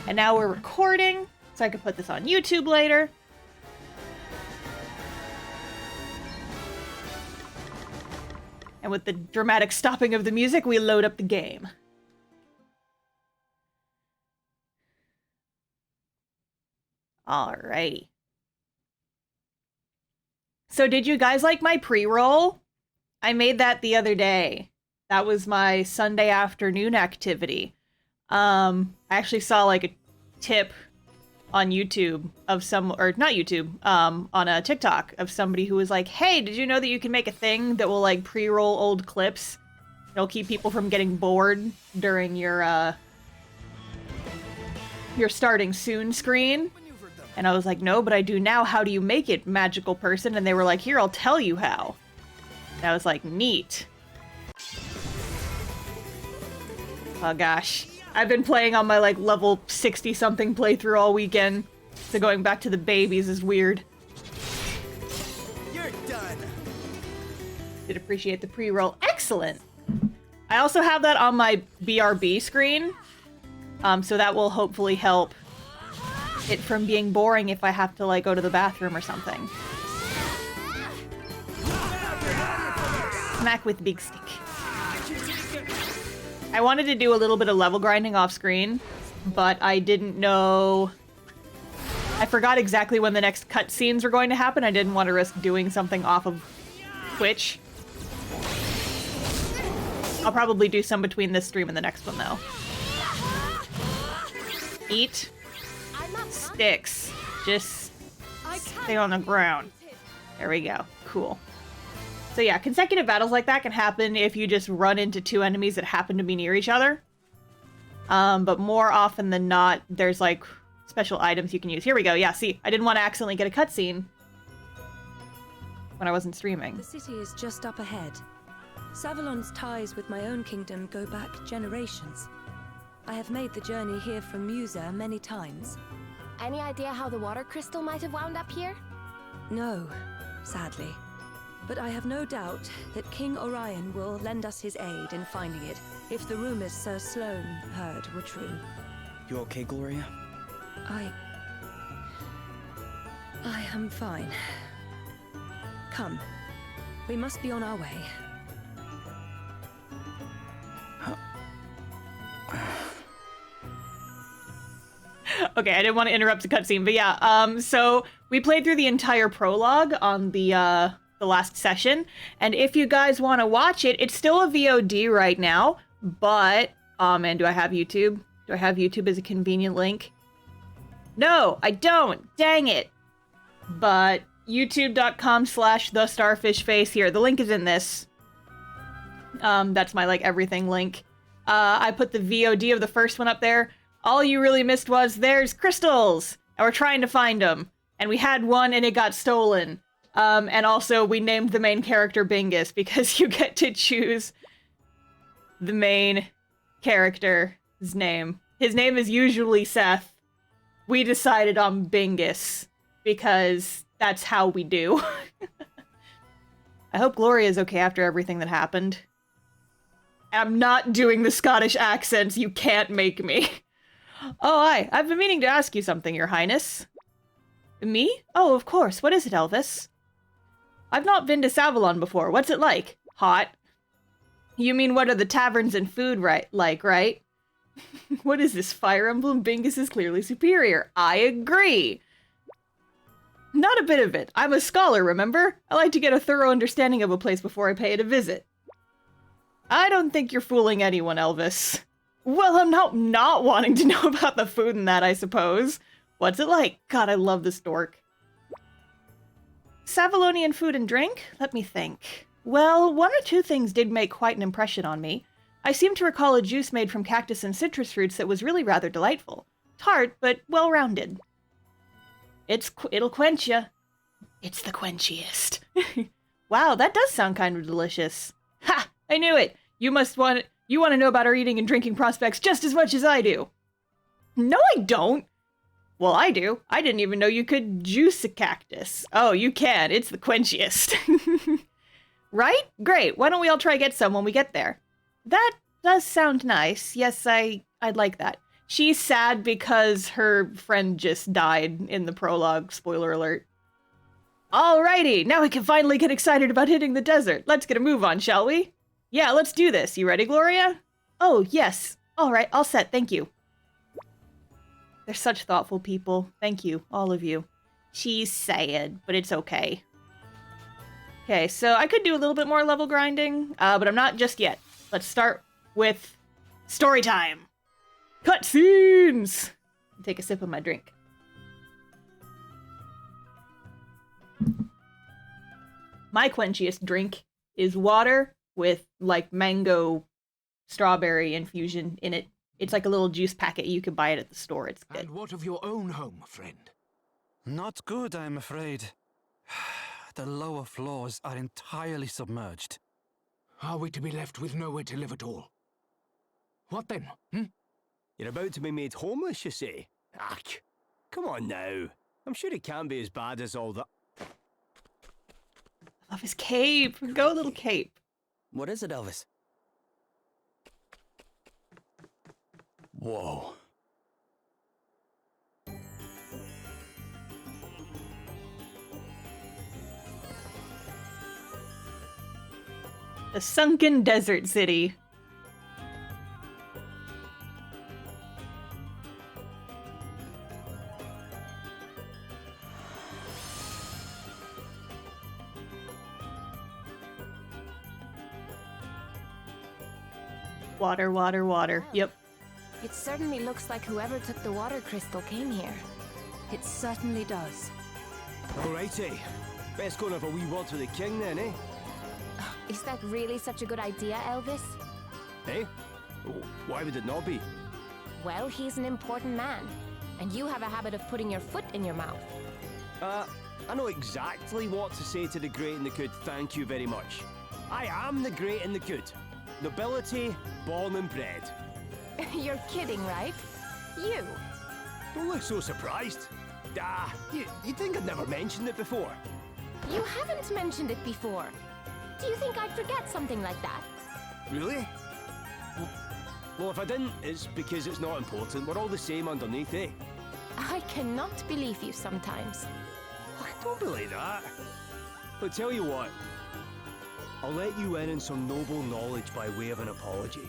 And now we're recording, so I can put this on YouTube later. And with the dramatic stopping of the music, we load up the game. Alrighty. So did you guys like my pre-roll? I made that the other day. That was my Sunday afternoon activity. I actually saw like a tip on YouTube of not YouTube, on a TikTok of somebody who was like, hey, did you know that you can make a thing that will like pre-roll old clips? It'll keep people from getting bored during your starting soon screen. And I was like, no, but I do now. How do you make it, magical person? And they were like, here, I'll tell you how. And I was like, neat. Oh gosh. I've been playing on my like level 60-something playthrough all weekend. So going back to the babies is weird. You're done. Did appreciate the pre-roll. Excellent! I also have that on my BRB screen. So that will hopefully help it from being boring if I have to like go to the bathroom or something. Smack with big stick. I wanted to do a little bit of level grinding off screen, but I didn't know... I forgot exactly when the next cutscenes were going to happen. I didn't want to risk doing something off of Twitch. I'll probably do some between this stream and the next one, though. Eat. Sticks. Just stay on the ground. There we go. Cool. So yeah, consecutive battles like that can happen if you just run into two enemies that happen to be near each other. But more often than not, there's like special items you can use. Here we go. Yeah, see, I didn't want to accidentally get a cutscene when I wasn't streaming. The city is just up ahead. Savalon's ties with my own kingdom go back generations. I have made the journey here from Musa many times. Any idea how the water crystal might have wound up here? No, sadly. But I have no doubt that King Orion will lend us his aid in finding it, if the rumors Sir Sloane heard were true. You okay, Gloria? I am fine. Come. We must be on our way. Okay, I didn't want to interrupt the cutscene, but yeah, so we played through the entire prologue on the last session, and if you guys want to watch it, it's still a VOD right now, but, oh man, do I have YouTube? Do I have YouTube as a convenient link? No, I don't! Dang it! But, youtube.com/TheStarfishface here, the link is in this. That's my, like, everything link. I put the VOD of the first one up there. All you really missed was, there's crystals! And we're trying to find them. And we had one and it got stolen. And also we named the main character Bingus because you get to choose the main character's name. His name is usually Seth. We decided on Bingus because that's how we do. I hope Gloria's okay after everything that happened. I'm not doing the Scottish accents, you can't make me. Oh, I've been meaning to ask you something, Your Highness. Me? Oh, of course. What is it, Elvis? I've not been to Savalon before. What's it like? Hot. You mean what are the taverns and food like, right? What is this, Fire Emblem? Bingus is clearly superior. I agree. Not a bit of it. I'm a scholar, remember? I like to get a thorough understanding of a place before I pay it a visit. I don't think you're fooling anyone, Elvis. Well, I'm not wanting to know about the food and that, I suppose. What's it like? God, I love this dork. Savalonian food and drink? Let me think. Well, one or two things did make quite an impression on me. I seem to recall a juice made from cactus and citrus fruits that was really rather delightful. Tart, but well-rounded. It'll quench ya. It's the quenchiest. Wow, that does sound kind of delicious. Ha! I knew it! You want to know about our eating and drinking prospects just as much as I do. No, I don't. Well, I do. I didn't even know you could juice a cactus. Oh, you can. It's the quenchiest. Right? Great. Why don't we all try get some when we get there? That does sound nice. Yes, I'd like that. She's sad because her friend just died in the prologue. Spoiler alert. Alrighty, now we can finally get excited about hitting the desert. Let's get a move on, shall we? Yeah, let's do this. You ready, Gloria? Oh, yes. Alright, all set, thank you. They're such thoughtful people. Thank you, all of you. She's sad, but it's okay. Okay, so I could do a little bit more level grinding, but I'm not just yet. Let's start with story time. Cutscenes! Take a sip of my drink. My quenchiest drink is water with, like, mango strawberry infusion in it. It's like a little juice packet. You can buy it at the store. It's good. And what of your own home, friend? Not good, I'm afraid. The lower floors are entirely submerged. Are we to be left with nowhere to live at all? What then, You're about to be made homeless, you say? Ach, come on now. I'm sure it can't be as bad as all that. I love his cape. Go, little cape. What is it, Elvis? Whoa. The sunken desert city. Water, water, water. Yep. It certainly looks like whoever took the water crystal came here. It certainly does. Alrighty. Best go and have a wee word with the king then, eh? Is that really such a good idea, Elvis? Eh? Oh, why would it not be? Well, he's an important man, and you have a habit of putting your foot in your mouth. I know exactly what to say to the great and the good, thank you very much. I am the great and the good. Nobility, born and bred. You're kidding, right? You. Don't look so surprised. You'd think I'd never mentioned it before. You haven't mentioned it before. Do you think I'd forget something like that? Really? Well, if I didn't, it's because it's not important. We're all the same underneath, eh? I cannot believe you sometimes. Don't believe that. But tell you what, I'll let you in on some noble knowledge by way of an apology.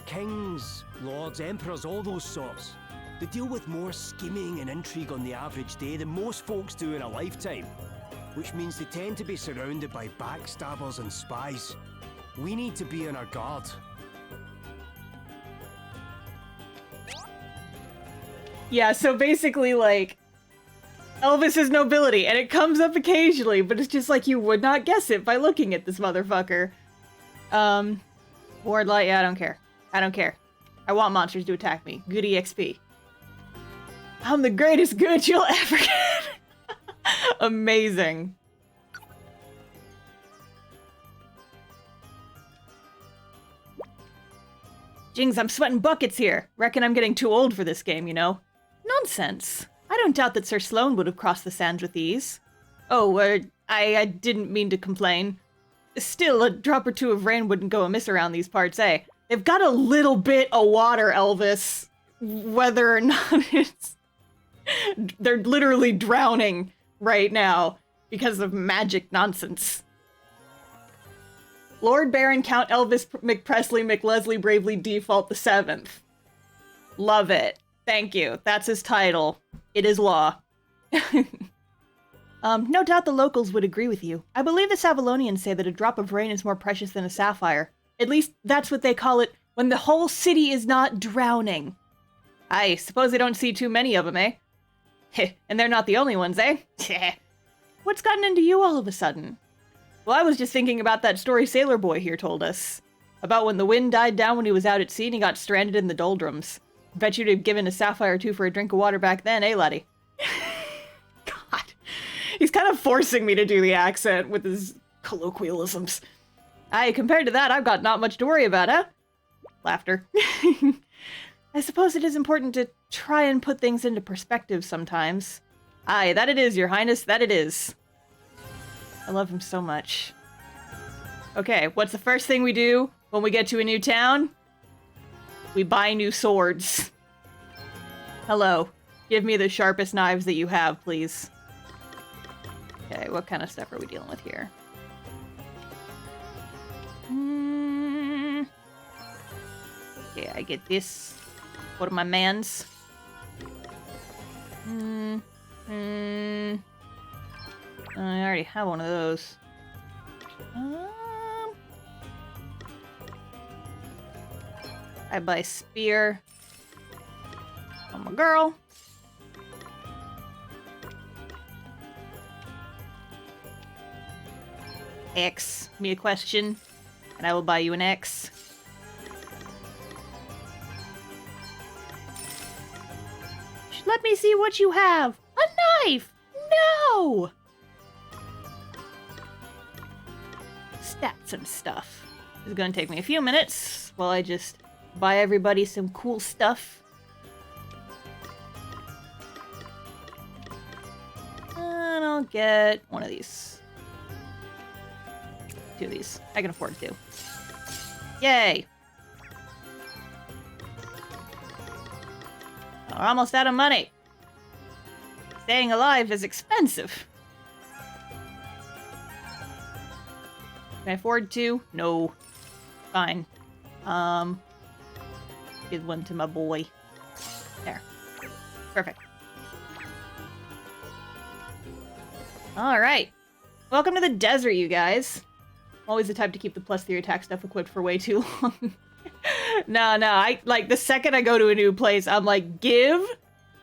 Kings, lords, emperors, all those sorts, they deal with more scheming and intrigue on the average day than most folks do in a lifetime. Which means they tend to be surrounded by backstabbers and spies. We need to be on our guard. Yeah, so basically, like, Elvis is nobility, and it comes up occasionally, but it's just like you would not guess it by looking at this motherfucker. Ward light, yeah, I don't care. I don't care. I want monsters to attack me. Good EXP. I'm the greatest good you'll ever get. Amazing. Jings, I'm sweating buckets here. Reckon I'm getting too old for this game, you know? Nonsense. I don't doubt that Sir Sloane would have crossed the sands with ease. Oh, I didn't mean to complain. Still, a drop or two of rain wouldn't go amiss around these parts, eh? They've got a little bit of water, Elvis. Whether or not it's... They're literally drowning right now because of magic nonsense. Lord Baron Count Elvis McPresley McLeslie Bravely Default the 7th. Love it. Thank you. That's his title. It is law. No doubt the locals would agree with you. I believe the Savalonians say that a drop of rain is more precious than a sapphire. At least that's what they call it when the whole city is not drowning. I suppose they don't see too many of them, eh? And they're not the only ones, eh? What's gotten into you all of a sudden? Well, I was just thinking about that story Sailor Boy here told us. About when the wind died down when he was out at sea and he got stranded in the doldrums. Bet you'd have given a sapphire or two for a drink of water back then, eh, laddie? God. He's kind of forcing me to do the accent with his colloquialisms. Aye, compared to that, I've got not much to worry about, huh? Laughter. I suppose it is important to try and put things into perspective sometimes. Aye, that it is, your highness, that it is. I love him so much. Okay, what's the first thing we do when we get to a new town? We buy new swords. Hello. Give me the sharpest knives that you have, please. Okay, what kind of stuff are we dealing with here? Okay, I get this. What are my mans? I already have one of those. I buy spear. I'm a girl. X. Me a question, and I will buy you an X. Let me see what you have. A knife! No! Stats and stuff. It's gonna take me a few minutes while I just buy everybody some cool stuff. And I'll get one of these. 2 of these. I can afford 2. Yay! We're almost out of money. Staying alive is expensive. Can I afford 2? No. Fine. Give one to my boy. There. Perfect. Alright. Welcome to the desert, you guys. Always the type to keep the +3 attack stuff equipped for way too long. No, I, like, the second I go to a new place, I'm like, give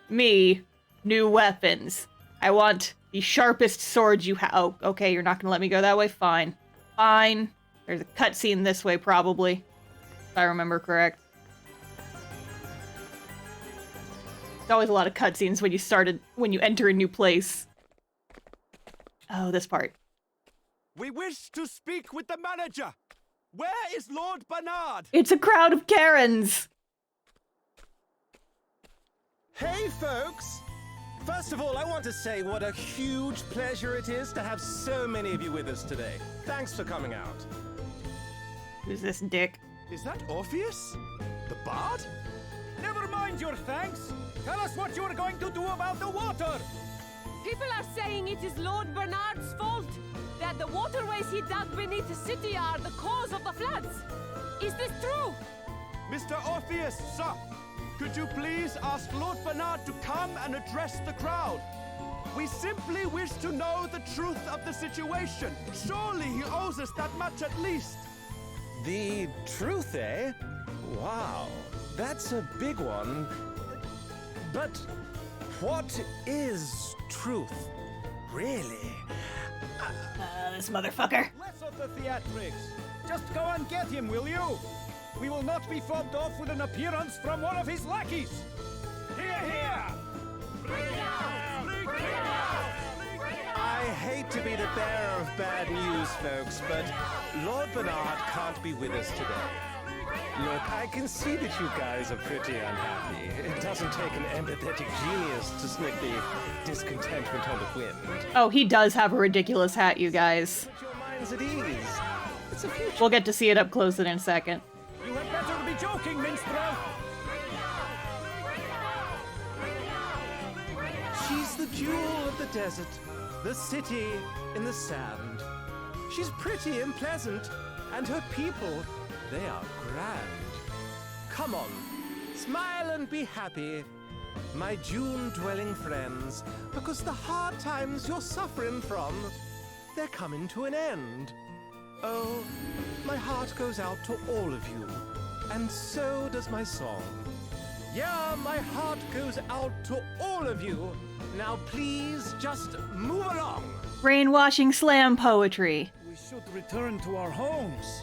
me new weapons. I want the sharpest swords you have. Oh, okay, you're not gonna let me go that way? Fine. Fine. There's a cutscene this way, probably. If I remember correct. There's always a lot of cutscenes when you enter a new place. Oh, this part. We wish to speak with the manager. Where is Lord Bernard? It's a crowd of Karens! Hey, folks! First of all, I want to say what a huge pleasure it is to have so many of you with us today. Thanks for coming out. Who's this dick? Is that Orpheus? The bard? Never mind your thanks. Tell us what you're going to do about the water. People are saying it is Lord Bernard's fault. That the waterways he dug beneath the city are the cause of the floods. Is this true? Mr. Orpheus, sir, could you please ask Lord Bernard to come and address the crowd? We simply wish to know the truth of the situation. Surely he owes us that much at least. The truth, eh? Wow, that's a big one. But what is truth, really? This motherfucker. Less of the theatrics. Just go and get him, will you? We will not be fobbed off with an appearance from one of his lackeys. Hear, hear! Bring it out! Bring it out! I hate to be the bearer of bad news, folks, but Lord Bernard can't be with us today. Look, I can see that you guys are pretty unhappy. It doesn't take an empathetic genius to sniff the discontentment on the wind. Oh, he does have a ridiculous hat, you guys. Put your minds at ease. It's a future. We'll get to see it up close in a second. You had better be joking, minstrel! She's the jewel of the desert, the city in the sand. She's pretty and pleasant, and her people, they are grand. Come on, smile and be happy, my June-dwelling friends, because the hard times you're suffering from, they're coming to an end. Oh, my heart goes out to all of you, and so does my song. Yeah, my heart goes out to all of you. Now please just move along. Brainwashing slam poetry. We should return to our homes.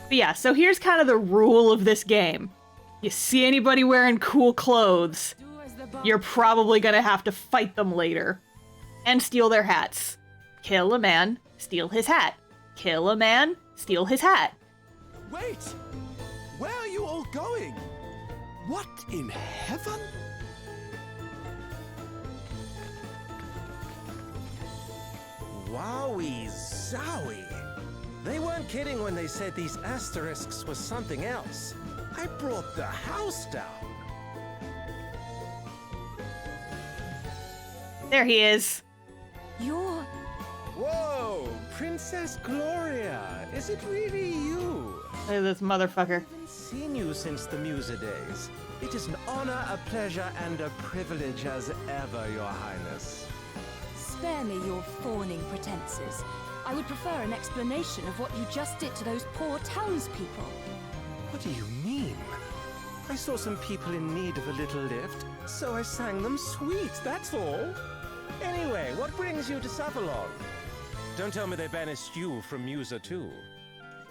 But yeah, so here's kind of the rule of this game. You see anybody wearing cool clothes, you're probably gonna have to fight them later. And steal their hats. Kill a man, steal his hat. Kill a man, steal his hat. Wait! Where are you all going? What in heaven? Wowie zowie. They weren't kidding when they said these asterisks were something else. I brought the house down. There he is. You're... Whoa, Princess Gloria, is it really you? Look at this motherfucker. I haven't seen you since the Musa days. It is an honor, a pleasure, and a privilege as ever, Your Highness. Spare me your fawning pretenses. I would prefer an explanation of what you just did to those poor townspeople. What do you mean? I saw some people in need of a little lift, so I sang them sweets, that's all. Anyway, what brings you to Savalon? Don't tell me they banished you from Musa too.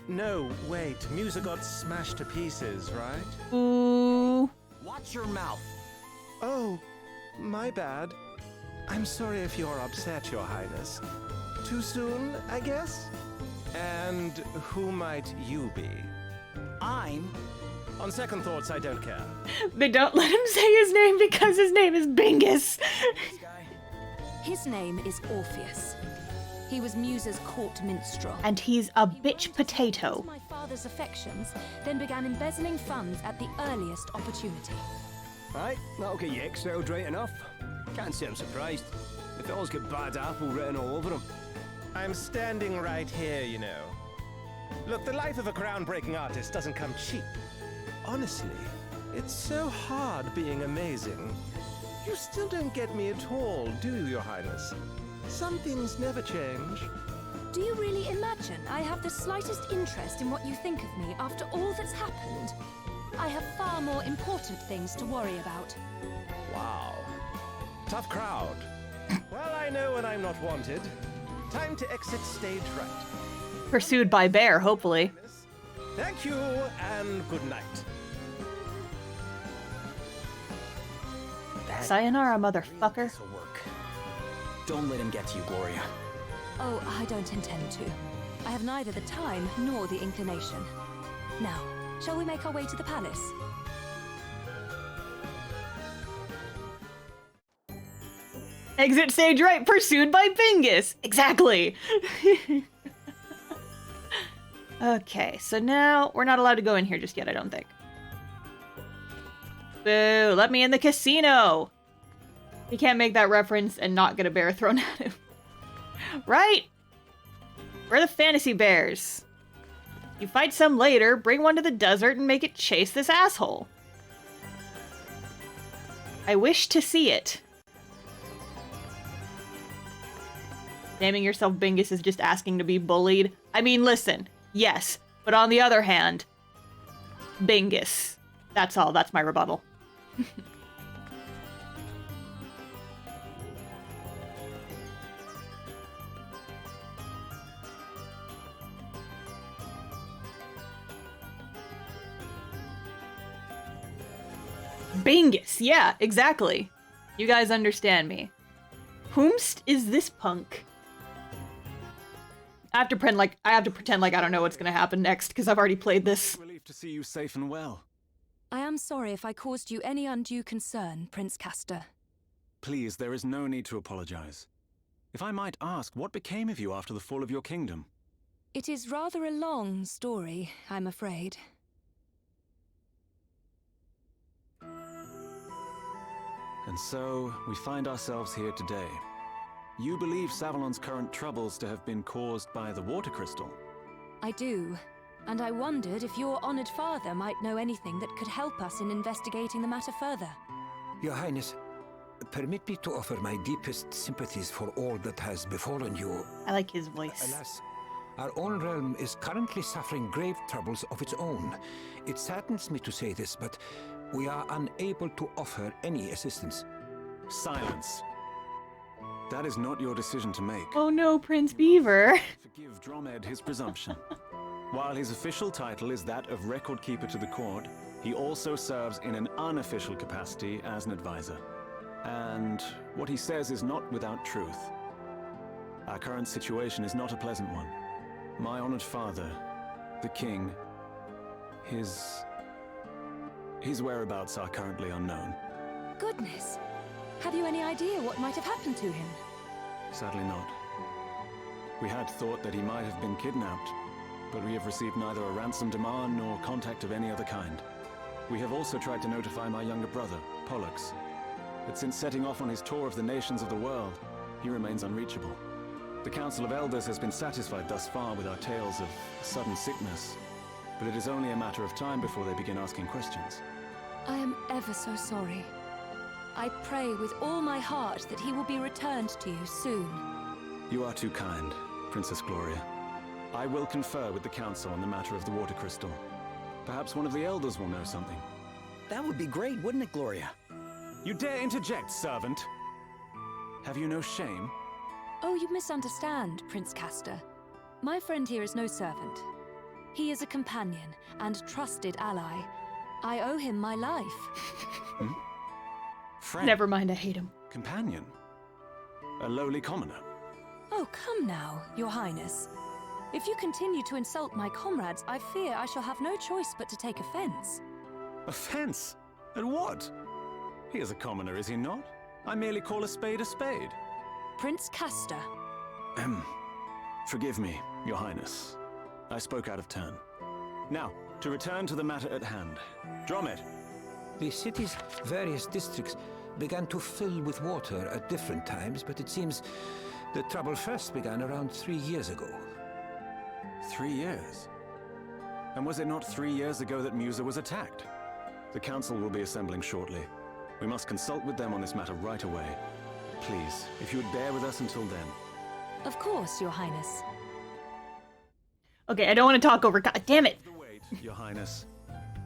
No, wait, Musa got smashed to pieces, right? Ooh. Watch your mouth. Oh, my bad. I'm sorry if you're upset, Your Highness. Too soon, I guess? And who might you be? I'm... On second thoughts, I don't care. They don't let him say his name because his name is Bingus. This guy. His name is Orpheus. He was Musa's court minstrel. And he's a He bitch wanted to potato. win my father's affections, then began embezzling funds at the earliest opportunity. Right, that'll get you exiled right enough. Can't say I'm surprised. The fellow's got bad apple written all over him. I'm standing right here, you know. Look, the life of a groundbreaking artist doesn't come cheap. Honestly, it's so hard being amazing. You still don't get me at all, do you, Your Highness? Some things never change. Do you really imagine I have the slightest interest in what you think of me after all that's happened? I have far more important things to worry about. Wow. Tough crowd. Well, I know when I'm not wanted. Time to exit stage right. Pursued by bear, hopefully. Thank you, and good night. Sayonara, motherfucker. This'll work. Don't let him get to you, Gloria. Oh, I don't intend to. I have neither the time nor the inclination. Now, shall we make our way to the palace? Exit stage right, pursued by Bingus. Exactly. Okay, so now we're not allowed to go in here just yet, I don't think. Boo, let me in the casino. He can't make that reference and not get a bear thrown at him. Right? We're the fantasy bears. You fight some later, bring one to the desert and make it chase this asshole. I wish to see it. Naming yourself Bingus is just asking to be bullied. I mean, listen, yes, but on the other hand, Bingus. That's all, that's my rebuttal. Bingus, yeah, exactly. You guys understand me. Whomst is this punk? I have to pretend like I don't know what's gonna happen next because I've already played this. Relieved to see you safe and well. I am sorry if I caused you any undue concern, Prince Castor. Please, there is no need to apologize. If I might ask, what became of you after the fall of your kingdom? It is rather a long story, I'm afraid. And so, we find ourselves here today. You believe Savalon's current troubles to have been caused by the water crystal? I do, and I wondered if your honored father might know anything that could help us in investigating the matter further. Your Highness, permit me to offer my deepest sympathies for all that has befallen you. I like his voice. Alas, our own realm is currently suffering grave troubles of its own. It saddens me to say this, but we are unable to offer any assistance. Silence. That is not your decision to make. Oh no, Prince Beaver. Forgive Dromed his presumption. While his official title is that of Record Keeper to the court, he also serves in an unofficial capacity as an advisor. And what he says is not without truth. Our current situation is not a pleasant one. My honored father, the king, his whereabouts are currently unknown. Goodness! Have you any idea what might have happened to him? Sadly not. We had thought that he might have been kidnapped, but we have received neither a ransom demand nor contact of any other kind. We have also tried to notify my younger brother, Pollux. But since setting off on his tour of the nations of the world, he remains unreachable. The Council of Elders has been satisfied thus far with our tales of sudden sickness, but it is only a matter of time before they begin asking questions. I am ever so sorry. I pray with all my heart that he will be returned to you soon. You are too kind, Princess Gloria. I will confer with the Council on the matter of the water crystal. Perhaps one of the Elders will know something. That would be great, wouldn't it, Gloria? You dare interject, servant? Have you no shame? Oh, you misunderstand, Prince Castor. My friend here is no servant. He is a companion and trusted ally. I owe him my life. Friend? Never mind, I hate him. Companion? A lowly commoner? Oh, come now, Your Highness. If you continue to insult my comrades, I fear I shall have no choice but to take offense. Offense? At what? He is a commoner, is he not? I merely call a spade a spade. Prince Castor. Forgive me, Your Highness. I spoke out of turn. Now, to return to the matter at hand. Dromit! The city's various districts began to fill with water at different times, but it seems the trouble first began around 3 years ago. 3 years? And was it not 3 years ago that Musa was attacked? The Council will be assembling shortly. We must consult with them on this matter right away. Please, if you would bear with us until then. Of course, Your Highness. Okay, I don't want to talk over. God damn it! Wait, Your Highness.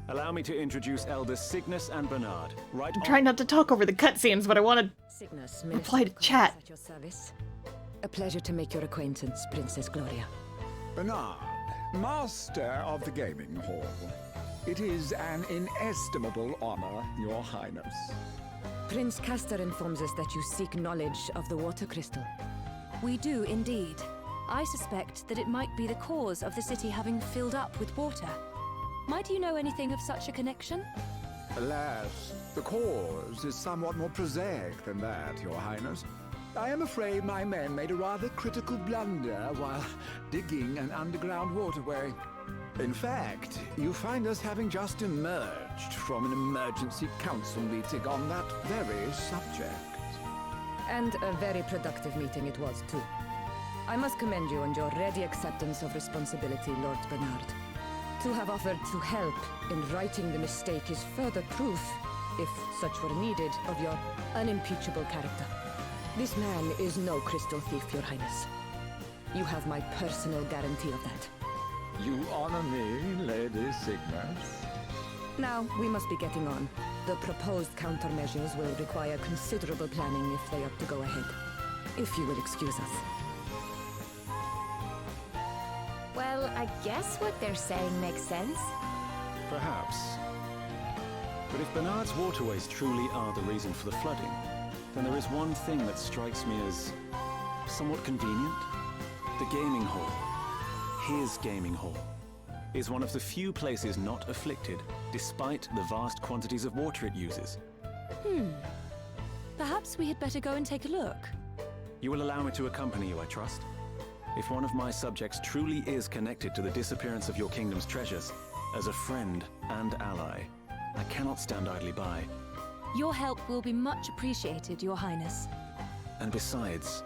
Allow me to introduce Elders Cygnus and Bernard. Right. I'm trying not to talk over the cutscenes, but I want to Cygnus, reply to chat. at your service. A pleasure to make your acquaintance, Princess Gloria. Bernard, Master of the Gaming Hall. It is an inestimable honor, Your Highness. Prince Castor informs us that you seek knowledge of the water crystal. We do indeed. I suspect that it might be the cause of the city having filled up with water. Might you know anything of such a connection? Alas, the cause is somewhat more prosaic than that, Your Highness. I am afraid my men made a rather critical blunder while digging an underground waterway. In fact, you find us having just emerged from an emergency council meeting on that very subject. And a very productive meeting it was, too. I must commend you on your ready acceptance of responsibility, Lord Bernard. To have offered to help in righting the mistake is further proof, if such were needed, of your unimpeachable character. This man is no crystal thief, Your Highness. You have my personal guarantee of that. You honor me, Lady Cygnus. Now, we must be getting on. The proposed countermeasures will require considerable planning if they are to go ahead. If you will excuse us. Well, I guess what they're saying makes sense. Perhaps. But if Bernard's waterways truly are the reason for the flooding, then there is one thing that strikes me as somewhat convenient. The gaming hall, his gaming hall, is one of the few places not afflicted, despite the vast quantities of water it uses. Perhaps we had better go and take a look. You will allow me to accompany you, I trust? If one of my subjects truly is connected to the disappearance of your kingdom's treasures, as a friend and ally, I cannot stand idly by. Your help will be much appreciated, Your Highness. And besides,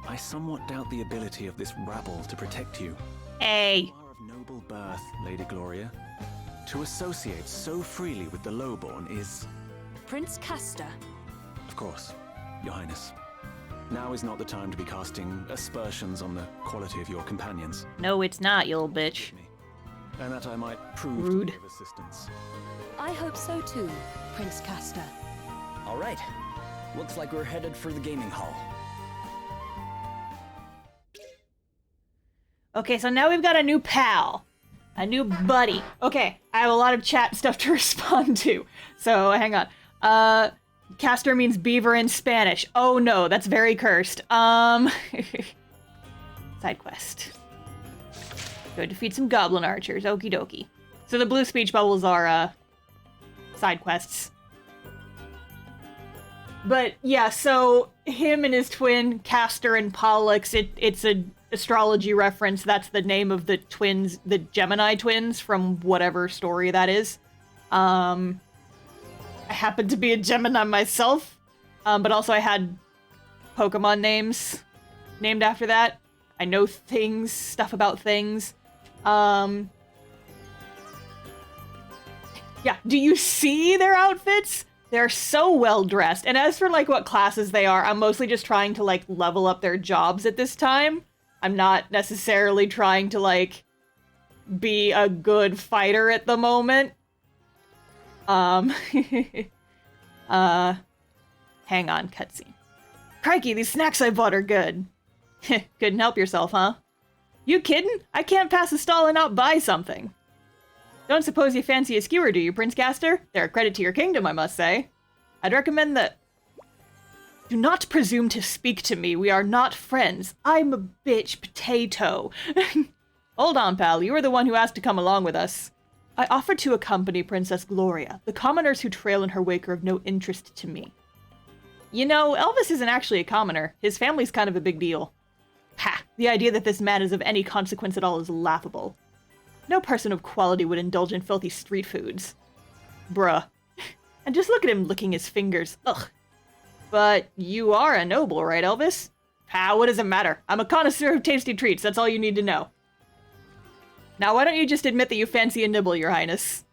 I somewhat doubt the ability of this rabble to protect you. Hey. You are of noble birth, Lady Gloria. To associate so freely with the lowborn is... Prince Castor. Of course, Your Highness. Now is not the time to be casting aspersions on the quality of your companions. No, it's not, you old bitch. And that I might prove Rude. to be of assistance. I hope so too, Prince Castor. All right. Looks like we're headed for the gaming hall. Okay, so now we've got a new pal. A new buddy. Okay, I have a lot of chat stuff to respond to. So, hang on. Castor means beaver in Spanish. Oh no, that's very cursed. Side quest. Go defeat some goblin archers. Okie dokie. So the blue speech bubbles are, side quests. But, yeah, so him and his twin, Castor and Pollux, it's an astrology reference. That's the name of the twins, the Gemini twins from whatever story that is. I happen to be a Gemini myself, but also I had Pokemon names named after that. I know things, stuff about things. Yeah, do you see their outfits? They're so well dressed. And as for like what classes they are, I'm mostly just trying to like level up their jobs at this time. I'm not necessarily trying to like be a good fighter at the moment. Hang on, cutscene. Crikey, these snacks I bought are good. Couldn't help yourself, huh? You kidding? I can't pass a stall and not buy something. Don't suppose you fancy a skewer, do you, Prince Gaster? They're a credit to your kingdom, I must say. I'd recommend that... Do not presume to speak to me. We are not friends. I'm a bitch potato. Hold on, pal. You were the one who asked to come along with us. I offered to accompany Princess Gloria. The commoners who trail in her wake are of no interest to me. You know, Elvis isn't actually a commoner. His family's kind of a big deal. Ha! The idea that this man is of any consequence at all is laughable. No person of quality would indulge in filthy street foods. Bruh. And just look at him licking his fingers. Ugh. But you are a noble, right, Elvis? Ah, what does it matter? I'm a connoisseur of tasty treats, that's all you need to know. Now why don't you just admit that you fancy a nibble, your highness?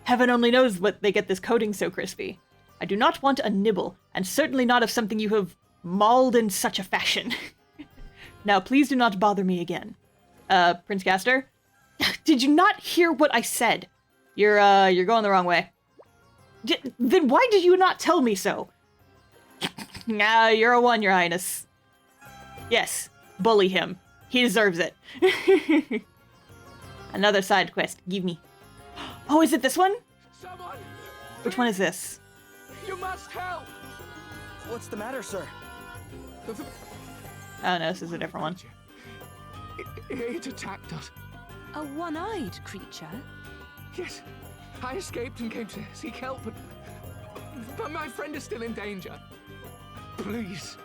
Heaven only knows what they get this coating so crispy. I do not want a nibble, and certainly not of something you have mauled in such a fashion. Now please do not bother me again. Prince Gaster? Did you not hear what I said? You're going the wrong way. Then why did you not tell me so? Nah, you're a 1, your highness. Yes, bully him. He deserves it. Another side quest. Give me. Oh, is it this one? Someone! Which one is this? You must help! What's the matter, sir? Oh no, this is a different one. It attacked us. A one-eyed creature? Yes, I escaped and came to seek help, but my friend is still in danger. Please,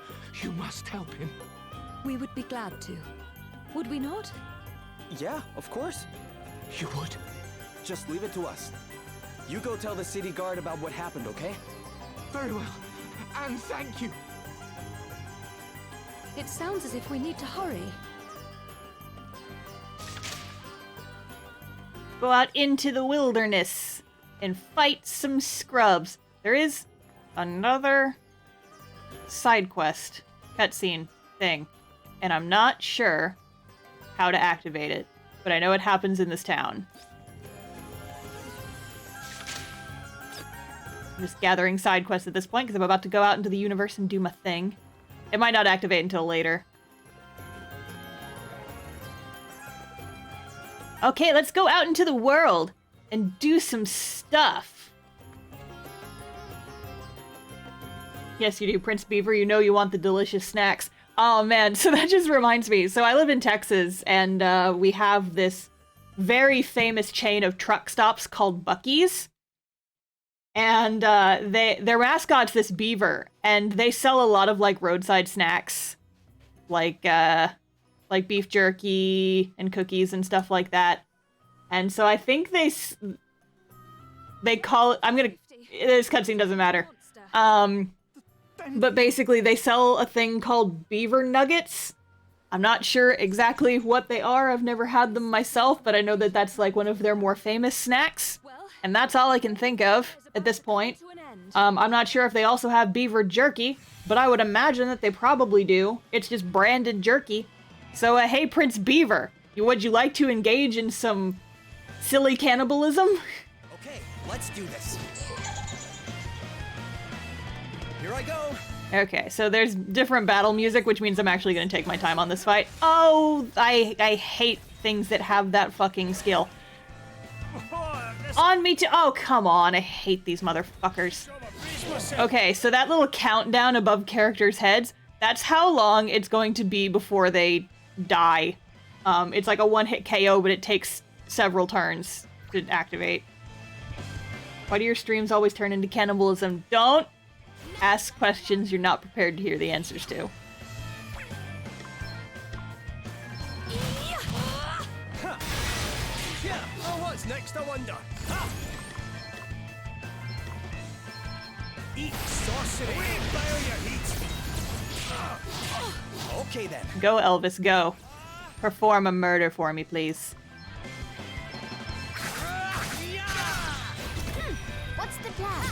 you must help him. We would be glad to. Would we not? Yeah, of course. You would? Just leave it to us. You go tell the city guard about what happened, okay? Very well, and thank you. It sounds as if we need to hurry. Go out into the wilderness and fight some scrubs. There is another side quest cutscene thing, and I'm not sure how to activate it, but I know it happens in this town. I'm just gathering side quests at this point because I'm about to go out into the universe and do my thing. It might not activate until later. Okay, let's go out into the world and do some stuff. Yes, you do, Prince Beaver. You know you want the delicious snacks. Oh, man. So that just reminds me. So I live in Texas, and we have this very famous chain of truck stops called Buc-ee's. And their mascot's this beaver, and they sell a lot of, like, roadside snacks. Like beef jerky and cookies and stuff like that. And so I think they call it... This cutscene doesn't matter. But basically they sell a thing called beaver nuggets. I'm not sure exactly what they are. I've never had them myself, but I know that that's like one of their more famous snacks. And that's all I can think of at this point. I'm not sure if they also have beaver jerky, but I would imagine that they probably do. It's just branded jerky. So, hey, Prince Beaver, would you like to engage in some silly cannibalism? Okay, let's do this. Here I go. Okay, so there's different battle music, which means I'm actually going to take my time on this fight. Oh, I hate things that have that fucking skill. On me too. Oh, come on. I hate these motherfuckers. Okay, so that little countdown above characters' heads, that's how long it's going to be before they die. It's like a one-hit KO, but it takes several turns to activate. Why do your streams always turn into cannibalism? Don't ask questions you're not prepared to hear the answers to. Oh, what's next, I wonder? heat, sorcery. Okay then. Go, Elvis, go. Perform a murder for me, please. What's the plan?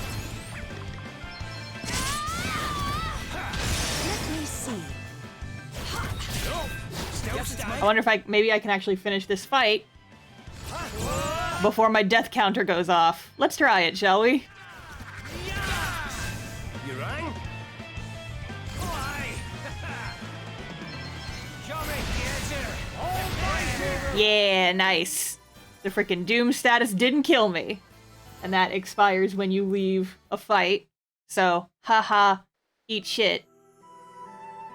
Let me see. I wonder if maybe I can actually finish this fight before my death counter goes off. Let's try it, shall we? You rang? Yeah, nice. The freaking Doom status didn't kill me. And that expires when you leave a fight. So, haha, eat shit.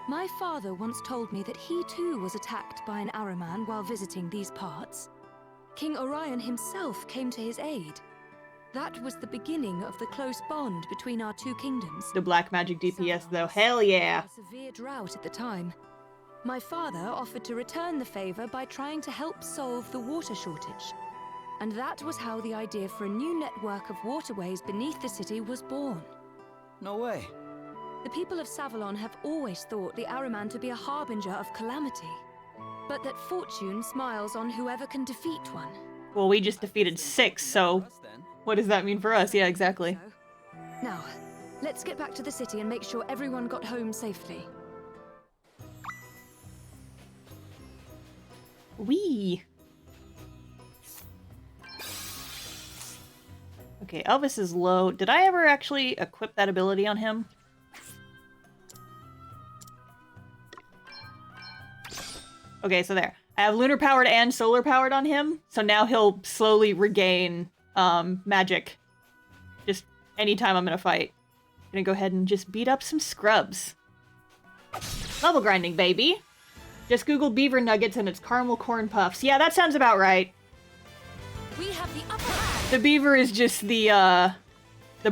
My father once told me that he too was attacked by an Araman while visiting these parts. King Orion himself came to his aid. That was the beginning of the close bond between our two kingdoms. The black magic DPS though, hell yeah. A severe drought at the time. My father offered to return the favor by trying to help solve the water shortage. And that was how the idea for a new network of waterways beneath the city was born. No way. The people of Savalon have always thought the Araman to be a harbinger of calamity, but that fortune smiles on whoever can defeat one. Well, we just defeated 6, so what does that mean for us? Yeah, exactly. Now, let's get back to the city and make sure everyone got home safely. Wee. Okay, Elvis is low. Did I ever actually equip that ability on him? Okay, so there. I have lunar powered and solar powered on him, so now he'll slowly regain magic. Just anytime I'm in a fight. Gonna go ahead and just beat up some scrubs. Level grinding, baby. Just Google beaver nuggets and it's caramel corn puffs. Yeah, that sounds about right. We have the upper hand. The beaver is just the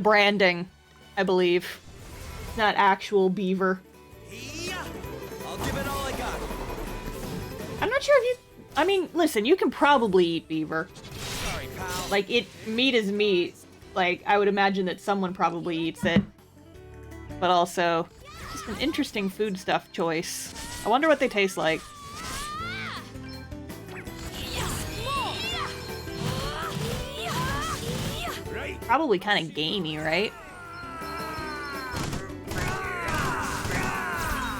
branding, I believe. It's not actual beaver. I'll give it all I got. I'm not sure if you... I mean, listen, you can probably eat beaver. Sorry, pal. Like, meat is meat. Like, I would imagine that someone probably eats it. But also, just an interesting foodstuff choice. I wonder what they taste like. Probably kind of gamey, right?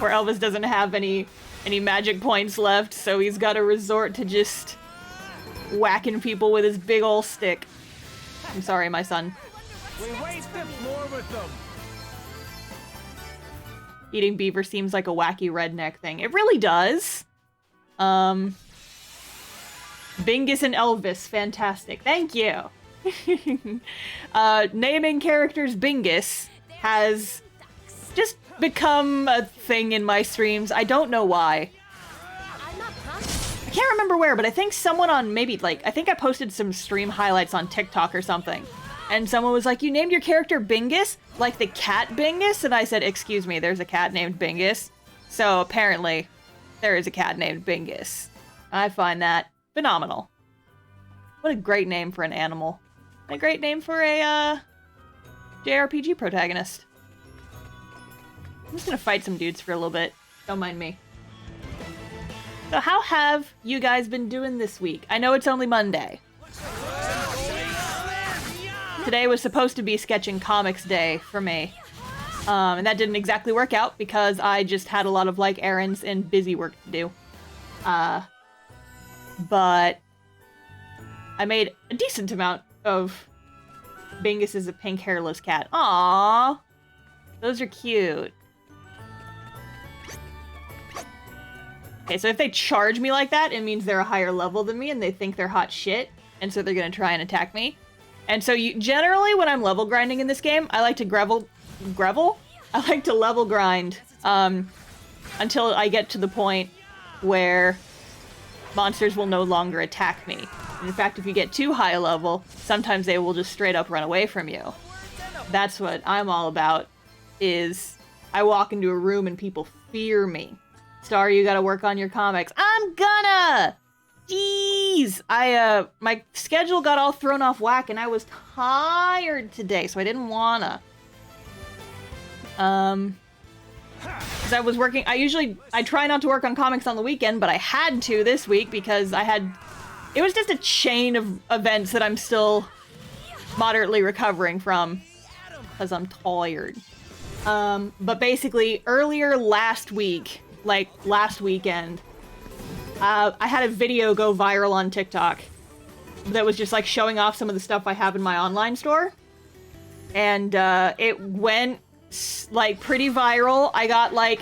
Where Elvis doesn't have any magic points left, so he's got to resort to just whacking people with his big ol' stick. I'm sorry, my son. We waste the floor with them. Eating beaver seems like a wacky redneck thing. It really does. Bingus and Elvis, fantastic. Thank you. Naming characters Bingus has just become a thing in my streams. I don't know why. I can't remember where, but I think someone on maybe, like, I think I posted some stream highlights on TikTok or something. And someone was like, you named your character Bingus? Like the cat Bingus? And I said, excuse me, there's a cat named Bingus. So apparently, there is a cat named Bingus. I find that phenomenal. What a great name for an animal. A great name for a, JRPG protagonist. I'm just gonna fight some dudes for a little bit. Don't mind me. So how have you guys been doing this week? I know it's only Monday. Today was supposed to be Sketching Comics Day for me. And that didn't exactly work out because I just had a lot of, like, errands and busy work to do. But I made a decent amount of Bingus is a pink hairless cat. Aww. Those are cute. Okay, so if they charge me like that, it means they're a higher level than me and they think they're hot shit. And so they're gonna try and attack me. And so generally when I'm level grinding in this game, I like to Grevel? I like to level grind until I get to the point where monsters will no longer attack me. And in fact, if you get too high a level, sometimes they will just straight up run away from you. That's what I'm all about, is I walk into a room and people fear me. Star, you gotta work on your comics. I'm gonna! Jeez! My schedule got all thrown off whack and I was tired today, so I didn't wanna. Because I was working, I try not to work on comics on the weekend, but I had to this week because it was just a chain of events that I'm still moderately recovering from because I'm tired. But basically, earlier last week, like last weekend, I had a video go viral on TikTok that was just like showing off some of the stuff I have in my online store. And it went like pretty viral. I got like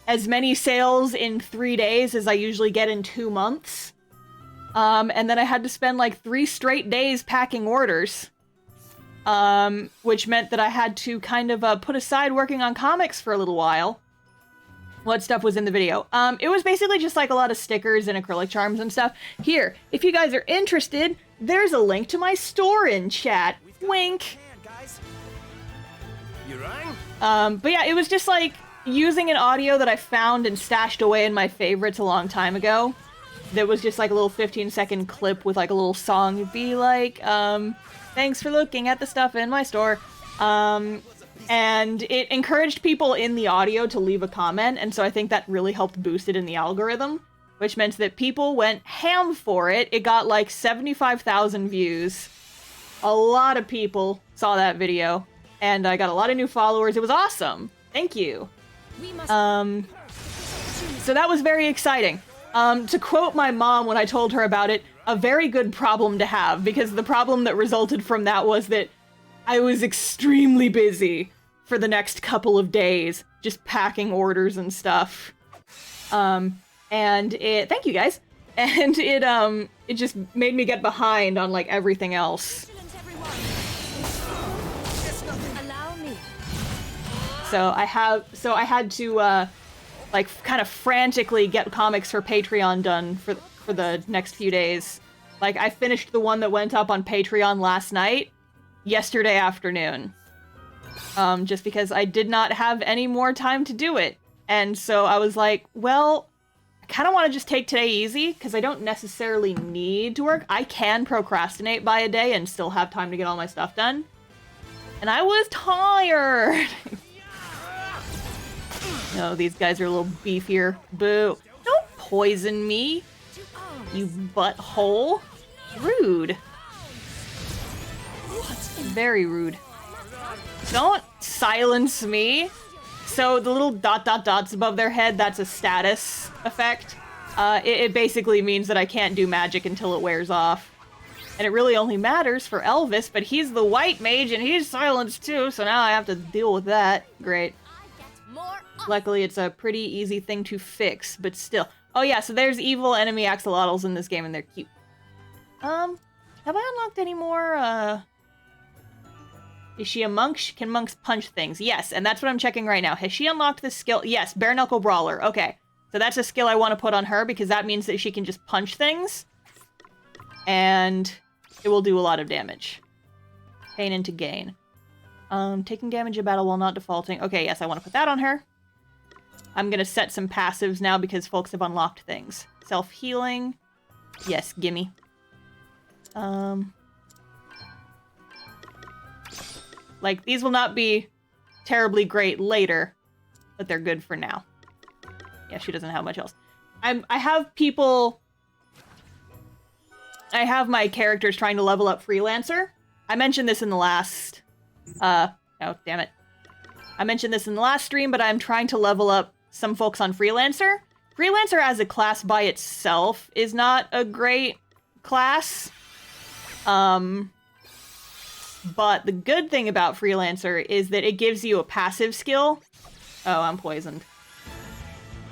as many sales in 3 days as I usually get in 2 months. And then I had to spend like 3 straight days packing orders. Which meant that I had to kind of put aside working on comics for a little while. What stuff was in the video? It was basically just like a lot of stickers and acrylic charms and stuff. Here, if you guys are interested, there's a link to my store in chat. Wink. You rang? But yeah, it was just like using an audio that I found and stashed away in my favorites a long time ago. That was just like a little 15-second clip with like a little song. It'd be like, thanks for looking at the stuff in my store. And it encouraged people in the audio to leave a comment, and so I think that really helped boost it in the algorithm, which meant that people went ham for it. It got like 75,000 views. A lot of people saw that video, and I got a lot of new followers. It was awesome. Thank you. So that was very exciting. To quote my mom when I told her about it, a very good problem to have, because the problem that resulted from that was that I was extremely busy for the next couple of days, just packing orders and stuff. And thank you guys. And it just made me get behind on like everything else. So I had to like kind of frantically get comics for Patreon done for the next few days. Like I finished the one that went up on Patreon last night, yesterday afternoon. Just because I did not have any more time to do it. And so I was like, well, I kind of want to just take today easy because I don't necessarily need to work. I can procrastinate by a day and still have time to get all my stuff done. And I was tired. No, these guys are a little beefier. Boo. Don't poison me, you butthole. Rude. Very rude. Don't silence me. So the little dots above their head, that's a status effect. It basically means that I can't do magic until it wears off. And it really only matters for Elvis, but he's the white mage and he's silenced too, so now I have to deal with that. Great. Luckily, it's a pretty easy thing to fix, but still. Oh yeah, so there's evil enemy axolotls in this game and they're cute. Have I unlocked any more, Is she a monk? Can monks punch things? Yes, and that's what I'm checking right now. Has she unlocked this skill? Yes, bare knuckle brawler. Okay, so that's a skill I want to put on her because that means that she can just punch things. And it will do a lot of damage. Pain into gain. Taking damage in battle while not defaulting. Okay, yes, I want to put that on her. I'm gonna set some passives now because folks have unlocked things. Self-healing. Yes, gimme. Like, these will not be terribly great later, but they're good for now. Yeah, she doesn't have much else. I have my characters trying to level up Freelancer. I mentioned this in the last... oh, damn it. I mentioned this in the last stream, but I'm trying to level up some folks on Freelancer. Freelancer as a class by itself is not a great class. But the good thing about Freelancer is that it gives you a passive skill. Oh, I'm poisoned.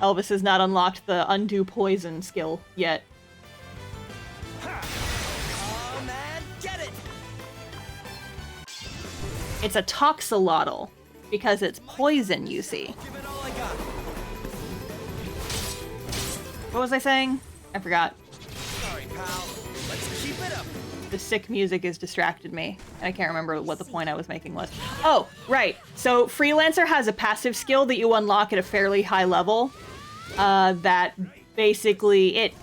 Elvis has not unlocked the undo poison skill yet. Oh man, get it! It's a toxolotl because it's poison, you see. Give it all I got. What was I saying? I forgot. Sorry, pal. Let's keep it up. The sick music has distracted me, and I can't remember what the point I was making was. Oh, right. So Freelancer has a passive skill that you unlock at a fairly high level. That basically it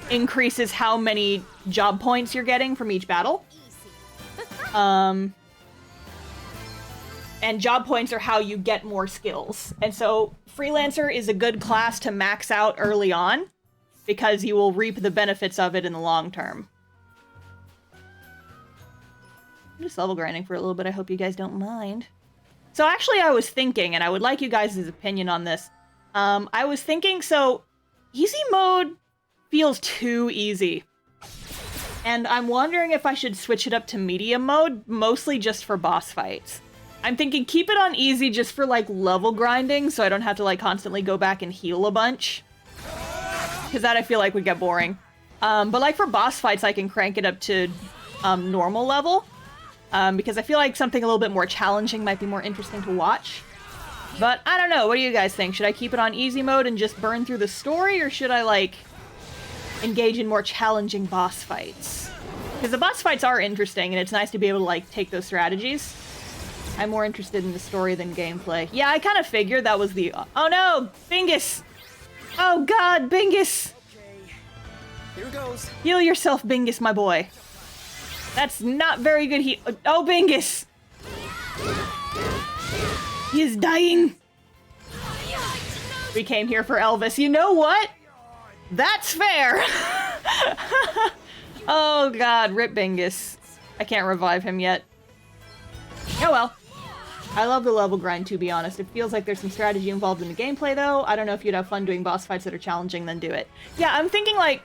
increases how many job points you're getting from each battle. And job points are how you get more skills. And so Freelancer is a good class to max out early on because you will reap the benefits of it in the long term. I'm just level grinding for a little bit. I hope you guys don't mind. So actually I was thinking, and I would like you guys' opinion on this. I was thinking, so easy mode feels too easy. And I'm wondering if I should switch it up to medium mode, mostly just for boss fights. I'm thinking keep it on easy just for like level grinding so I don't have to like constantly go back and heal a bunch. Because that I feel like would get boring. But like for boss fights I can crank it up to normal level. Because I feel like something a little bit more challenging might be more interesting to watch. But I don't know, what do you guys think? Should I keep it on easy mode and just burn through the story, or should I like engage in more challenging boss fights? Because the boss fights are interesting and it's nice to be able to like take those strategies. I'm more interested in the story than gameplay. Yeah, I kind of figured that was the... Oh no! Bingus! Oh god, Bingus! Okay, here goes. Heal yourself, Bingus, my boy. That's not very good Oh, Bingus! He is dying! We came here for Elvis. You know what? That's fair! Oh god, rip Bingus. I can't revive him yet. Oh well. I love the level grind, to be honest. It feels like there's some strategy involved in the gameplay, though. I don't know if you'd have fun doing boss fights that are challenging, then do it. Yeah, I'm thinking, like,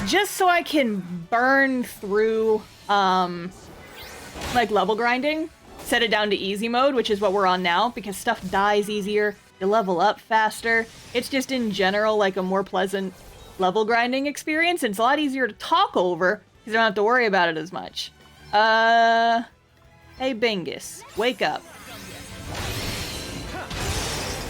just so I can burn through, like, level grinding, set it down to easy mode, which is what we're on now, because stuff dies easier, you level up faster. It's just, in general, like, a more pleasant level grinding experience, and it's a lot easier to talk over, because I don't have to worry about it as much. Hey, Bingus, wake up.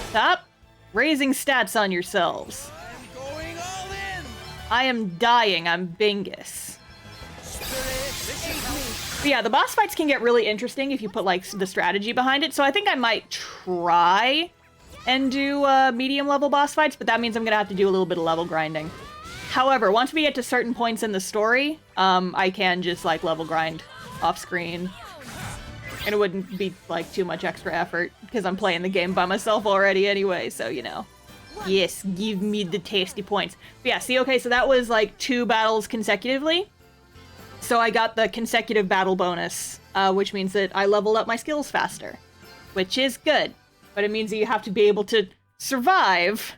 Stop raising stats on yourselves. I'm going all in. I am dying. I'm Bingus. But yeah, the boss fights can get really interesting if you put like the strategy behind it. So I think I might try and do medium level boss fights, but that means I'm gonna have to do a little bit of level grinding. However, once we get to certain points in the story, I can just like level grind off screen. And it wouldn't be, like, too much extra effort, because I'm playing the game by myself already anyway, so, you know. Yes, give me the tasty points. But yeah, see, okay, so that was, like, 2 battles consecutively. So I got the consecutive battle bonus, which means that I leveled up my skills faster. Which is good. But it means that you have to be able to survive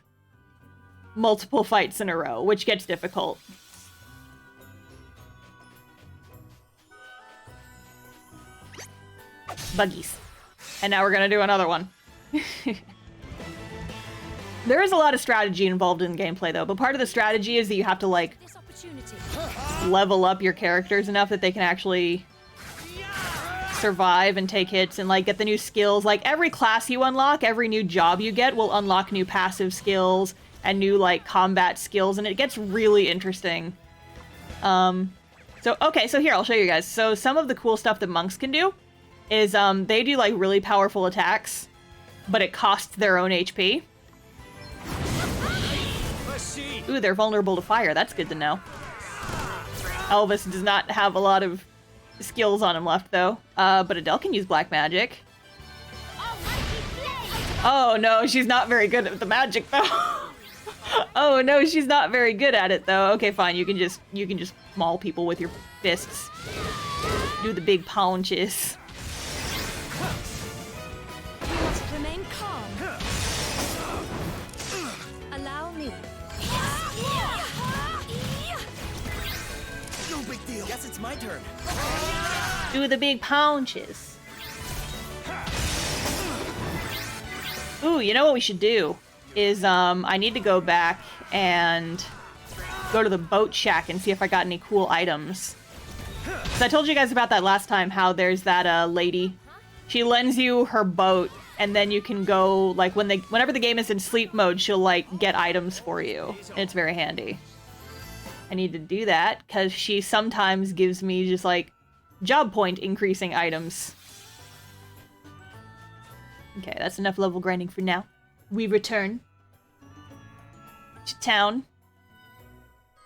multiple fights in a row, which gets difficult. Buggies. And now we're gonna do another one. There is a lot of strategy involved in gameplay, though, but part of the strategy is that you have to, like, level up your characters enough that they can actually survive and take hits and, like, get the new skills. Like, every class you unlock, every new job you get will unlock new passive skills and new, like, combat skills, and it gets really interesting. So, okay, so here, I'll show you guys. So, some of the cool stuff that monks can do is, they do, like, really powerful attacks, but it costs their own HP. Ooh, they're vulnerable to fire. That's good to know. Elvis does not have a lot of skills on him left, though. But Adele can use black magic. Oh, no, she's not very good at the magic, though. Oh, no, she's not very good at it, though. Okay, fine. You can just maul people with your fists. Do the big punches. You must remain calm. Allow me. No big deal. Guess it's my turn. Do the big punches. Ooh, you know what we should do? Is, I need to go back and go to the boat shack and see if I got any cool items. So I told you guys about that last time, how there's that, lady. She lends you her boat, and then you can go, like, whenever the game is in sleep mode, she'll, like, get items for you. And it's very handy. I need to do that, because she sometimes gives me just, like, job point increasing items. Okay, that's enough level grinding for now. We return to town.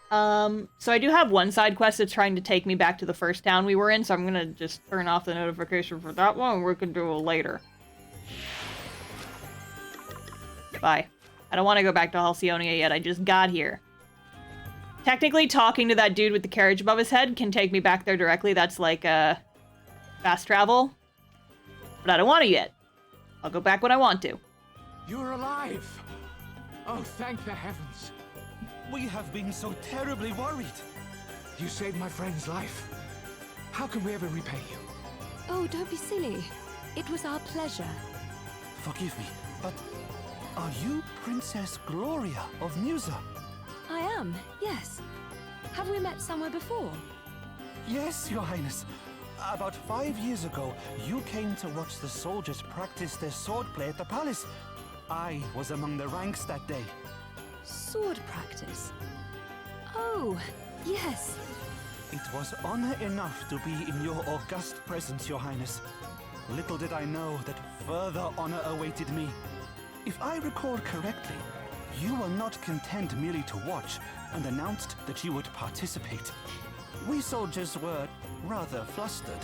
So I do have one side quest that's trying to take me back to the first town we were in, so I'm gonna just turn off the notification for that one, and we can do it later. Bye. I don't want to go back to Halcyonia yet, I just got here. Technically, talking to that dude with the carriage above his head can take me back there directly. That's like, fast travel. But I don't want to yet. I'll go back when I want to. You're alive! Oh, thank the heavens. We have been so terribly worried. You saved my friend's life. How can we ever repay you? Oh, don't be silly. It was our pleasure. Forgive me, but are you Princess Gloria of Musa? I am, yes. Have we met somewhere before? Yes, Your Highness. About 5 years ago, you came to watch the soldiers practice their swordplay at the palace. I was among the ranks that day. Sword practice? Oh, yes. It was honor enough to be in your august presence, Your Highness. Little did I know that further honor awaited me. If I recall correctly, you were not content merely to watch and announced that you would participate. We soldiers were rather flustered.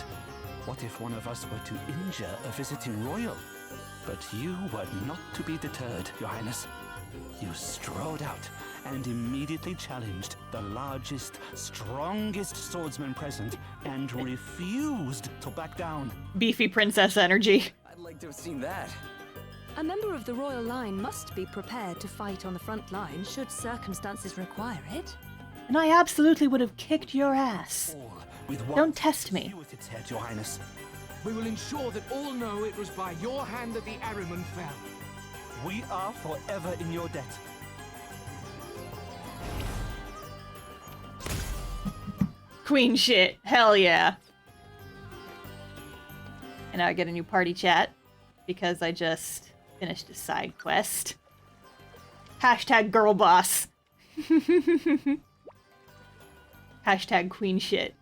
What if one of us were to injure a visiting royal? But you were not to be deterred, Your Highness. You strode out and immediately challenged the largest, strongest swordsman present and refused to back down. Beefy princess energy. I'd like to have seen that. A member of the royal line must be prepared to fight on the front line should circumstances require it. And I absolutely would have kicked your ass. Don't test me. With its head, Your Highness. We will ensure that all know it was by your hand that the Ahriman fell. We are forever in your debt. Queen shit. Hell yeah. And now I get a new party chat because I just finished a side quest. Hashtag girl boss. Hashtag queen shit.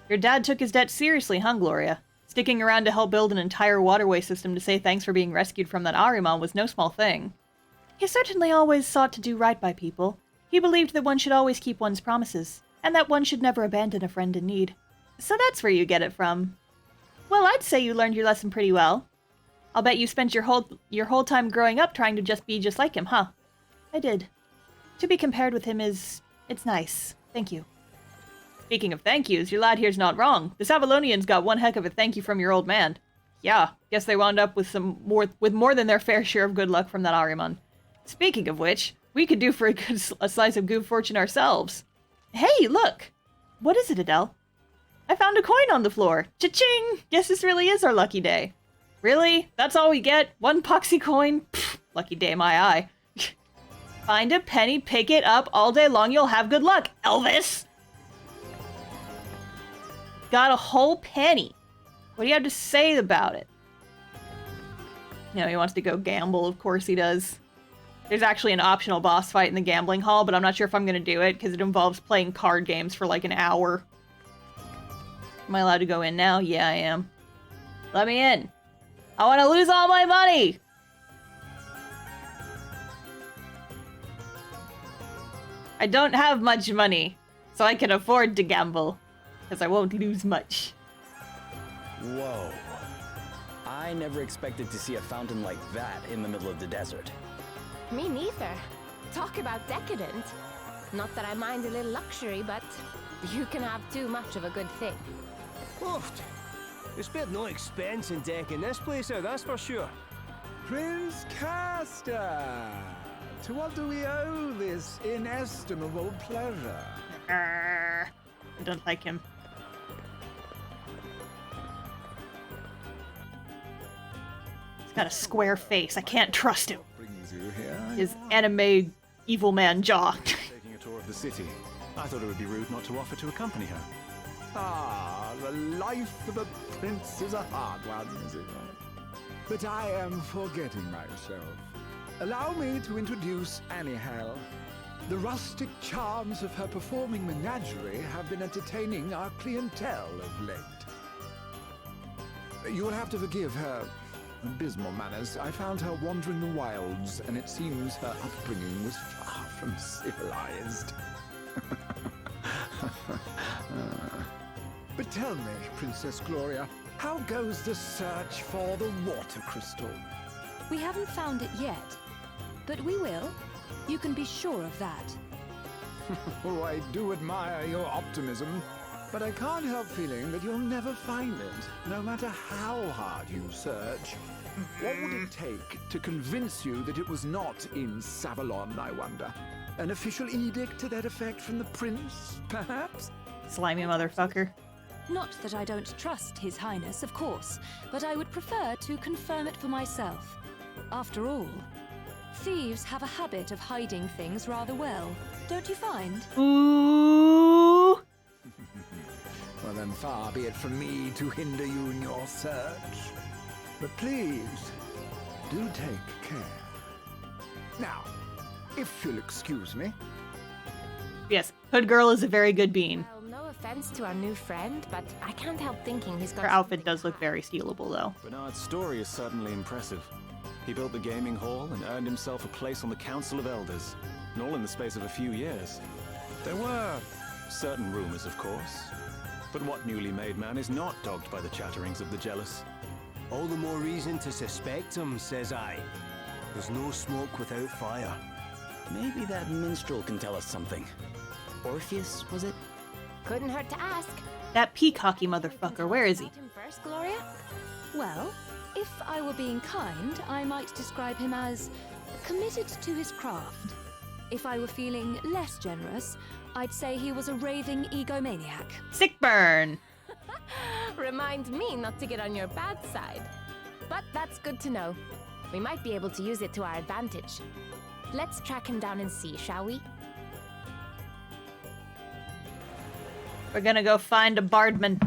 Your dad took his debt seriously, huh, Gloria? Sticking around to help build an entire waterway system to say thanks for being rescued from that Ahriman was no small thing. He certainly always sought to do right by people. He believed that one should always keep one's promises, and that one should never abandon a friend in need. So that's where you get it from. Well, I'd say you learned your lesson pretty well. I'll bet you spent your whole time growing up trying to be just like him, huh? I did. To be compared with him it's nice. Thank you. Speaking of thank yous, your lad here's not wrong. The Avalonians got one heck of a thank you from your old man. Yeah, guess they wound up with more than their fair share of good luck from that Ahriman. Speaking of which, we could do for a slice of good fortune ourselves. Hey, look! What is it, Adele? I found a coin on the floor. Cha-ching! Guess this really is our lucky day. Really? That's all we get? One poxy coin? Pfft, lucky day my eye. Find a penny, pick it up, all day long you'll have good luck, Elvis! Got a whole penny. What do you have to say about it? You know, he wants to go gamble, of course he does. There's actually an optional boss fight in the gambling hall, but I'm not sure if I'm gonna do it, because it involves playing card games for like an hour. Am I allowed to go in now? Yeah, I am. Let me in. I want to lose all my money! I don't have much money, so I can afford to gamble, because I won't lose much. Whoa. I never expected to see a fountain like that in the middle of the desert. Me neither. Talk about decadent. Not that I mind a little luxury, but you can have too much of a good thing. Oofed. They spared no expense in decking this place out, that's for sure. Prince Castor! To what do we owe this inestimable pleasure? I don't like him. He's got a square face. I can't trust him. Brings you here? His anime evil man jaw. Taking a tour of the city. I thought it would be rude not to offer to accompany her. Ah, the life of a prince is a hard one, is it not? But I am forgetting myself. Allow me to introduce Annie Hale. The rustic charms of her performing menagerie have been entertaining our clientele of late. You will have to forgive her abysmal manners. I found her wandering the wilds, and it seems her upbringing was far from civilized. But tell me, Princess Gloria, how goes the search for the water crystal? We haven't found it yet, but we will. You can be sure of that. Oh, I do admire your optimism, but I can't help feeling that you'll never find it, no matter how hard you search. What would it take to convince you that it was not in Savalon, I wonder? An official edict to that effect from the prince, perhaps? Slimy motherfucker. Not that I don't trust His Highness, of course, but I would prefer to confirm it for myself. After all, thieves have a habit of hiding things rather well, don't you find? Ooh. Well, then far be it from me to hinder you in your search. But please, do take care. Now, if you'll excuse me. Yes, Hood Girl is a very good bean. Well, no offense to our new friend, but I can't help thinking he's got... Her outfit does look very stealable, though. Bernard's story is certainly impressive. He built the gaming hall and earned himself a place on the Council of Elders, and all in the space of a few years. There were certain rumors, of course, but what newly made man is not dogged by the chatterings of the jealous? All the more reason to suspect him, says I. There's no smoke without fire. Maybe that minstrel can tell us something. Orpheus, was it? Couldn't hurt to ask. That peacocky motherfucker, where is he? Him first, Gloria? Well, if I were being kind, I might describe him as committed to his craft. If I were feeling less generous, I'd say he was a raving egomaniac. Sick burn! Remind me not to get on your bad side. But that's good to know. We might be able to use it to our advantage. Let's track him down and see, shall we? We're gonna go find a bardman.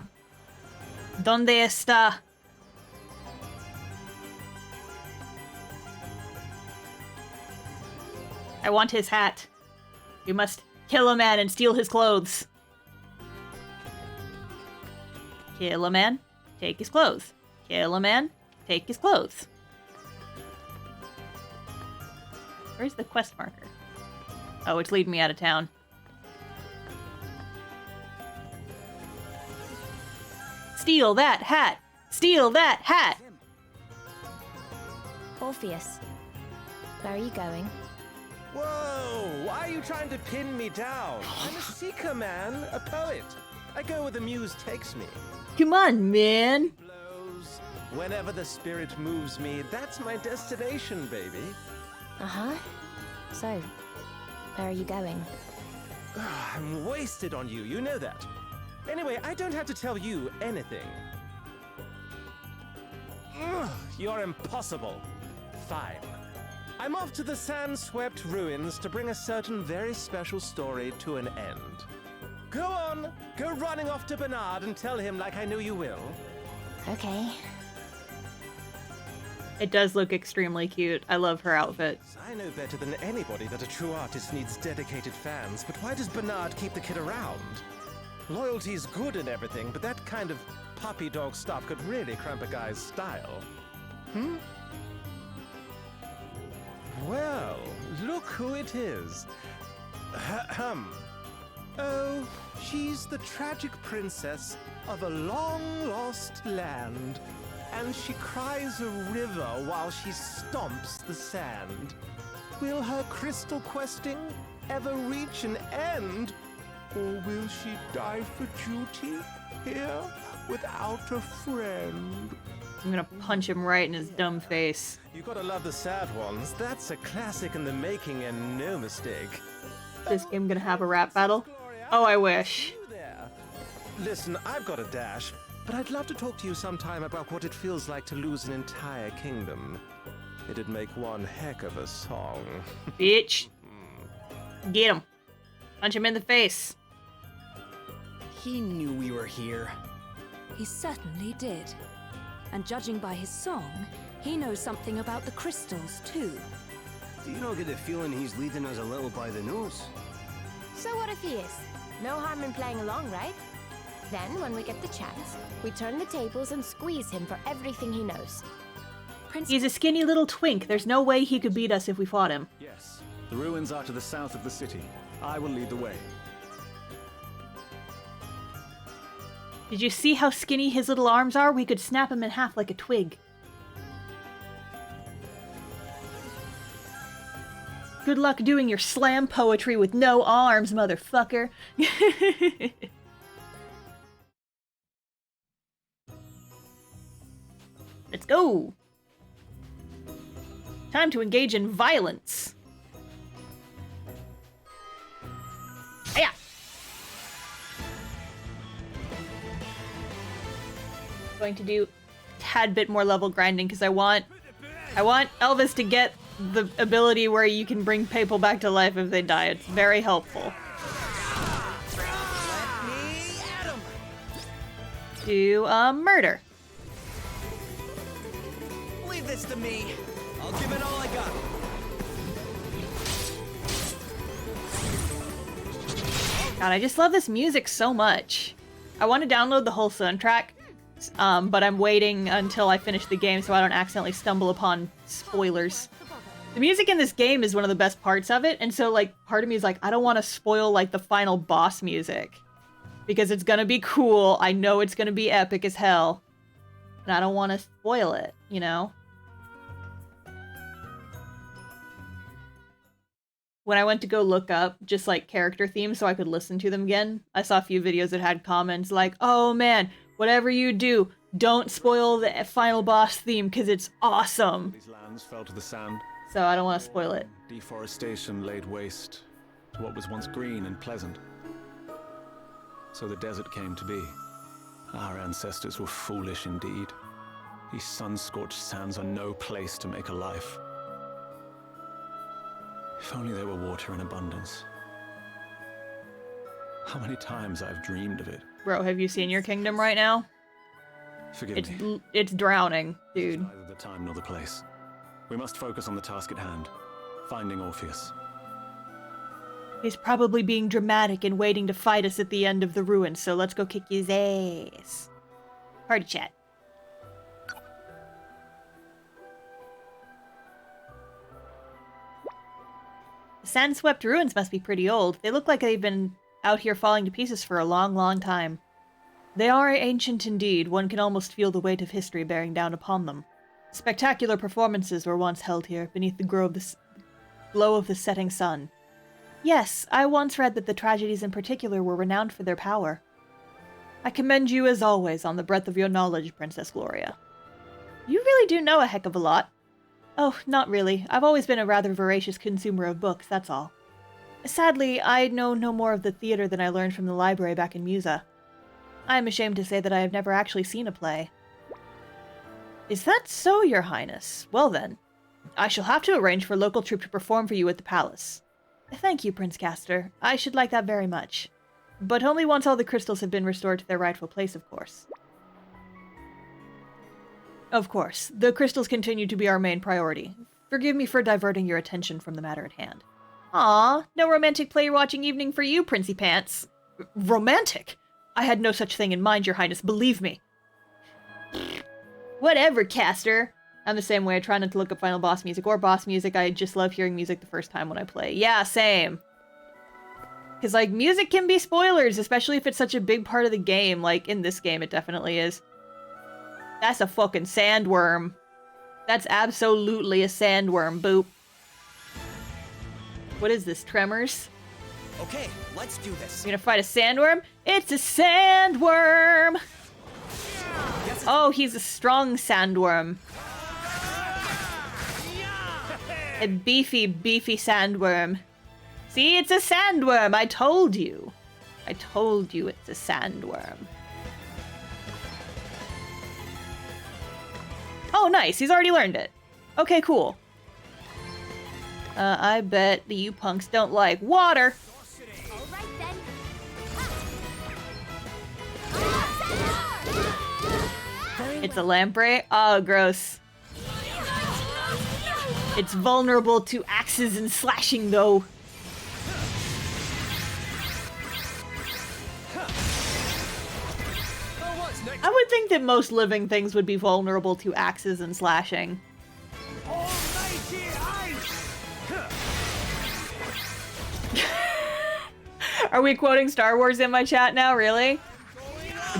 ¿Dónde está? I want his hat. We must kill a man and steal his clothes. Kill a man, take his clothes. Kill a man, take his clothes. Where's the quest marker? Oh, it's leading me out of town. Steal that hat! Steal that hat! Orpheus, where are you going? Whoa! Why are you trying to pin me down? I'm a seeker, man. A poet. I go where the muse takes me. Come on, man! Blows. Whenever the spirit moves me, that's my destination, baby. Uh-huh. So, where are you going? I'm wasted on you, you know that. Anyway, I don't have to tell you anything. You're impossible. Fine. I'm off to the sand-swept ruins to bring a certain very special story to an end. Go on, go running off to Bernard and tell him like I know you will. Okay. It does look extremely cute. I love her outfit. I know better than anybody that a true artist needs dedicated fans, but why does Bernard keep the kid around? Loyalty's good and everything, but that kind of puppy dog stuff could really cramp a guy's style. Well, look who it is. Ahem. Oh, she's the tragic princess of a long-lost land, and she cries a river while she stomps the sand. Will her crystal questing ever reach an end, or will she die for duty here without a friend? I'm gonna punch him right in his dumb face. You gotta love the sad ones. That's a classic in the making and no mistake. This game gonna have a rap battle? Oh, I wish. Listen, I've got a dash, but I'd love to talk to you sometime about what it feels like to lose an entire kingdom. It'd make one heck of a song. Bitch. Get him. Punch him in the face. He knew we were here. He certainly did. And judging by his song, he knows something about the crystals, too. Do you not get the feeling he's leading us a little by the nose? So what if he is? No harm in playing along, right? Then, when we get the chance, we turn the tables and squeeze him for everything he knows. He's a skinny little twink. There's no way he could beat us if we fought him. Yes. The ruins are to the south of the city. I will lead the way. Did you see how skinny his little arms are? We could snap him in half like a twig. Good luck doing your slam poetry with no arms, motherfucker. Let's go. Time to engage in violence. Yeah. Going to do a tad bit more level grinding because I want Elvis to get the ability where you can bring people back to life if they die. It's very helpful. Do murder. Leave this to me. I'll give it all I got. God, I just love this music so much. I want to download the whole soundtrack, but I'm waiting until I finish the game so I don't accidentally stumble upon spoilers. The music in this game is one of the best parts of it, and so, like, part of me is like, I don't want to spoil, like, the final boss music. Because it's gonna be cool, I know it's gonna be epic as hell, and I don't want to spoil it, you know? When I went to go look up just, like, character themes so I could listen to them again, I saw a few videos that had comments like, oh man, whatever you do, don't spoil the final boss theme because it's awesome. These lands fell to the sand. So I don't want to spoil it. Deforestation laid waste to what was once green and pleasant. So the desert came to be. Our ancestors were foolish indeed. These sun-scorched sands are no place to make a life. If only there were water in abundance. How many times I've dreamed of it. Bro, have you seen your kingdom right now? Forgive me. It's drowning, dude. It's neither the time nor the place. We must focus on the task at hand, finding Orpheus. He's probably being dramatic and waiting to fight us at the end of the ruins, so let's go kick his ass. Party chat. The sand-swept ruins must be pretty old. They look like they've been out here falling to pieces for a long, long time. They are ancient indeed. One can almost feel the weight of history bearing down upon them. Spectacular performances were once held here, beneath the glow of the setting sun. Yes, I once read that the tragedies in particular were renowned for their power. I commend you as always on the breadth of your knowledge, Princess Gloria. You really do know a heck of a lot. Oh, not really. I've always been a rather voracious consumer of books, that's all. Sadly, I know no more of the theater than I learned from the library back in Musa. I am ashamed to say that I have never actually seen a play. Is that so, Your Highness? Well then, I shall have to arrange for a local troupe to perform for you at the palace. Thank you, Prince Castor. I should like that very much. But only once all the crystals have been restored to their rightful place, of course. Of course, the crystals continue to be our main priority. Forgive me for diverting your attention from the matter at hand. Aw, no romantic play-watching evening for you, Princey Pants. Romantic? I had no such thing in mind, Your Highness, believe me. Whatever, Castor. I'm the same way. I try not to look up final boss music or boss music. I just love hearing music the first time when I play. Yeah, same. Because, like, music can be spoilers, especially if it's such a big part of the game. Like, in this game, it definitely is. That's a fucking sandworm. That's absolutely a sandworm, boop. What is this, Tremors? Okay, let's do this. You gonna fight a sandworm? It's a sandworm! Oh, he's a strong sandworm. A beefy, beefy sandworm. See, it's a sandworm! I told you! I told you it's a sandworm. Oh, nice. He's already learned it. Okay, cool. I bet the you punks don't like water. It's a lamprey? Oh, gross. It's vulnerable to axes and slashing, though. I would think that most living things would be vulnerable to axes and slashing. Are we quoting Star Wars in my chat now? Really?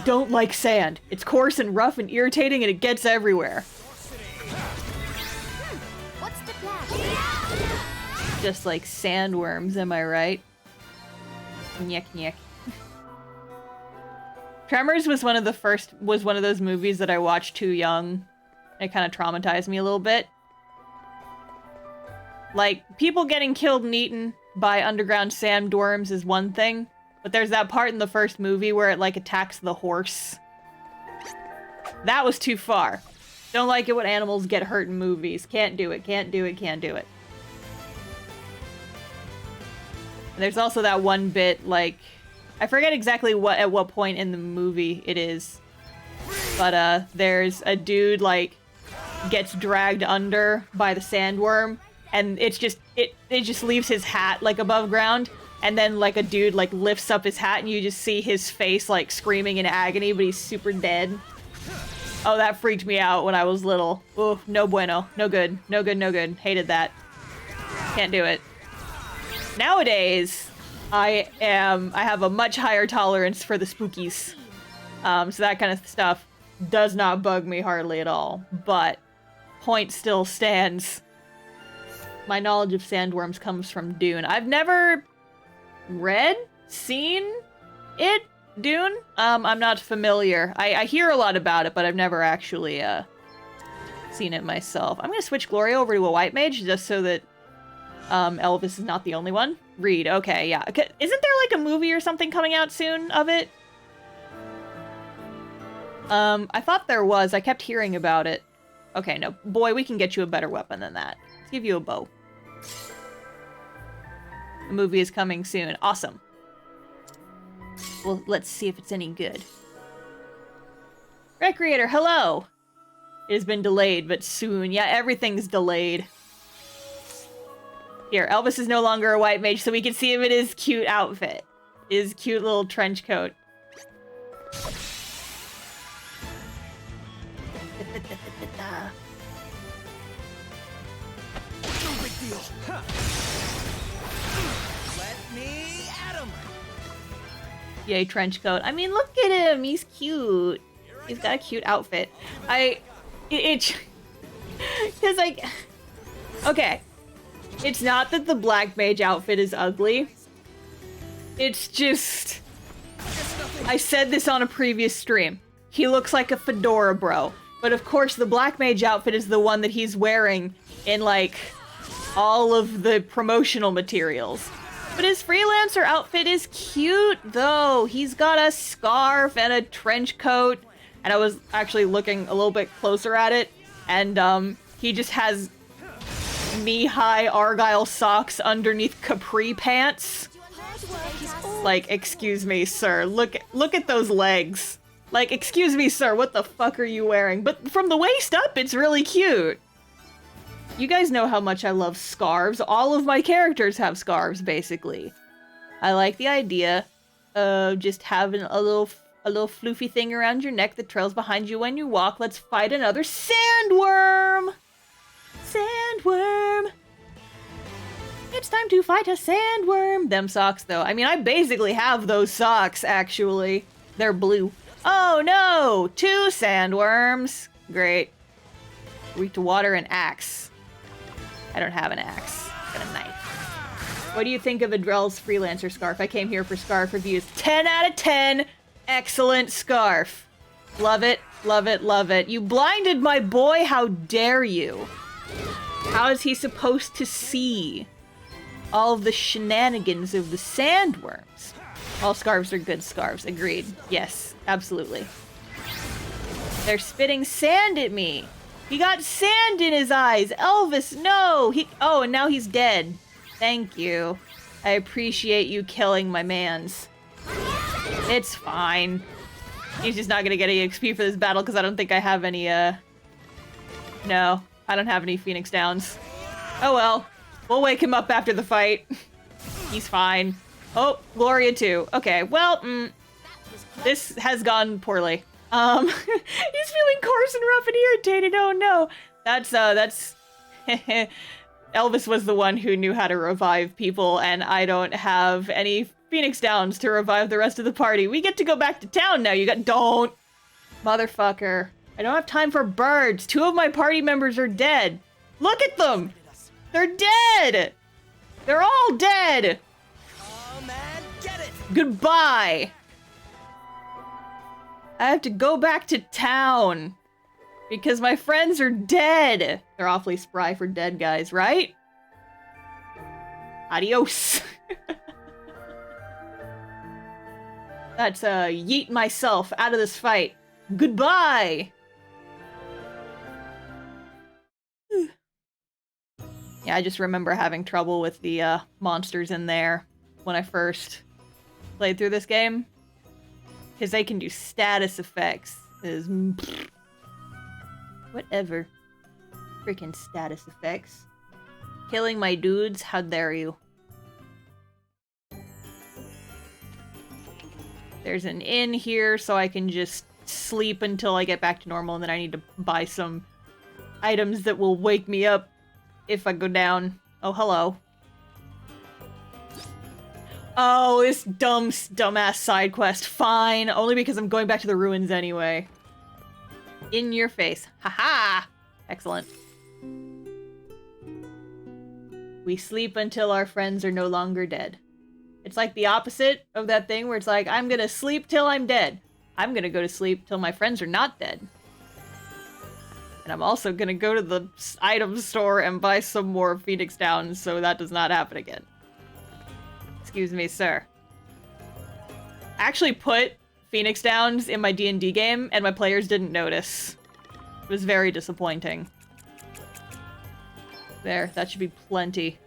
don't like sand. It's coarse and rough and irritating and it gets everywhere. What's the plan? Just like sandworms, am I right? Nyek nyek. Tremors was one of those movies that I watched too young. It kind of traumatized me a little bit. Like, people getting killed and eaten by underground sandworms is one thing, but there's that part in the first movie where it, like, attacks the horse. That was too far. Don't like it when animals get hurt in movies. Can't do it, can't do it, can't do it. And there's also that one bit, like, I forget exactly at what point in the movie it is, but there's a dude, like, gets dragged under by the sandworm, and it just leaves his hat, like, above ground, and then, like, a dude, like, lifts up his hat, and you just see his face, like, screaming in agony, but he's super dead. Oh, that freaked me out when I was little. Ooh, no bueno. No good. No good, no good. Hated that. Can't do it. Nowadays, I have a much higher tolerance for the spookies. So that kind of stuff does not bug me hardly at all. But, point still stands. My knowledge of sandworms comes from Dune. I've never seen it, Dune. I'm not familiar. I hear a lot about it, but I've never actually seen it myself. I'm gonna switch Gloria over to a white mage just so that Elvis is not the only one. Reed, okay, yeah. Isn't there like a movie or something coming out soon of it? I thought there was. I kept hearing about it. Okay, no. Boy, we can get you a better weapon than that. Let's give you a bow. The movie is coming soon. Awesome. Well, let's see if it's any good. Recreator, hello! It has been delayed, but soon. Yeah, everything's delayed. Here, Elvis is no longer a white mage, so we can see him in his cute outfit. His cute little trench coat. No big deal. Let me at him. Yay, trench coat. I mean, look at him. He's cute. He's got a cute outfit. Because, like, okay. It's not that the black mage outfit is ugly. It's just... I said this on a previous stream. He looks like a fedora bro. But of course, the black mage outfit is the one that he's wearing in, like, all of the promotional materials. But his freelancer outfit is cute, though. He's got a scarf and a trench coat. And I was actually looking a little bit closer at it. And, he just has knee-high Argyle socks underneath capri pants. Like, excuse me, sir. Look at those legs. Like, excuse me, sir, what the fuck are you wearing? But from the waist up, it's really cute. You guys know how much I love scarves. All of my characters have scarves, basically. I like the idea of just having a little floofy thing around your neck that trails behind you when you walk. Let's fight another sandworm! Sandworm! It's time to fight a sandworm! Them socks, though. I mean, I basically have those socks, actually. They're blue. Oh, no! 2 sandworms! Great. Weak to water and axe. I don't have an axe. Got a knife. What do you think of Adrel's freelancer scarf? I came here for scarf reviews. 10 out of 10! Excellent scarf. Love it, love it, love it. You blinded my boy, how dare you? How is he supposed to see all of the shenanigans of the sandworms? All scarves are good scarves, agreed. Yes, absolutely. They're spitting sand at me. He got sand in his eyes. Elvis, no! Oh, and now he's dead. Thank you. I appreciate you killing my mans. It's fine. He's just not gonna get any XP for this battle because I don't think I have any, No, I don't have any Phoenix Downs. Oh well. We'll wake him up after the fight. He's fine. Oh, Gloria too. Okay, well, this has gone poorly. He's feeling coarse and rough and irritated. Oh no. That's Elvis was the one who knew how to revive people, and I don't have any Phoenix Downs to revive the rest of the party. We get to go back to town now. Don't. Motherfucker. I don't have time for birds. 2 of my party members are dead. Look at them. They're dead. They're all dead. Come and get it. Goodbye. I have to go back to town because my friends are dead. They're awfully spry for dead guys, right? Adios. That's yeet myself out of this fight. Goodbye. Yeah, I just remember having trouble with the monsters in there when I first played through this game. Because they can do status effects. Whatever. Freaking status effects. Killing my dudes, how dare you. There's an inn here, so I can just sleep until I get back to normal, and then I need to buy some items that will wake me up if I go down. Oh, hello. Oh, this dumbass side quest. Fine, only because I'm going back to the ruins anyway. In your face. Haha! Excellent. We sleep until our friends are no longer dead. It's like the opposite of that thing where it's like, I'm gonna sleep till I'm dead. I'm gonna go to sleep till my friends are not dead. And I'm also gonna go to the item store and buy some more Phoenix Downs so that does not happen again. Excuse me, sir. I actually put Phoenix Downs in my D&D game and my players didn't notice. It was very disappointing. There, that should be plenty.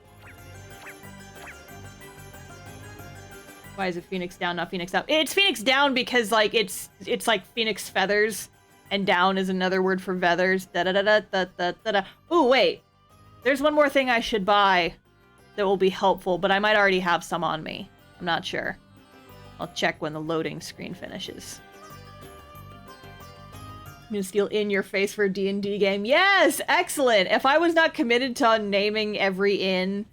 Why is it Phoenix Down, not Phoenix Up? It's Phoenix Down because, like, it's like Phoenix Feathers, and down is another word for feathers. Da-da-da-da-da-da-da-da. Ooh, wait. There's one more thing I should buy that will be helpful, but I might already have some on me. I'm not sure. I'll check when the loading screen finishes. I'm gonna steal In Your Face for a D&D game. Yes! Excellent! If I was not committed to naming every inn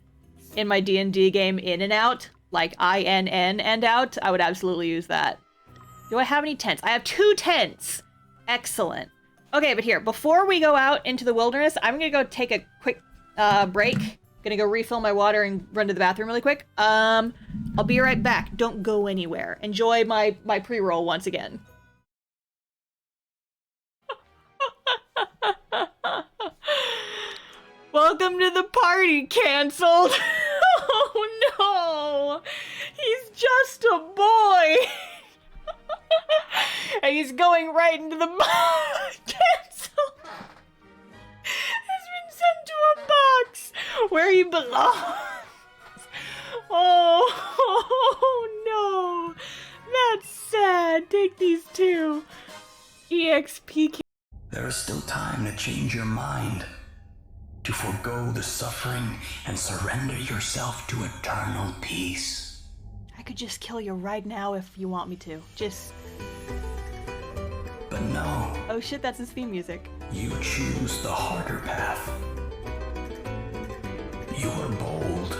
in my D&D game In and Out, like I-N-N and out, I would absolutely use that. Do I have any tents? I have 2 tents! Excellent. Okay, but here, before we go out into the wilderness, I'm gonna go take a quick break. Gonna go refill my water and run to the bathroom really quick. I'll be right back. Don't go anywhere. Enjoy my pre-roll once again. Welcome to the party, canceled. Oh no! He's just a boy! And he's going right into the cancel! Has been sent to a box where he belongs. Oh no! That's sad. Take these 2. EXP. There is still time to change your mind, to forego the suffering and surrender yourself to eternal peace. I could just kill you right now if you want me to. Just... But no. Oh shit, that's his theme music. You choose the harder path. You are bold,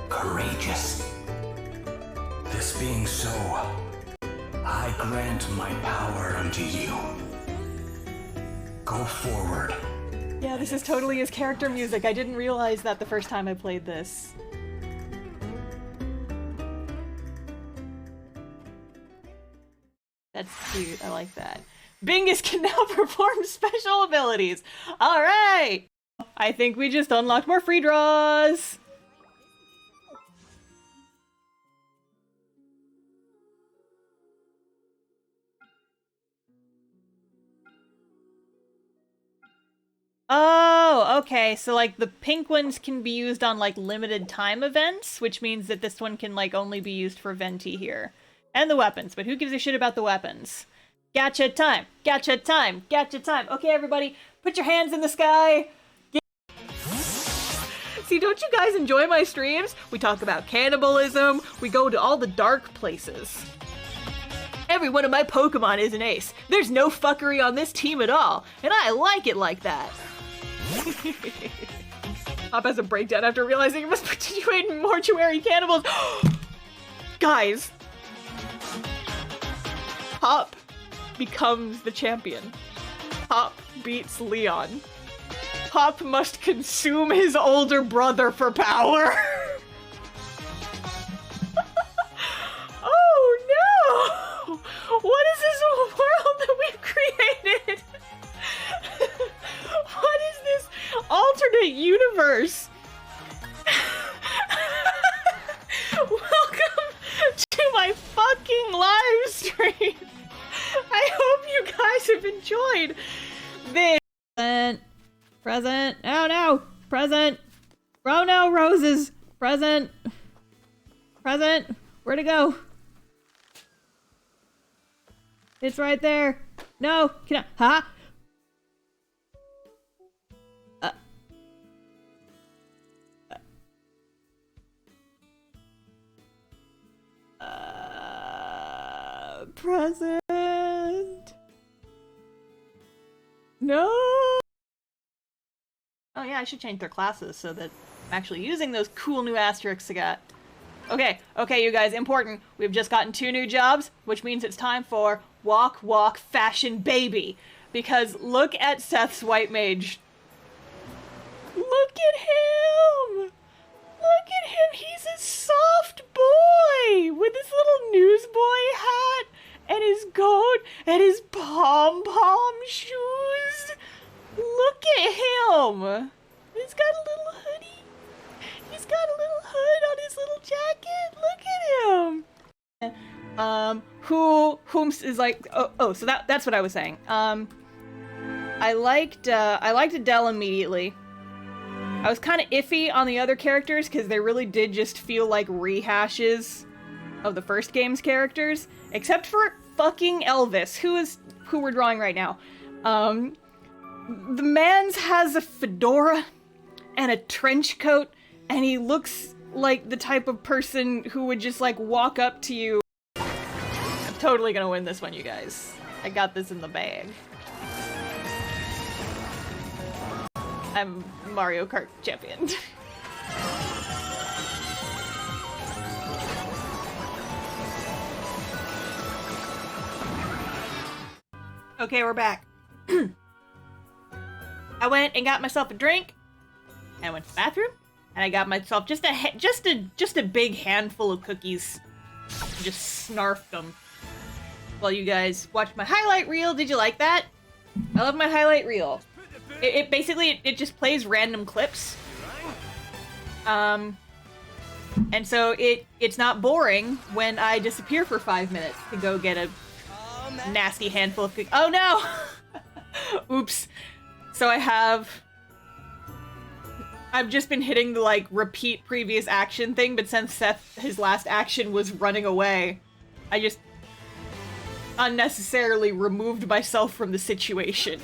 courageous. This being so, I grant my power unto you. Go forward. Yeah, this is totally his character music. I didn't realize that the first time I played this. That's cute. I like that. Bingus can now perform special abilities. All right. I think we just unlocked more free draws. Oh, okay. So, like, the pink ones can be used on, like, limited time events, which means that this one can, like, only be used for Venti here. And the weapons, but who gives a shit about the weapons? Gotcha time! Gotcha time! Gotcha time! Okay, everybody, put your hands in the sky! See, don't you guys enjoy my streams? We talk about cannibalism, we go to all the dark places. Every one of my Pokemon is an ace. There's no fuckery on this team at all, and I like it like that. Hop has a breakdown after realizing he must participate in mortuary cannibals. Guys! Pop becomes the champion. Pop beats Leon. Pop must consume his older brother for power. Oh no! What is this world that we've created? What is this alternate universe? Welcome to my fucking live stream. I hope you guys have enjoyed this. Present. Oh no. Present. Oh no, roses. Present. Present. Where'd it go? It's right there. No. Can I? Huh? Present. No. Oh yeah, I should change their classes so that I'm actually using those cool new asterisks I got. Okay, you guys, important. We've just gotten 2 new jobs, which means it's time for Walk, Walk, Fashion, Baby. Because look at Seth's white mage. Look at him! Look at him! He's a soft boy! With his little newsboy hat, and his coat, and his pom-pom shoes. Look at him! He's got a little hoodie. He's got a little hood on his little jacket. Look at him. Whomst is like, so that's what I was saying. I liked Adele immediately. I was kind of iffy on the other characters because they really did just feel like rehashes of the first game's characters, except for fucking Elvis, who we're drawing right now. The man's has a fedora and a trench coat, and he looks like the type of person who would just like walk up to you. I'm totally gonna win this one, you guys. I got this in the bag. I'm Mario Kart champion. Okay, we're back. I went and got myself a drink. I went to the bathroom, and I got myself just a big handful of cookies. Just snarfed them. While you guys watched my highlight reel. Did you like that? I love my highlight reel. It basically just plays random clips. And so it's not boring when I disappear for 5 minutes to go get a nasty handful of cookies. Oh no! Oops. So I've just been hitting the like repeat previous action thing, but since his last action was running away, I just unnecessarily removed myself from the situation.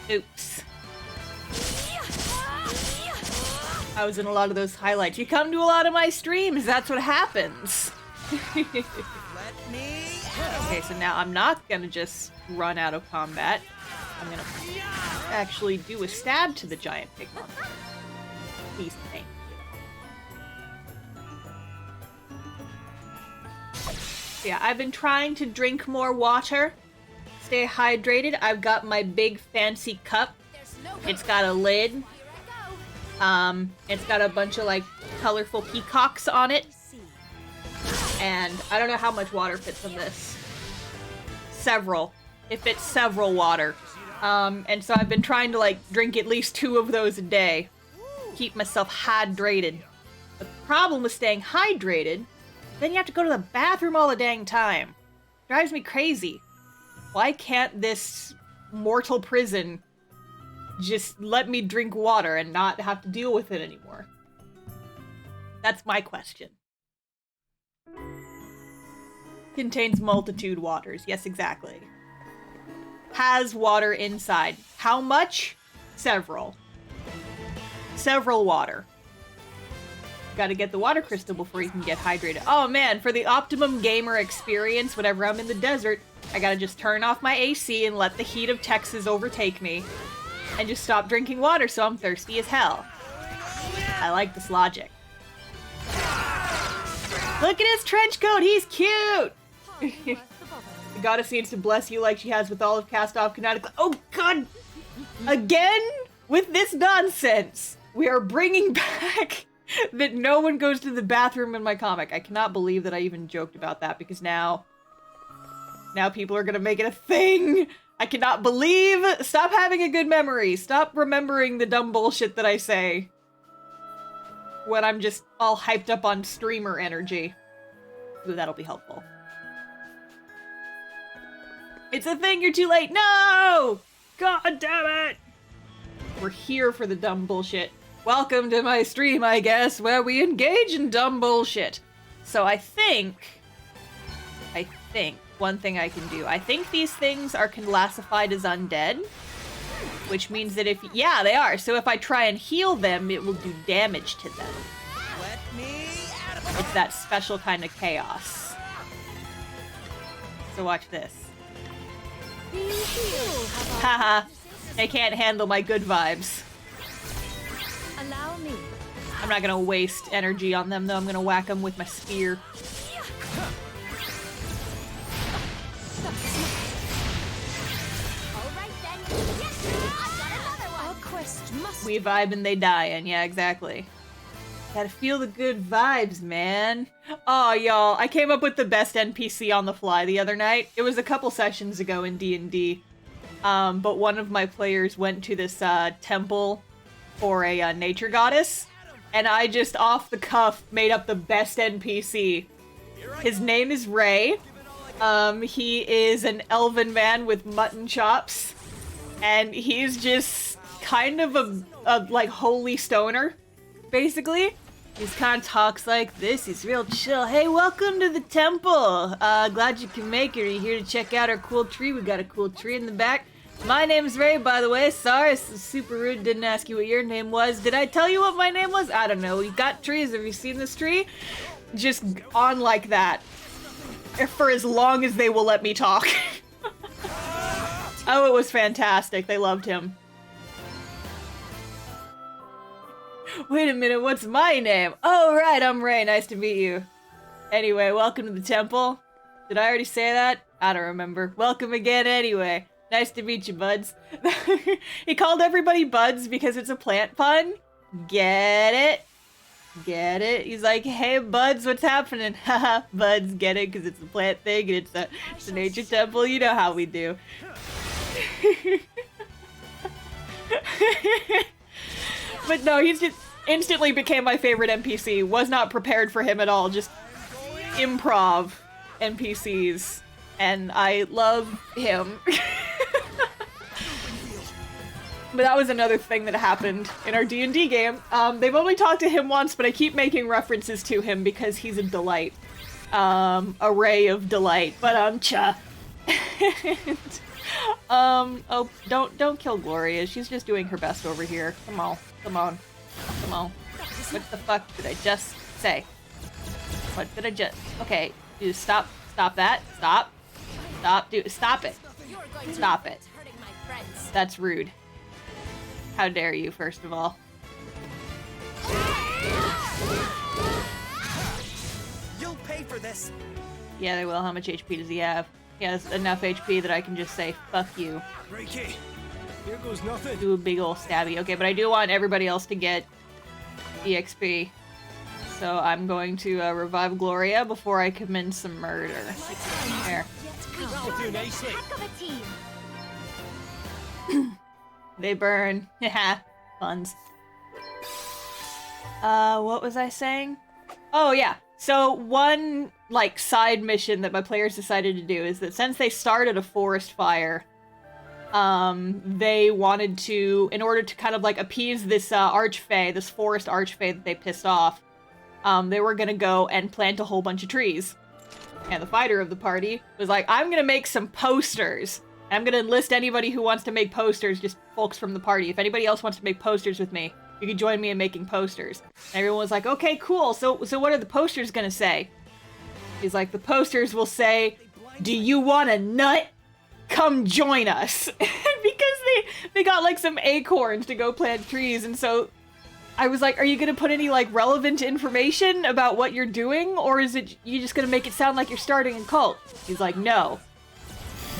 Oops. I was in a lot of those highlights. You come to a lot of my streams, that's what happens. Okay, so now I'm not gonna just run out of combat. I'm gonna actually do a stab to the giant pig monster. Please, thank you. So yeah, I've been trying to drink more water, stay hydrated. I've got my big fancy cup. It's got a lid. It's got a bunch of like colorful peacocks on it. And I don't know how much water fits in this. Several. It fits several water. And so I've been trying to like drink at least 2 of those a day. Keep myself hydrated. The problem with staying hydrated, then you have to go to the bathroom all the dang time. Drives me crazy. Why can't this mortal prison just let me drink water and not have to deal with it anymore? That's my question. Contains multitude waters. Yes, exactly. Has water inside. How much? Several. Several water. Gotta get the water crystal before you can get hydrated. Oh man, for the optimum gamer experience, whenever I'm in the desert, I gotta just turn off my AC and let the heat of Texas overtake me. And just stop drinking water so I'm thirsty as hell. I like this logic. Look at his trench coat, he's cute! The goddess needs to bless you like she has with all of Cast Off Canonically. Oh god! Again? With this nonsense! We are bringing back that no one goes to the bathroom in my comic. I cannot believe that I even joked about that, because now people are gonna make it a thing! I cannot believe! Stop having a good memory! Stop remembering the dumb bullshit that I say when I'm just all hyped up on streamer energy. Ooh, that'll be helpful. It's a thing, you're too late! No! God damn it! We're here for the dumb bullshit. Welcome to my stream, I guess, where we engage in dumb bullshit. So I think, one thing I can do. I think these things are classified as undead, which means that yeah, they are. So if I try and heal them, it will do damage to them. It's that special kind of chaos. So watch this. Haha, they can't handle my good vibes. Allow me. I'm not gonna waste energy on them though, I'm gonna whack them with my spear. We vibe and they die, and yeah, exactly. Gotta feel the good vibes, man. Oh, y'all, I came up with the best NPC on the fly the other night. It was a couple sessions ago in D&D. But one of my players went to this temple for a nature goddess, and I just off the cuff made up the best NPC. His name is Ray. He is an elven man with mutton chops, and he's just kind of a like holy stoner, basically. He's kind of talks like this. He's real chill. Hey, welcome to the temple. Glad you can make it. Are you here to check out our cool tree? We got a cool tree in the back. My name's Ray, by the way. Sorry, this is super rude. Didn't ask you what your name was. Did I tell you what my name was? I don't know. We got trees. Have you seen this tree? Just on like that. For as long as they will let me talk. Oh, it was fantastic. They loved him. Wait a minute, what's my name? Oh, right, I'm Ray. Nice to meet you. Anyway, welcome to the temple. Did I already say that? I don't remember. Welcome again anyway. Nice to meet you, buds. He called everybody buds because it's a plant pun. Get it? Get it? He's like, hey, buds, what's happening? Haha, buds, get it? Because it's a plant thing and it's a nature temple. You know how we do. But no, he's just instantly became my favorite NPC. Was not prepared for him at all. Just improv NPCs. And I love him. But that was another thing that happened in our D&D game. They've only talked to him once, but I keep making references to him because he's a delight. A ray of delight. But, cha. Oh, don't kill Gloria. She's just doing her best over here. Come on. Come on. Come on. What the fuck did I just say? What did I just... Okay, dude, stop that. Stop. Dude, stop it. Stop it. That's rude. How dare you, first of all. You'll pay for this. Yeah, they will. How much HP does he have? He has enough HP that I can just say, fuck you. Ricky, here goes nothing. Do a big ol' stabby. Okay, but I do want everybody else to get EXP. So I'm going to revive Gloria before I commit some murder. There. That'll do nicely. They burn. Haha. Puns. What was I saying? Oh, yeah. So one, like, side mission that my players decided to do is that since they started a forest fire, they wanted to, in order to kind of, like, appease this archfey, this forest archfey that they pissed off, they were gonna go and plant a whole bunch of trees. And the fighter of the party was like, I'm gonna make some posters. And I'm gonna enlist anybody who wants to make posters, just folks from the party. If anybody else wants to make posters with me, you can join me in making posters. And everyone was like, okay, cool. So what are the posters gonna say? He's like, the posters will say, do you want a nut? Come join us. Because they got like some acorns to go plant trees. And so I was like, are you gonna put any like relevant information about what you're doing, or is it you just gonna make it sound like you're starting a cult? He's like, no.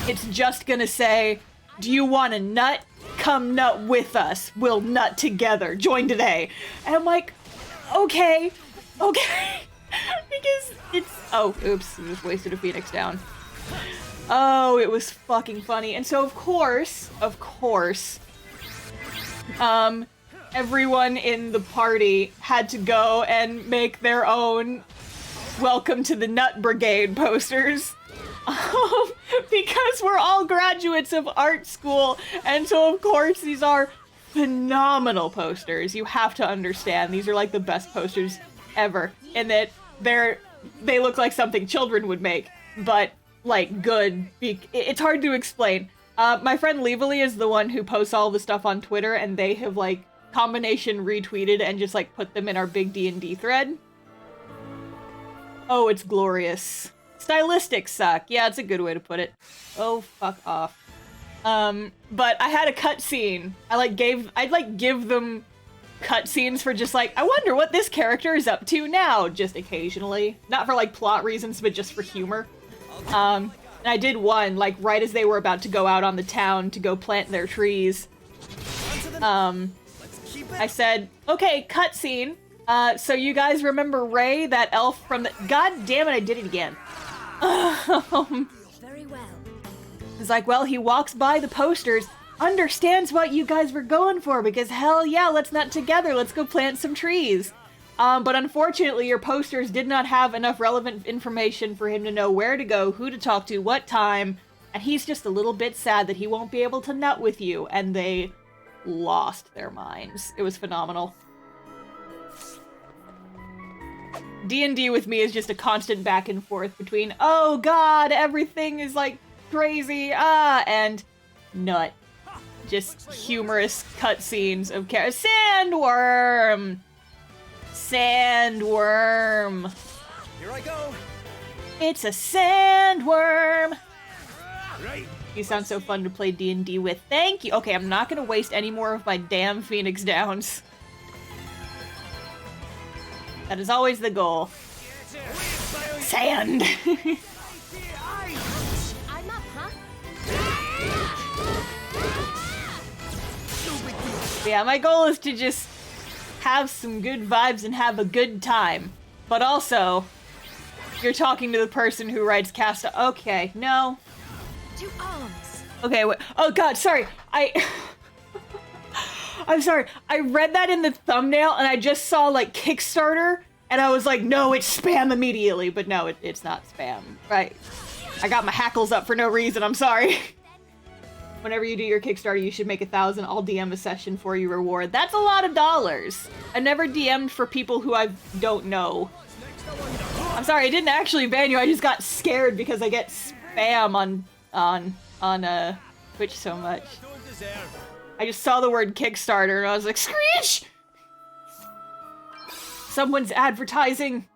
It's just gonna say, do you want to nut? Come nut with us. We'll nut together. Join today. And I'm like, okay. Because it's... Oh, oops. I just wasted a Phoenix down. Oh, it was fucking funny. And so, of course, everyone in the party had to go and make their own Welcome to the Nut Brigade posters. Because we're all graduates of art school, and so of course these are phenomenal posters. You have to understand, these are like the best posters ever, in that they look like something children would make, but like good. It's hard to explain. My friend Leevely is the one who posts all the stuff on Twitter, and they have like combination retweeted and just like put them in our big D&D thread. Oh, it's glorious. Stylistics suck. Yeah, it's a good way to put it. Oh, fuck off. But I had a cutscene. I'd give them cutscenes for just like, I wonder what this character is up to now, just occasionally. Not for like plot reasons, but just for humor. And I did one, like right as they were about to go out on the town to go plant their trees. I said, okay, cutscene. So you guys remember Ray, that elf from the... God damn it, I did it again. Very well. It's like, well, he walks by the posters, understands what you guys were going for, because hell yeah, let's nut together, let's go plant some trees. But unfortunately, your posters did not have enough relevant information for him to know where to go, who to talk to, what time, and he's just a little bit sad that he won't be able to nut with you, and they lost their minds. It was phenomenal. D&D with me is just a constant back and forth between, oh god, everything is like crazy, and nut. Just humorous cutscenes of Sandworm! Sandworm! Here I go! It's a sandworm! Right. You sound so fun to play D&D with. Thank you! Okay, I'm not gonna waste any more of my damn Phoenix downs. That is always the goal. Sand! I'm up, huh? Yeah, my goal is to just have some good vibes and have a good time. But also, you're talking to the person who writes cast... Okay, no. To arms. Okay, wait. Oh god, sorry. I'm sorry, I read that in the thumbnail and I just saw like Kickstarter and I was like, no, it's spam immediately, but no, it's not spam, right? I got my hackles up for no reason, I'm sorry. Whenever you do your Kickstarter, you should make 1,000, I'll DM a session for you reward. That's a lot of dollars. I never DM'd for people who I don't know. I'm sorry, I didn't actually ban you, I just got scared because I get spam on Twitch so much. I just saw the word Kickstarter and I was like, screech! Someone's advertising.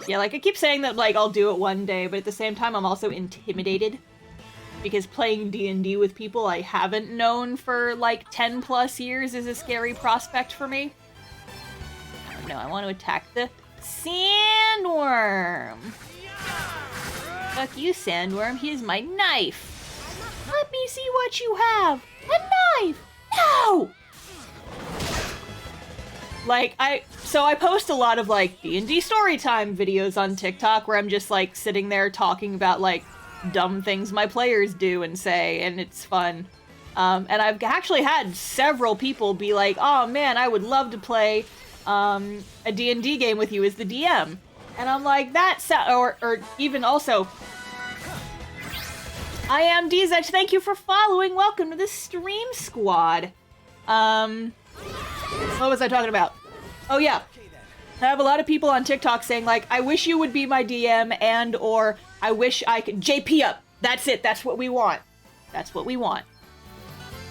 Yeah, like I keep saying that like I'll do it one day, but at the same time I'm also intimidated. Because playing D&D with people I haven't known for like 10 plus years is a scary prospect for me. Oh no, I want to attack the sandworm. Fuck you, sandworm, here's my knife. Let me see what you have! A knife! No! Like, I post a lot of, like, D&D storytime videos on TikTok where I'm just, like, sitting there talking about, like, dumb things my players do and say, and it's fun. And I've actually had several people be like, oh man, I would love to play, a D&D game with you as the DM. And I'm like, or even also... I am Dzech, thank you for following, welcome to the stream squad. What was I talking about? Oh yeah, I have a lot of people on TikTok saying like, I wish you would be my DM and or I wish I could, JP up, that's it, that's what we want. That's what we want.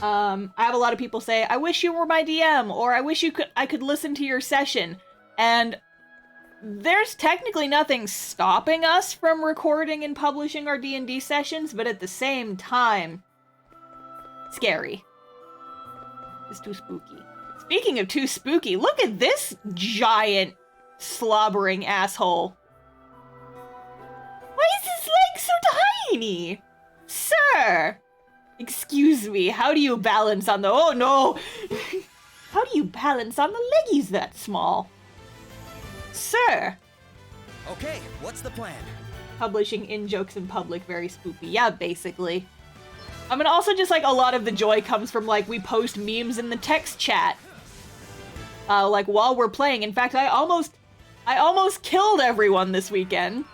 I have a lot of people say, I wish you were my DM or I wish I could listen to your session. And there's technically nothing stopping us from recording and publishing our D&D sessions, but at the same time, scary. It's too spooky. Speaking of too spooky, look at this giant slobbering asshole. Why is his leg so tiny? Sir! Excuse me, how do you balance on the- oh no! How do you balance on the leggies that small? Sir! Okay, what's the plan? Publishing in-jokes in public, very spoopy. Yeah, basically. I mean, also just, like, a lot of the joy comes from, like, we post memes in the text chat. Like, while we're playing. In fact, I almost killed everyone this weekend.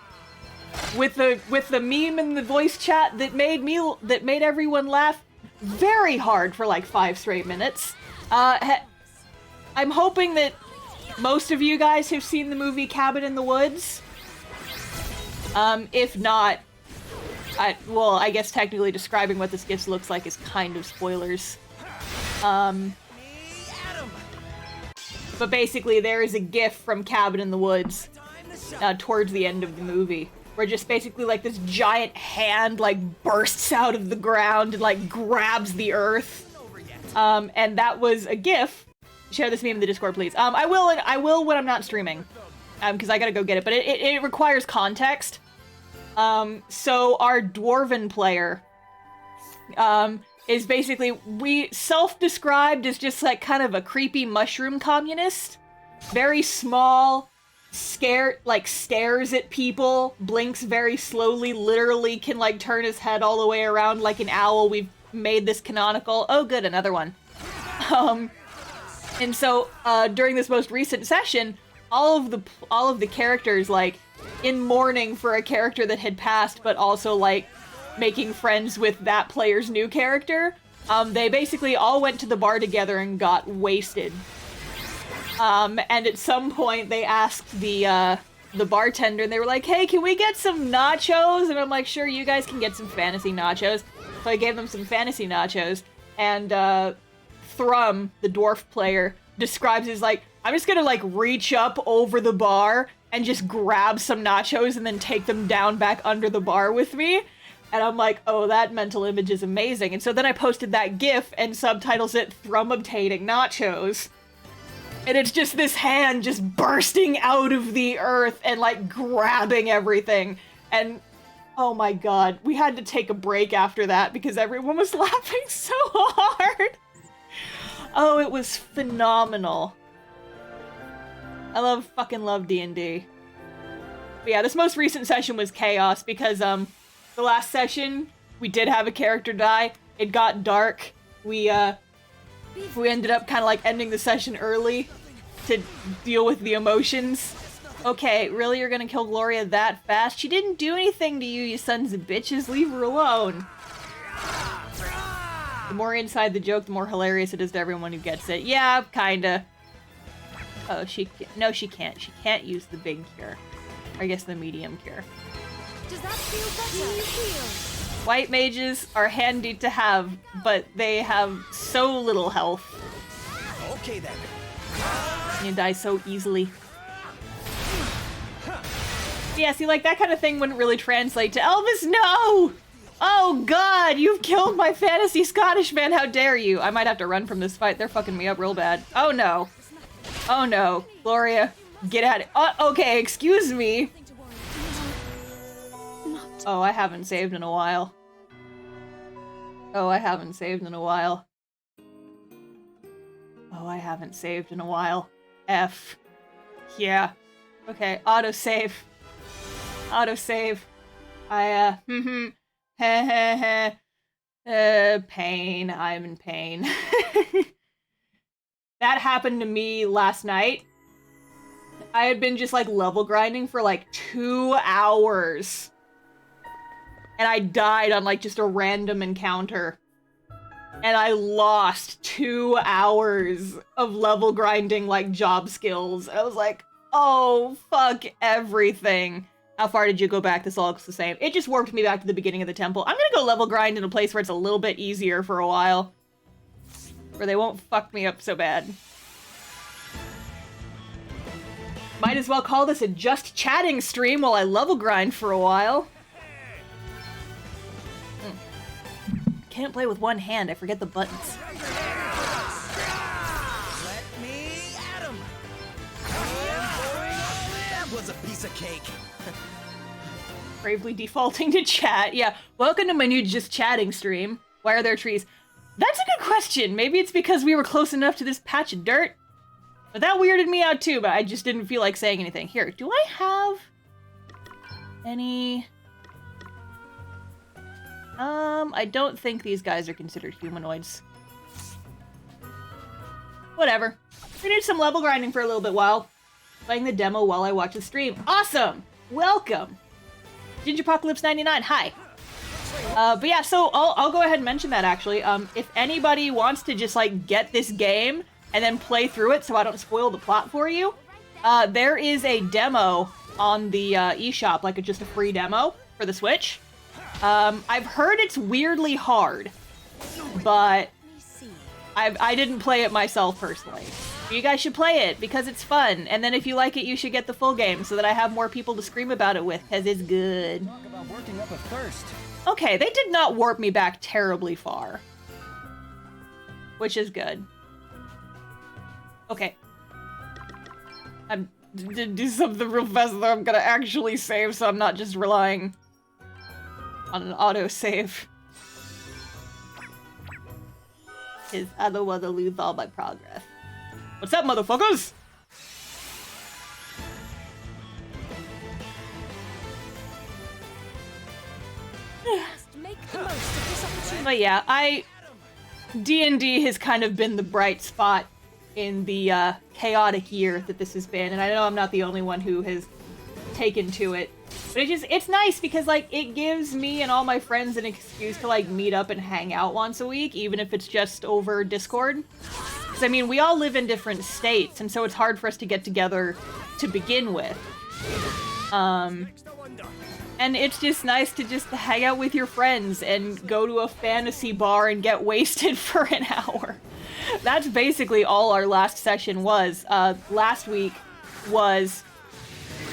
With the meme in the voice chat that made everyone laugh very hard for, like, 5 straight minutes. I'm hoping that most of you guys have seen the movie Cabin in the Woods. If not, well, I guess technically describing what this gift looks like is kind of spoilers. But basically there is a gif from Cabin in the Woods towards the end of the movie, where just basically like this giant hand like bursts out of the ground and like grabs the earth. And that was a gif. Share this meme in the Discord, please. I will when I'm not streaming, because I gotta go get it, but it requires context. So our dwarven player, is basically, we self-described as just like kind of a creepy mushroom communist. Very small, scared, like stares at people, blinks very slowly, literally can like turn his head all the way around like an owl. We've made this canonical. Oh good, another one. And so, during this most recent session, all of the characters, like, in mourning for a character that had passed, but also, like, making friends with that player's new character, they basically all went to the bar together and got wasted. And at some point, they asked the bartender, and they were like, hey, can we get some nachos? And I'm like, sure, you guys can get some fantasy nachos. So I gave them some fantasy nachos, and, Thrum, the dwarf player, describes as like, I'm just gonna like reach up over the bar and just grab some nachos and then take them down back under the bar with me. And I'm like, oh, that mental image is amazing. And so then I posted that gif and subtitles it Thrum obtaining nachos. And it's just this hand just bursting out of the earth and like grabbing everything. And oh my god, we had to take a break after that because everyone was laughing so hard. Oh, it was phenomenal. I fucking love D&D. But yeah, this most recent session was chaos because, the last session, we did have a character die. It got dark. We ended up kind of like ending the session early to deal with the emotions. Okay, really? You're gonna kill Gloria that fast? She didn't do anything to you, you sons of bitches. Leave her alone. The more inside the joke, the more hilarious it is to everyone who gets it. Yeah, kinda. Oh, no, she can't. She can't use the big cure. Or I guess the medium cure. Does that feel better? White mages are handy to have, but they have so little health. Okay then. You die so easily. Yeah, see, like, that kind of thing wouldn't really translate to Elvis, no! Oh god, you've killed my fantasy Scottish man, how dare you! I might have to run from this fight, they're fucking me up real bad. Oh no. Oh no. Gloria, get at it. Okay, excuse me. Oh, I haven't saved in a while. Oh, I haven't saved in a while. Oh, I haven't saved in a while. F. Yeah. Okay, autosave. Autosave. Pain. I'm in pain. That happened to me last night. I had been just like level grinding for like 2 hours. And I died on like just a random encounter. And I lost 2 hours of level grinding like job skills. And I was like, oh, fuck everything. How far did you go back? This all looks the same. It just warped me back to the beginning of the temple. I'm gonna go level grind in a place where it's a little bit easier for a while. Where they won't fuck me up so bad. Might as well call this a just chatting stream while I level grind for a while. Can't play with one hand, I forget the buttons. Let me at him! That was a piece of cake. Bravely defaulting to chat. Yeah, welcome to my new just chatting stream. Why are there trees? That's a good question. Maybe it's because we were close enough to this patch of dirt. But that weirded me out too, but I just didn't feel like saying anything. Here, do I have any... I don't think these guys are considered humanoids. Whatever. We did some level grinding for a little bit while. Playing the demo while I watch the stream. Awesome! Welcome! Gingerpocalypse99, hi! But yeah, so I'll go ahead and mention that actually. If anybody wants to just like get this game and then play through it so I don't spoil the plot for you, there is a demo on the eShop, like just a free demo for the Switch. I've heard it's weirdly hard, but I didn't play it myself personally. You guys should play it because it's fun, and then if you like it, you should get the full game so that I have more people to scream about it with, because it's good. Talk about working up a thirst. Okay, they did not warp me back terribly far, which is good. Okay. I'm do something real fast that I'm gonna actually save, so I'm not just relying on an autosave. Because I don't want to lose all my progress. What's up, motherfuckers? Make the most of this opportunity. But yeah, D&D has kind of been the bright spot in the chaotic year that this has been, and I know I'm not the only one who has taken to it. But it's nice because like it gives me and all my friends an excuse to like meet up and hang out once a week, even if it's just over Discord. Because I mean, we all live in different states, and so it's hard for us to get together to begin with. And it's just nice to just hang out with your friends and go to a fantasy bar and get wasted for an hour. That's basically all our last session was. Last week was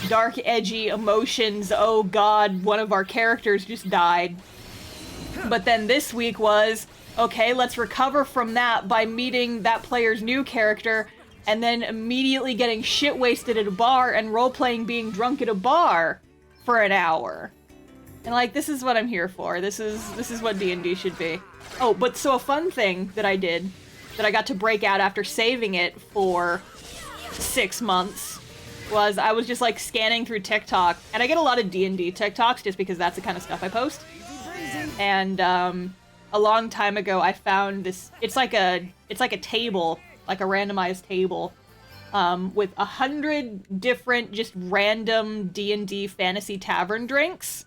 dark, edgy emotions. Oh god, one of our characters just died. But then this week was, okay, let's recover from that by meeting that player's new character and then immediately getting shit-wasted at a bar and role-playing being drunk at a bar for an hour. And like, this is what I'm here for. This is what D&D should be. Oh, but so a fun thing that I did, that I got to break out after saving it for 6 months, was I was just like scanning through TikTok, and I get a lot of D&D TikToks just because that's the kind of stuff I post. And a long time ago I found this, it's like a table, like a randomized table, with 100 different just random D&D fantasy tavern drinks.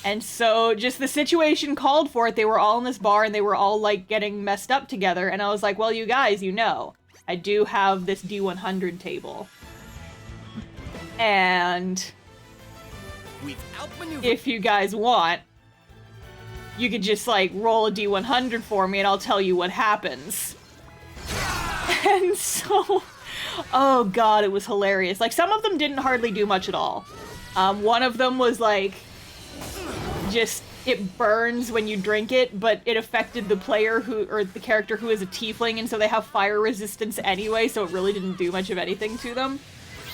And so just the situation called for it. They were all in this bar and they were all like getting messed up together. And I was like, well, you guys, you know, I do have this D100 table. And if you guys want, you could just like roll a D100 for me and I'll tell you what happens. And so, oh god, it was hilarious. Like some of them didn't hardly do much at all. One of them was like, just, it burns when you drink it, but it affected the player or the character who is a tiefling, and so they have fire resistance anyway, so it really didn't do much of anything to them.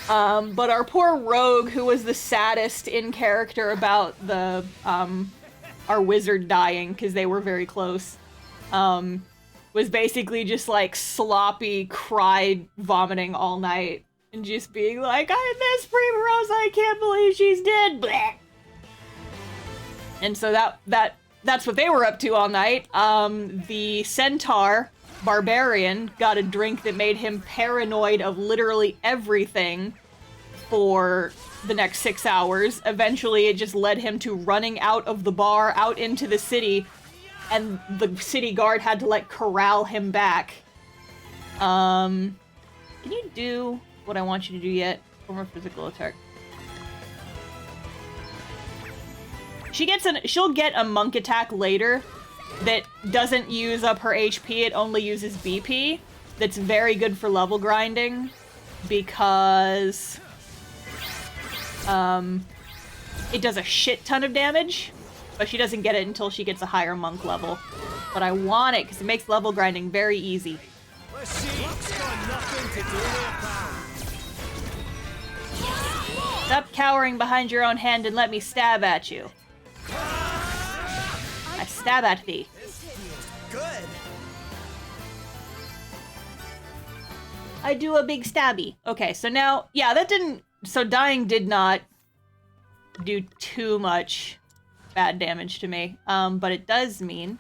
But our poor rogue, who was the saddest in character about the, our wizard dying, because they were very close, was basically just like sloppy, cried, vomiting all night, and just being like, I miss Primrose, I can't believe she's dead, bleh. And so that's what they were up to all night. The centaur barbarian got a drink that made him paranoid of literally everything for the next 6 hours. Eventually, it just led him to running out of the bar, out into the city, and the city guard had to, like, corral him back. Can you do what I want you to do yet? Form a physical attack. She'll get a monk attack later that doesn't use up her HP, it only uses BP. That's very good for level grinding because it does a shit ton of damage, but she doesn't get it until she gets a higher monk level. But I want it because it makes level grinding very easy. Luck's got nothing to do with Stop cowering behind your own hand and let me stab at you. I stab at thee. Good. I do a big stabby. Okay, so now, yeah, that didn't... So dying did not do too much bad damage to me. But it does mean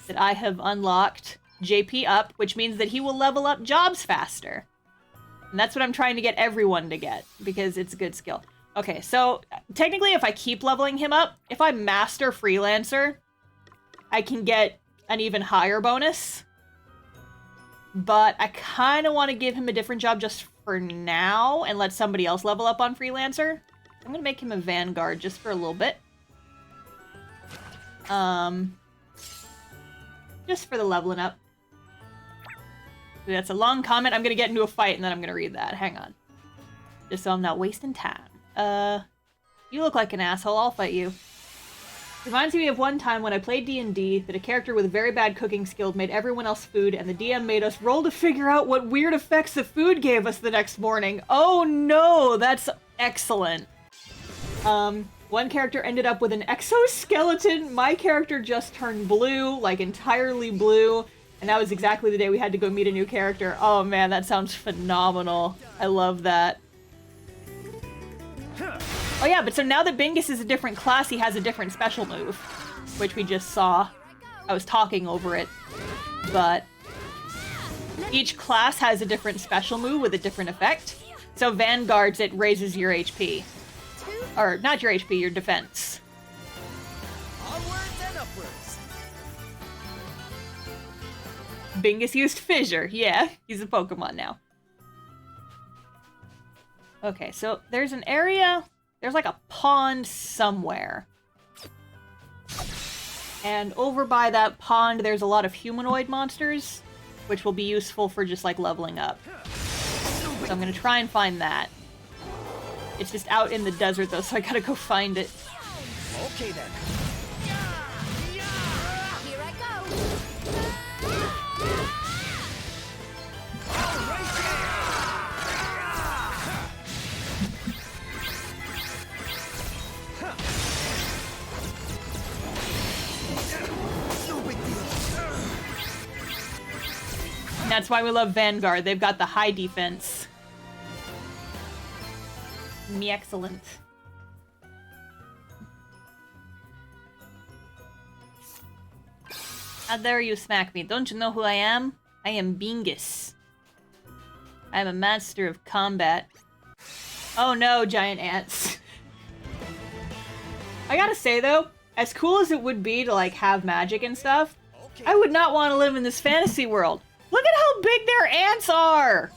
that I have unlocked JP up, which means that he will level up jobs faster. And that's what I'm trying to get everyone to get, because it's a good skill. Okay, so technically if I keep leveling him up, if I master Freelancer, I can get an even higher bonus. But I kind of want to give him a different job just for now and let somebody else level up on Freelancer. I'm going to make him a Vanguard just for a little bit. Just for the leveling up. That's a long comment. I'm going to get into a fight and then I'm going to read that. Hang on. Just so I'm not wasting time. You look like an asshole. I'll fight you. Reminds me of one time when I played D&D that a character with very bad cooking skills made everyone else food and the DM made us roll to figure out what weird effects the food gave us the next morning. Oh no, that's excellent. One character ended up with an exoskeleton. My character just turned blue, like entirely blue. And that was exactly the day we had to go meet a new character. Oh man, that sounds phenomenal. I love that. Oh yeah, but so now that Bingus is a different class, he has a different special move, which we just saw. I was talking over it, but each class has a different special move with a different effect. So Vanguards, it raises your HP. Or, not your HP, your defense. Onwards and upwards. Bingus used Fissure. Yeah, he's a Pokemon now. Okay, so there's an area... There's like a pond somewhere. And over by that pond, there's a lot of humanoid monsters, which will be useful for just like leveling up. So I'm gonna try and find that. It's just out in the desert though, so I gotta go find it. Okay then. Here I go. And that's why we love Vanguard. They've got the high defense. Me excellent. How dare you smack me? Don't you know who I am? I am Bingus. I am a master of combat. Oh no, giant ants. I gotta say though, as cool as it would be to like have magic and stuff, I would not want to live in this fantasy world. Look at how big their ants are!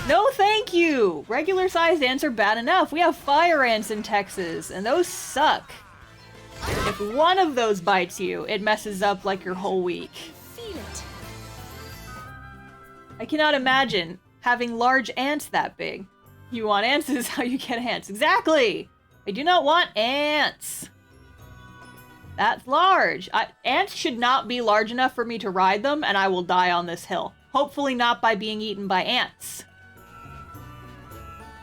No thank you! Regular sized ants are bad enough. We have fire ants in Texas, and those suck. If one of those bites you, it messes up like your whole week. Feel it. I cannot imagine having large ants that big. You want ants, this is how you get ants. Exactly! I do not want ants! That's large. Ants should not be large enough for me to ride them, and I will die on this hill. Hopefully not by being eaten by ants.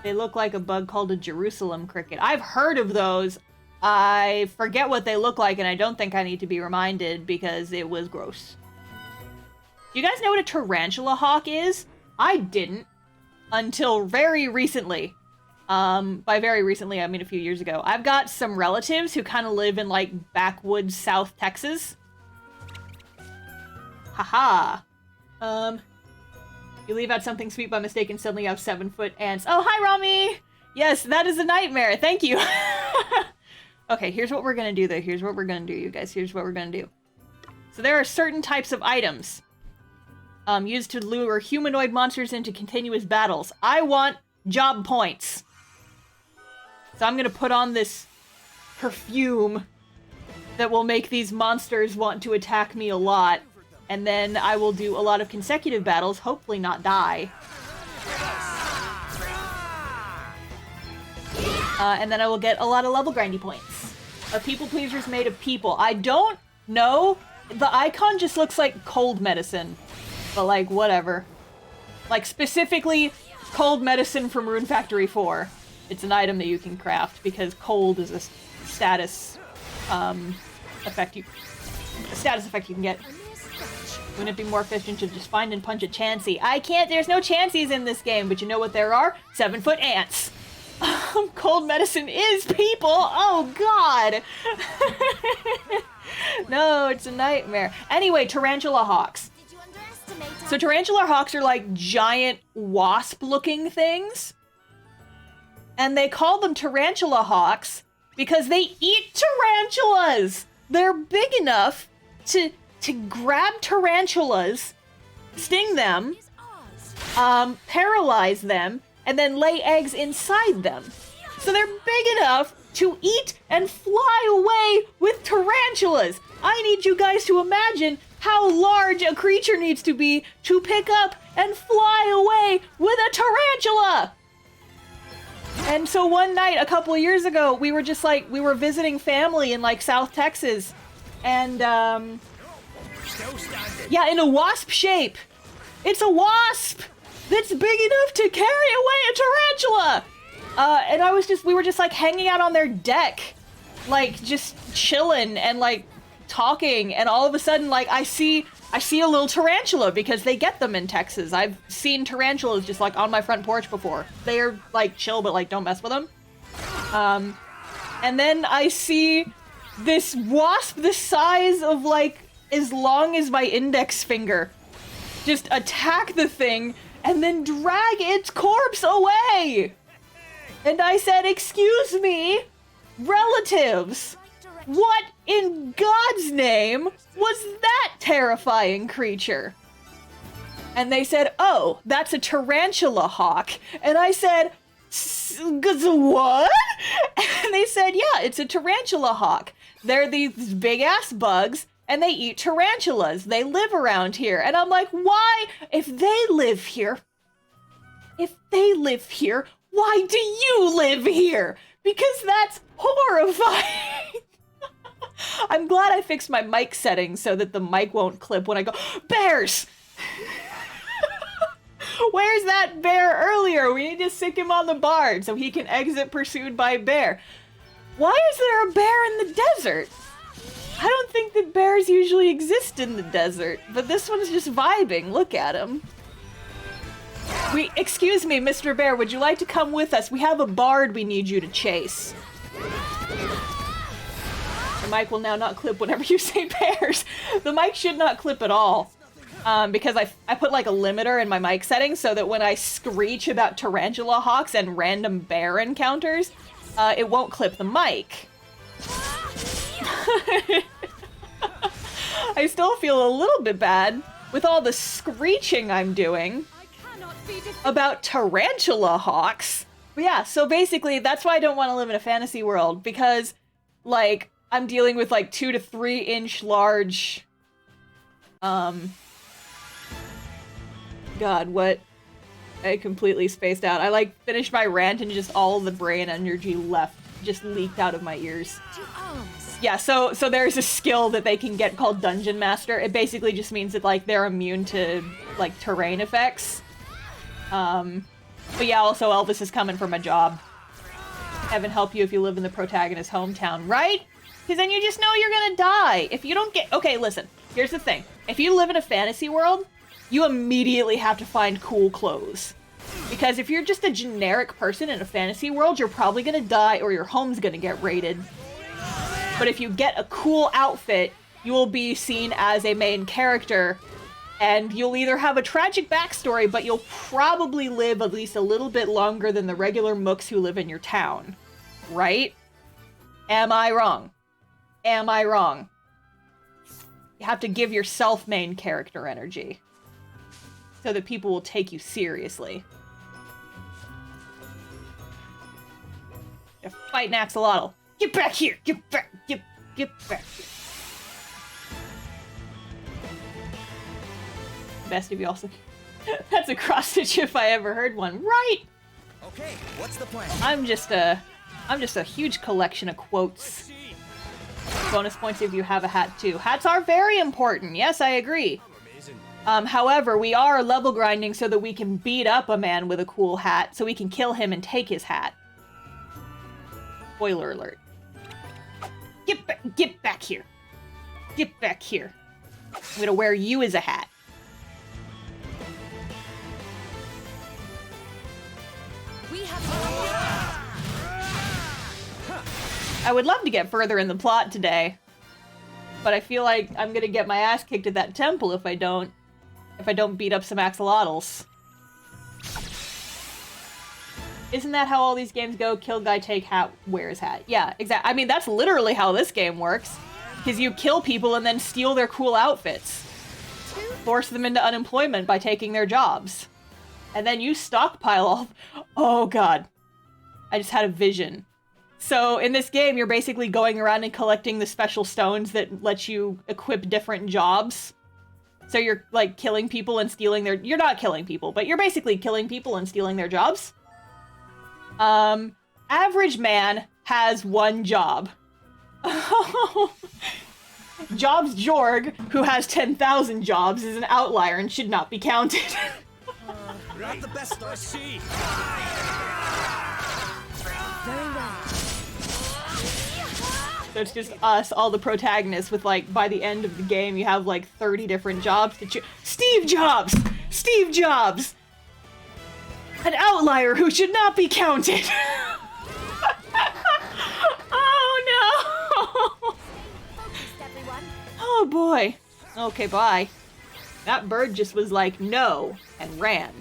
They look like a bug called a Jerusalem cricket. I've heard of those. I forget what they look like, and I don't think I need to be reminded because it was gross. Do you guys know what a tarantula hawk is? I didn't until very recently. By very recently, I mean a few years ago. I've got some relatives who kind of live in, like, backwoods South Texas. Haha. You leave out something sweet by mistake and suddenly you have 7-foot ants. Oh, hi, Rami! Yes, that is a nightmare. Thank you. Okay, here's what we're gonna do, though. Here's what we're gonna do, you guys. Here's what we're gonna do. So there are certain types of items used to lure humanoid monsters into continuous battles. I want job points. So I'm gonna put on this perfume that will make these monsters want to attack me a lot. And then I will do a lot of consecutive battles, hopefully not die. And then I will get a lot of level grindy points. A people pleaser is made of people. I don't know. The icon just looks like cold medicine. But, like, whatever. Like, specifically, cold medicine from Rune Factory 4. It's an item that you can craft, because cold is a status, effect you can get. Wouldn't it be more efficient to just find and punch a Chansey? I can't, there's no Chanseys in this game, but you know what there are? 7-foot ants. Cold medicine is people! Oh god! No, it's a nightmare. Anyway, tarantula hawks. So tarantula hawks are like giant wasp-looking things. And they call them tarantula hawks because they eat tarantulas! They're big enough to grab tarantulas, sting them, paralyze them, and then lay eggs inside them. So they're big enough to eat and fly away with tarantulas. I need you guys to imagine how large a creature needs to be to pick up and fly away with a tarantula. And so one night, a couple of years ago, we were just like, we were visiting family in like South Texas. And, yeah, in a wasp shape. It's a wasp that's big enough to carry away a tarantula. And we were just like hanging out on their deck, like just chilling and like talking. And all of a sudden, like I see a little tarantula because they get them in Texas. I've seen tarantulas just like on my front porch before. They're like chill, but like don't mess with them. And then I see this wasp the size of like as long as my index finger just attack the thing and then drag its corpse away. And I said, excuse me, relatives, what in God's name was that terrifying creature? And they said, oh, that's a tarantula hawk. And I said, what? And they said, yeah, it's a tarantula hawk. They're these big-ass bugs, and they eat tarantulas. They live around here. And I'm like, why? If they live here, why do you live here? Because that's horrifying. I'm glad I fixed my mic settings so that the mic won't clip when I go, bears! Where's that bear earlier? We need to stick him on the barn so he can exit pursued by bear. Why is there a bear in the desert? I don't think that bears usually exist in the desert, but this one's just vibing. Look at him. Excuse me, Mr. Bear, would you like to come with us? We have a bard we need you to chase. The mic will now not clip whenever you say bears. The mic should not clip at all. Because I put like a limiter in my mic settings so that when I screech about tarantula hawks and random bear encounters, it won't clip the mic. I still feel a little bit bad with all the screeching I'm doing about tarantula hawks. But yeah, so basically that's why I don't want to live in a fantasy world, because like I'm dealing with like 2 to 3 inch large God, what? I completely spaced out. I like finished my rant and just all the brain energy left just leaked out of my ears. Yeah, so there's a skill that they can get called Dungeon Master. It basically just means that like they're immune to like terrain effects. But yeah, also Elvis is coming from a job. Heaven help you if you live in the protagonist's hometown, right? Because then you just know you're gonna die. If you don't get... Okay, listen. Here's the thing. If you live in a fantasy world, you immediately have to find cool clothes. Because if you're just a generic person in a fantasy world, you're probably gonna die or your home's gonna get raided. But if you get a cool outfit, you will be seen as a main character, and you'll either have a tragic backstory, but you'll probably live at least a little bit longer than the regular mooks who live in your town. Right? Am I wrong? Am I wrong? You have to give yourself main character energy, so that people will take you seriously. You're fighting Axolotl. Get back here! Get back! Get back here. Best of you also. That's a cross stitch if I ever heard one. Right! Okay, what's the plan? I'm just a huge collection of quotes. Bonus points if you have a hat too. Hats are very important. Yes, I agree. However, we are level grinding so that we can beat up a man with a cool hat, so we can kill him and take his hat. Spoiler alert. Get back here. Get back here. I'm gonna wear you as a hat. I would love to get further in the plot today, but I feel like I'm gonna get my ass kicked at that temple if I don't beat up some axolotls. Isn't that how all these games go? Kill guy, take hat, wear his hat. Yeah, exactly. I mean, that's literally how this game works. Because you kill people and then steal their cool outfits. Force them into unemployment by taking their jobs. And then you stockpile all... Oh god. I just had a vision. So in this game, you're basically going around and collecting the special stones that let you equip different jobs. So you're, like, killing people and stealing their... You're not killing people, but you're basically killing people and stealing their jobs. Average man has one job. Jobs Jorg, who has 10,000 jobs, is an outlier and should not be counted. Not the best I see. Very well. So it's just us, all the protagonists, with, like, by the end of the game, you have, like, 30 different jobs to choose. Steve Jobs! Steve Jobs! An outlier who should not be counted! Oh no! Oh boy. Okay, bye. That bird just was like, no, and ran.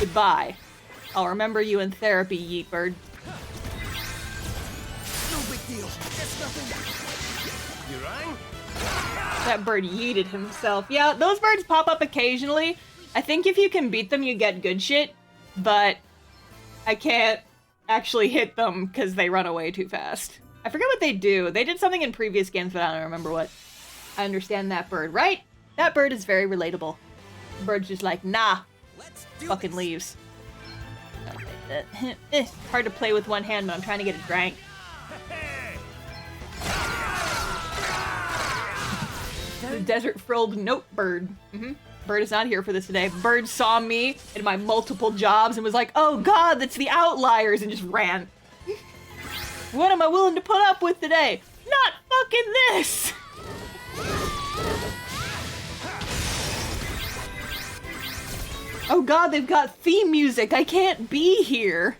Goodbye. I'll remember you in therapy, yeet bird. No big deal. That's nothing. You rang? That bird yeeted himself. Yeah, those birds pop up occasionally. I think if you can beat them, you get good shit. But I can't actually hit them because they run away too fast. I forget what they do. They did something in previous games, but I don't remember what. I understand that bird, right? That bird is very relatable. The bird's just like, nah. Fucking leaves. It's hard to play with one hand, but I'm trying to get a drank. The desert-frilled note bird. Bird is not here for this today. Bird saw me in my multiple jobs and was like, oh god, that's the outliers, and just ran. What am I willing to put up with today? Not fucking this! Oh god, they've got theme music. I can't be here.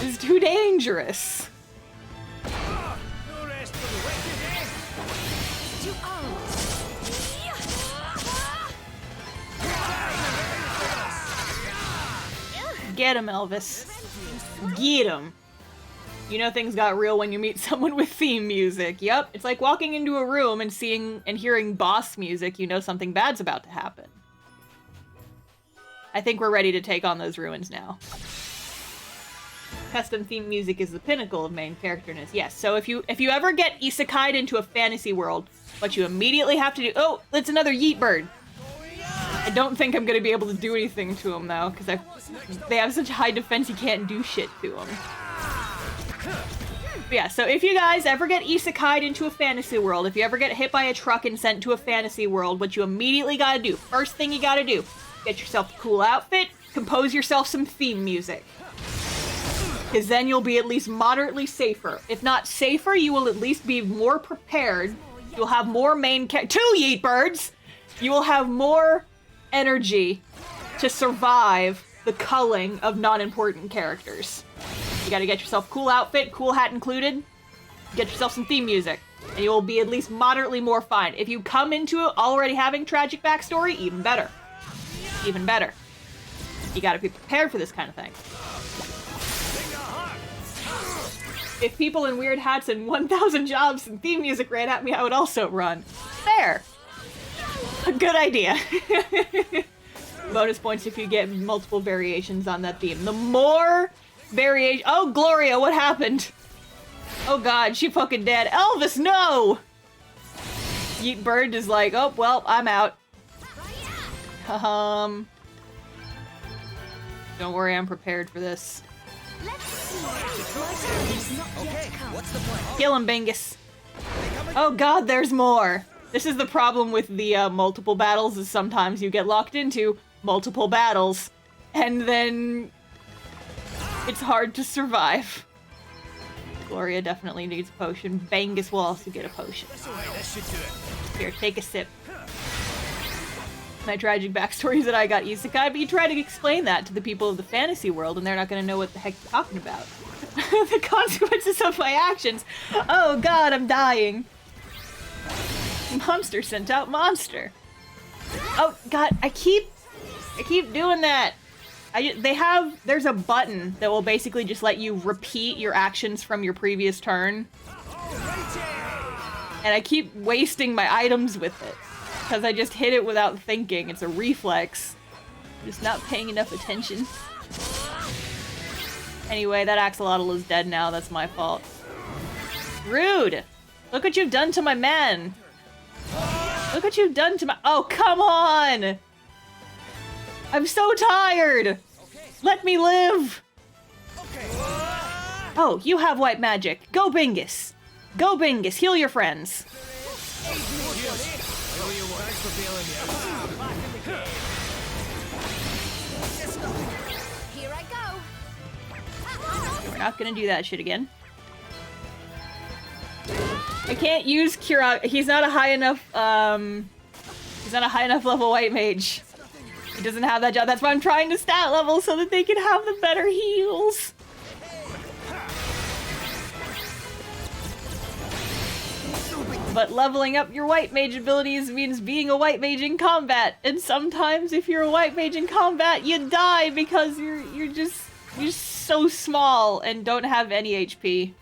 It's too dangerous. Get him, Elvis. Get him. You know things got real when you meet someone with theme music. Yep, it's like walking into a room and seeing and hearing boss music. You know something bad's about to happen. I think we're ready to take on those ruins now. Custom theme music is the pinnacle of main characterness. Yes, so if you ever get isekai'd into a fantasy world, what you immediately have to do... Oh, it's another yeet bird. I don't think I'm gonna be able to do anything to him though, because they have such high defense you can't do shit to them. But yeah, so if you guys ever get isekai'd into a fantasy world, if you ever get hit by a truck and sent to a fantasy world, what you immediately gotta do, first thing you gotta do, get yourself a cool outfit, compose yourself some theme music. Because then you'll be at least moderately safer. If not safer, you will at least be more prepared. You'll have more main two yeet birds! You will have more energy to survive the culling of non-important characters. You gotta get yourself a cool outfit, cool hat included, get yourself some theme music, and you will be at least moderately more fine. If you come into it already having tragic backstory, even better. Even better. You gotta be prepared for this kind of thing. If people in weird hats and 1,000 jobs and theme music ran at me, I would also run. Fair. A good idea. Bonus points if you get multiple variations on that theme. The more variation... Oh, Gloria, what happened? Oh god, she fucking dead. Elvis, no! Yeet Bird is like, oh, well, I'm out. Don't worry, I'm prepared for this. Okay, what's the plan? Kill him, Bingus. Oh god, there's more. This is the problem with the multiple battles, is sometimes you get locked into multiple battles, and then it's hard to survive. Gloria definitely needs a potion. Bangus will also get a potion. Here, take a sip. My tragic backstory is that I got isekai, but you try to explain that to the people of the fantasy world, and they're not going to know what the heck you're talking about. The consequences of my actions. Oh god, I'm dying. Monster sent out monster. Oh god, I keep doing that. There's a button that will basically just let you repeat your actions from your previous turn. And I keep wasting my items with it. Because I just hit it without thinking. It's a reflex. I'm just not paying enough attention. Anyway, that axolotl is dead now. That's my fault. Rude! Look what you've done to my man! Look what you've done to my- Oh, come on! I'm so tired! Let me live! Oh, you have white magic. Go Bingus! Go Bingus, heal your friends. Here I go. We're not gonna do that shit again. I can't use Kira. He's not a high enough, he's not a high enough level white mage. He doesn't have that job. That's why I'm trying to stat level so that they can have the better heals. But leveling up your white mage abilities means being a white mage in combat. And sometimes if you're a white mage in combat, you die because you're just so small and don't have any HP.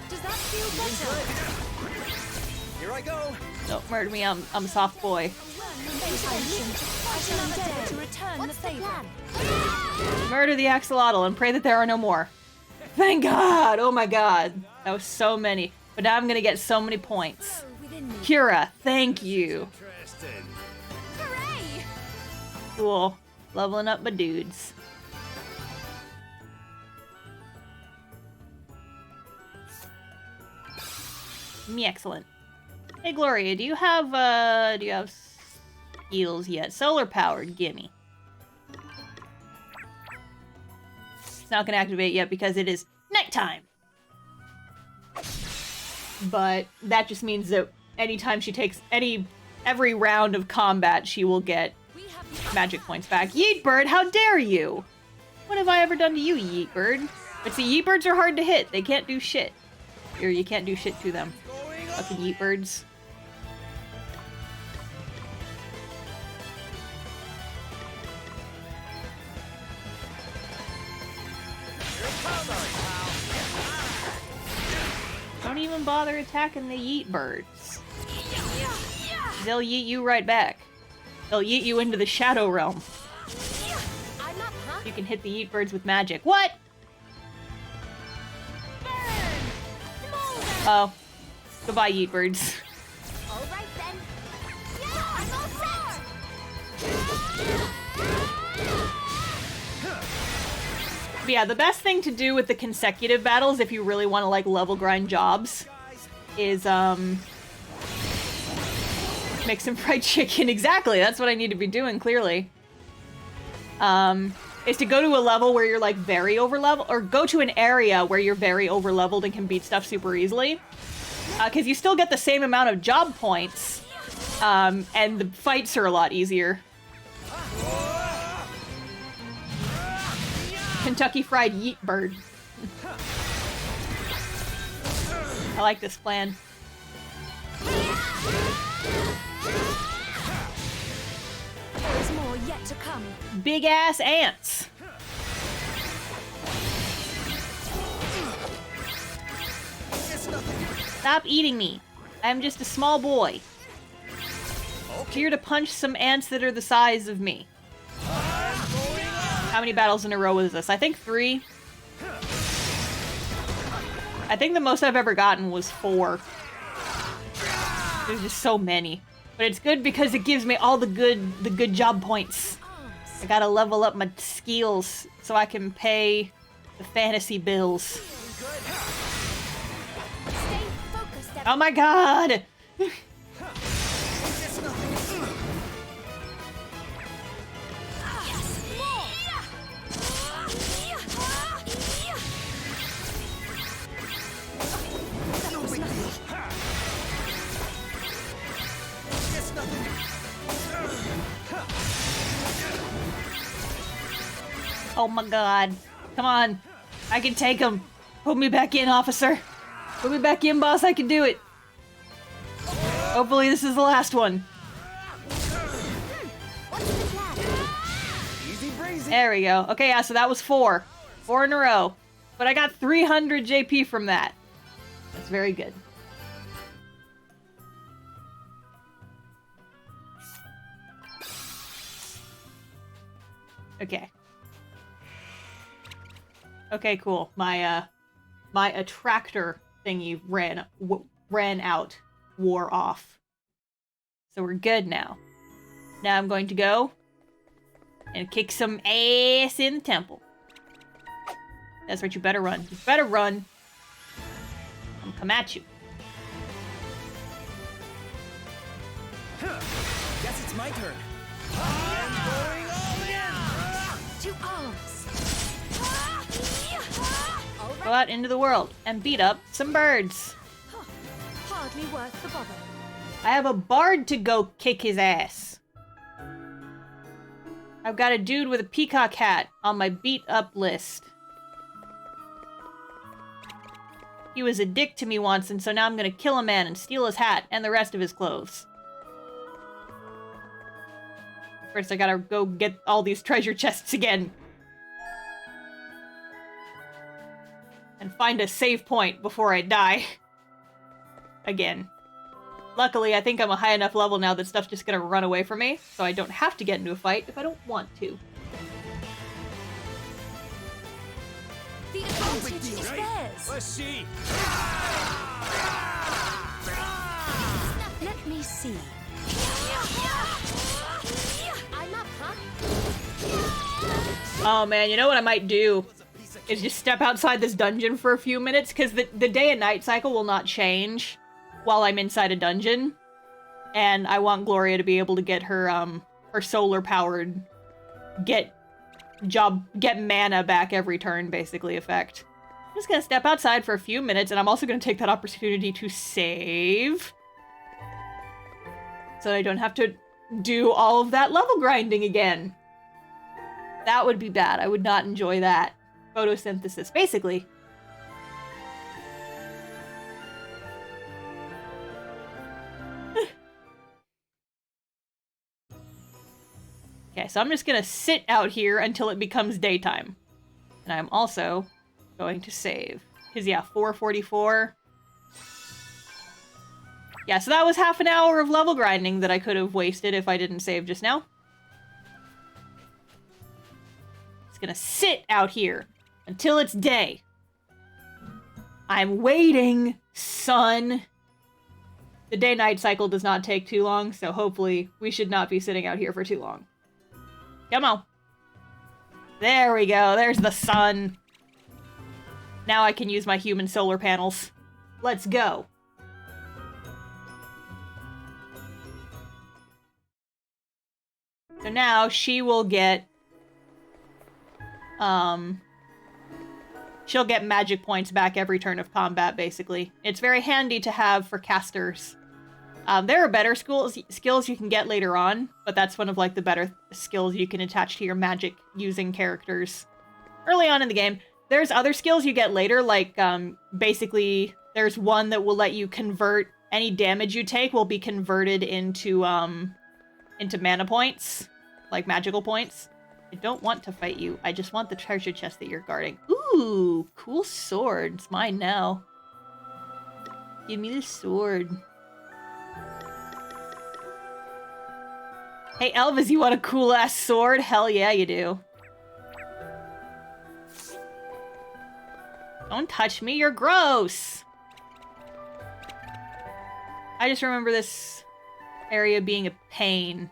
Does that feel better? Here I go. Don't murder me, I'm a soft boy. I shall endeavor to return the favor. Murder the axolotl and pray that there are no more. Thank God! Oh my god. That was so many. But now I'm gonna get so many points. Kira, thank you. Cool. Leveling up my dudes. Me excellent. Hey Gloria, do you have skills yet? Solar powered, gimme. It's not gonna activate yet because it is nighttime. But that just means that anytime she takes every round of combat, she will get magic points back. Yeetbird, how dare you? What have I ever done to you, Yeetbird? But see, Yeetbirds are hard to hit. They can't do shit. Or you can't do shit to them. Fucking Yeetbirds. Don't even bother attacking the yeet birds. They'll yeet you right back. They'll yeet you into the shadow realm. You can hit the yeet birds with magic. What? Oh. Goodbye, yeet birds. Alright then. Yeah, I'm all set. But yeah, the best thing to do with the consecutive battles, if you really want to like level grind jobs, is make some fried chicken. Exactly, that's what I need to be doing, clearly. Is to go to a level where you're like very over level, or go to an area where you're very over leveled and can beat stuff super easily. Because you still get the same amount of job points, and the fights are a lot easier. Kentucky Fried Yeet Bird. I like this plan. There is more yet to come. Big ass ants. Stop eating me. I'm just a small boy. Here to punch some ants that are the size of me. How many battles in a row was this? I think 3. I think the most I've ever gotten was 4. There's just so many. But it's good because it gives me all the good job points. I gotta level up my skills so I can pay the fantasy bills. Stay focused, Oh my god! Oh my god. Come on. I can take him. Put me back in, officer. Put me back in, boss. I can do it. Hopefully this is the last one. Easy breezy. There we go. Okay, yeah, so that was 4. 4 in a row. But I got 300 JP from that. That's very good. Okay. Okay, cool. My attractor thingy ran out, wore off. So we're good now. Now I'm going to go and kick some ass in the temple. That's right, you better run. You better run. I'm gonna come at you. Guess it's my turn. To arms! Go out into the world and beat up some birds. Hardly worth the bother. I have a bard to go kick his ass. I've got a dude with a peacock hat on my beat up list. He was a dick to me once, and so now I'm gonna kill a man and steal his hat and the rest of his clothes. First, I gotta go get all these treasure chests again. And find a save point before I die. Again. Luckily, I think I'm a high enough level now that stuff's just gonna run away from me, so I don't have to get into a fight if I don't want to. The advantage is theirs. Let's see. Let me see. I'm up, huh? Oh man, you know what I might do? Is just step outside this dungeon for a few minutes, because the day and night cycle will not change while I'm inside a dungeon. And I want Gloria to be able to get her, her solar-powered get mana back every turn, basically, effect. I'm just gonna step outside for a few minutes, and I'm also gonna take that opportunity to save. So I don't have to do all of that level grinding again. That would be bad. I would not enjoy that. Photosynthesis, basically. Okay, so I'm just gonna sit out here until it becomes daytime. And I'm also going to save. Because, yeah, 444. Yeah, so that was half an hour of level grinding that I could have wasted if I didn't save just now. Just gonna sit out here until it's day. I'm waiting, son. The day-night cycle does not take too long, so hopefully we should not be sitting out here for too long. Come on. There we go. There's the sun. Now I can use my human solar panels. Let's go. So now she will get... she'll get magic points back every turn of combat, basically. It's very handy to have for casters. There are better skills you can get later on, but that's one of, like, the better skills you can attach to your magic-using characters early on in the game. There's other skills you get later, like, basically, there's one that will let you convert any damage you take will be converted into mana points, like magical points. I don't want to fight you. I just want the treasure chest that you're guarding. Ooh, cool sword. It's mine now. Give me the sword. Hey, Elvis, you want a cool-ass sword? Hell yeah, you do. Don't touch me, you're gross! I just remember this area being a pain.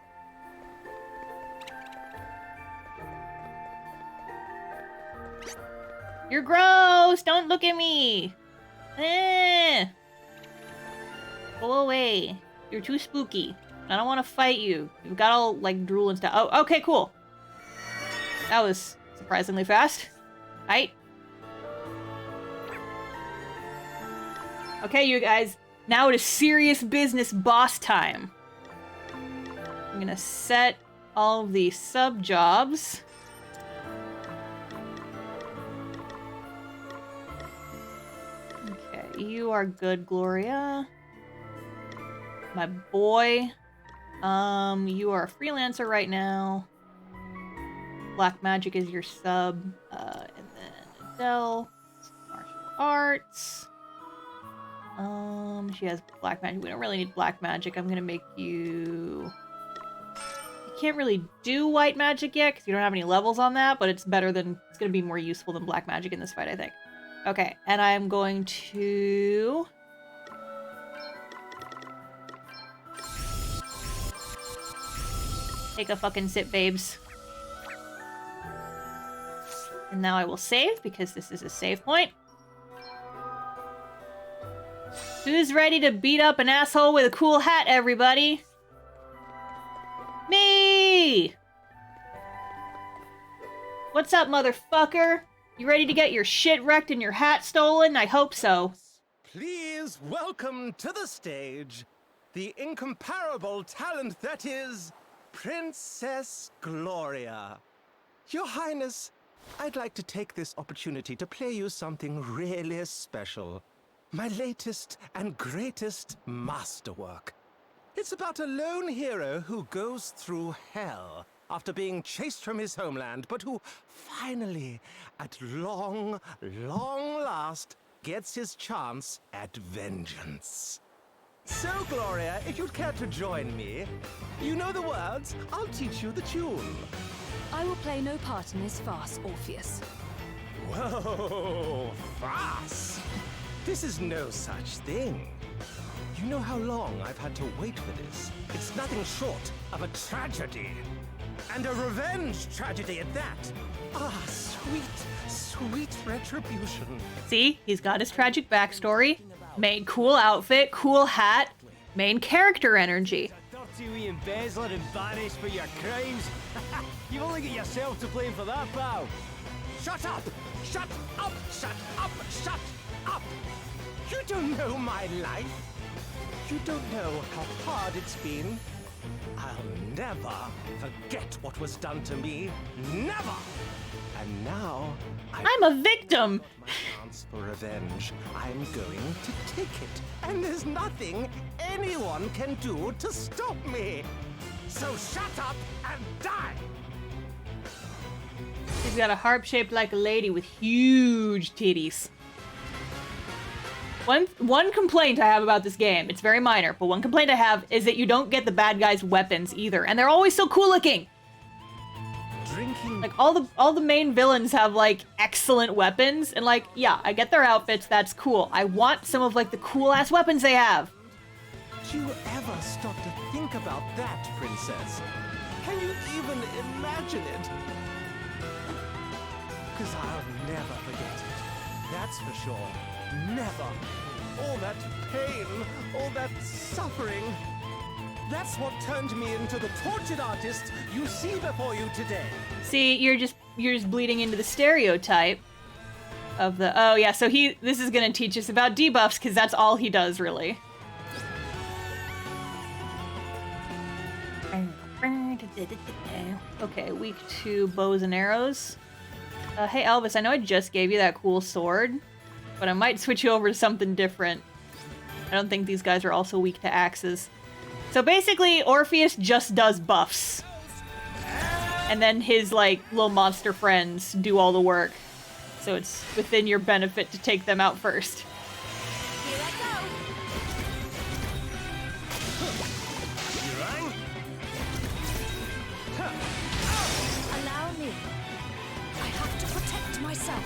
You're gross! Don't look at me! Eh. Go away. You're too spooky. I don't want to fight you. You've got all, like, drool and stuff. Oh, okay, cool. That was surprisingly fast. Aight. Okay, you guys. Now it is serious business boss time. I'm gonna set all of the sub-jobs. Okay, you are good, Gloria. My boy. You are a freelancer right now. Black Magic is your sub. And then Adele. Martial Arts. She has Black Magic. We don't really need Black Magic. I'm gonna make you... You can't really do White Magic yet, because you don't have any levels on that, but it's better than... It's gonna be more useful than Black Magic in this fight, I think. Okay, and I'm going to... Take a fucking sip, babes. And now I will save, because this is a save point. Who's ready to beat up an asshole with a cool hat, everybody? Me! What's up, motherfucker? You ready to get your shit wrecked and your hat stolen? I hope so. Please welcome to the stage the incomparable talent that is Princess Gloria. Your Highness, I'd like to take this opportunity to play you something really special. My latest and greatest masterwork. It's about a lone hero who goes through hell after being chased from his homeland, but who finally, at long, long last, gets his chance at vengeance. So, Gloria, if you'd care to join me, you know the words, I'll teach you the tune. I will play no part in this farce, Orpheus. Whoa, farce! This is no such thing. You know how long I've had to wait for this? It's nothing short of a tragedy. And a revenge tragedy at that. Ah, sweet, sweet retribution. See? He's got his tragic backstory. Main cool outfit, cool hat, main character energy. Dirty wee embezzler embarrassed for your crimes. You've only got yourself to blame for that, pal. Shut up! Shut up! Shut up! Shut up! You don't know my life. You don't know how hard it's been. I'll never forget what was done to me. Never! And now I'm a victim! My chance for revenge. I'm going to take it. And there's nothing anyone can do to stop me. So shut up and die! He's got a harp shaped like a lady with huge titties. One complaint I have about this game, it's very minor, but one complaint I have is that you don't get the bad guys' weapons either, and they're always so cool looking. Drinking. Like all the main villains have like excellent weapons, and like yeah, I get their outfits, that's cool. I want some of like the cool ass weapons they have. Did you ever stop to think about that, Princess? Can you even imagine it? Because I'll never forget it. That's for sure. Never. All that pain, all that suffering. That's what turned me into the tortured artist you see before you today. See, you're just bleeding into the stereotype of the oh yeah, so this is gonna teach us about debuffs, because that's all he does really. Okay, weak to bows and arrows. Hey Elvis, I know I just gave you that cool sword, but I might switch you over to something different. I don't think these guys are also weak to axes. So basically, Orpheus just does buffs. And then his, like, little monster friends do all the work. So it's within your benefit to take them out first. Here I go. Allow me. I have to protect myself.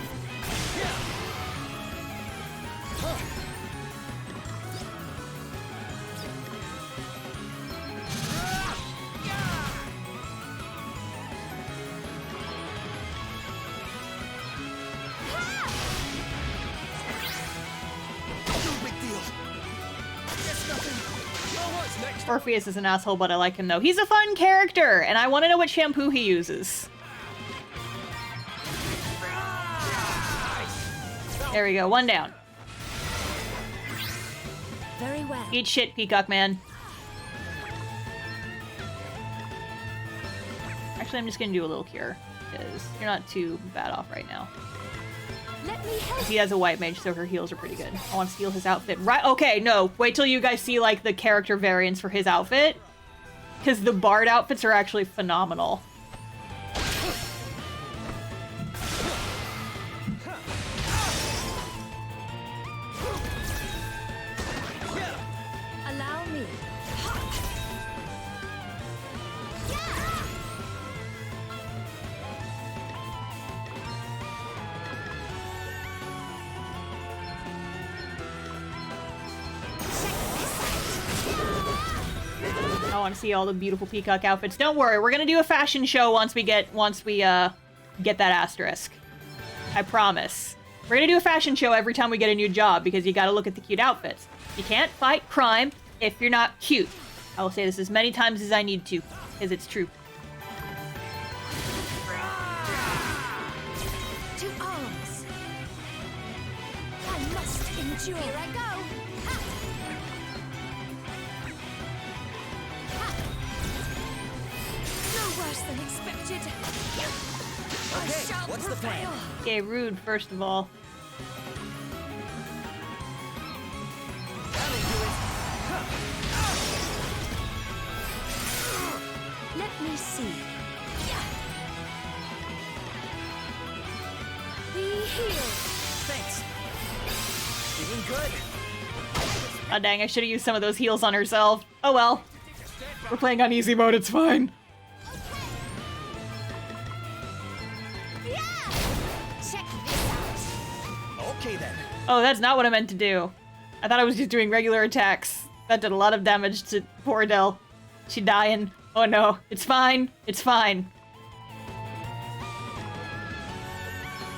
Orpheus is an asshole, but I like him though. He's a fun character, and I want to know what shampoo he uses. There we go, 1 down. Very well. Eat shit, Peacock Man. Actually, I'm just gonna do a little cure, because you're not too bad off right now. Let me help. He has a white mage, so her heals are pretty good. I want to steal his outfit. Right? Okay, no. Wait till you guys see, like, the character variants for his outfit. Because the bard outfits are actually phenomenal. Allow me. I want to see all the beautiful peacock outfits. Don't worry, we're gonna do a fashion show once we get that asterisk. I promise. We're gonna do a fashion show every time we get a new job because you gotta look at the cute outfits. You can't fight crime if you're not cute. I will say this as many times as I need to, because it's true. To arms. I must endure. Here I go. Worse than expected. Okay, what's the plan? Okay, rude, first of all. Let me see. Be healed. Thanks. Feeling good? Oh dang, I should have used some of those heals on herself. Oh well. We're playing on easy mode, it's fine. Okay then. Oh, that's not what I meant to do. I thought I was just doing regular attacks. That did a lot of damage to poor Adele. She dying. Oh no, it's fine. It's fine.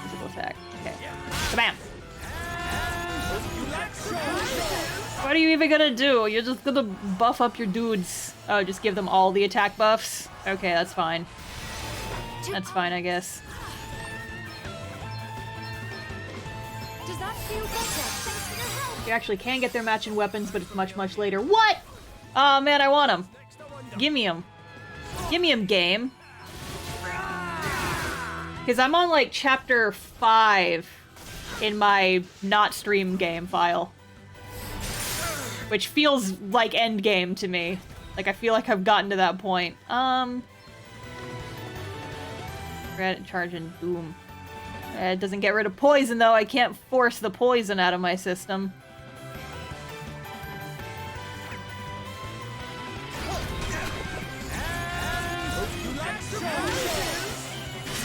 Physical attack. Okay. Bam. What are you even gonna do? You're just gonna buff up your dudes. Oh, just give them all the attack buffs? Okay, that's fine. That's fine, I guess. Does that feel better? Thanks for your help. You actually can get their matching weapons, but it's much, much later. What? Oh man, I want them. Give me them. Give me them, game. Because I'm on like chapter 5 in my not stream game file. Which feels like end game to me. Like I feel like I've gotten to that point. Red charge and boom. It doesn't get rid of poison though. I can't force the poison out of my system.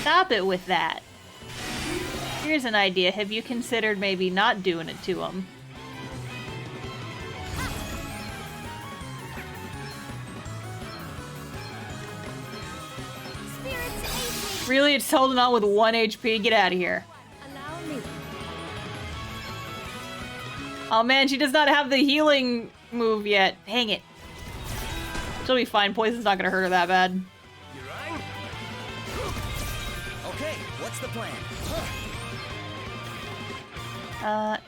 Stop it with that. Here's an idea. Have you considered maybe not doing it to him? Really? It's holding on with 1 HP? Get out of here. Oh man, she does not have the healing move yet. Dang it. She'll be fine. Poison's not gonna hurt her that bad. Okay, what's the plan?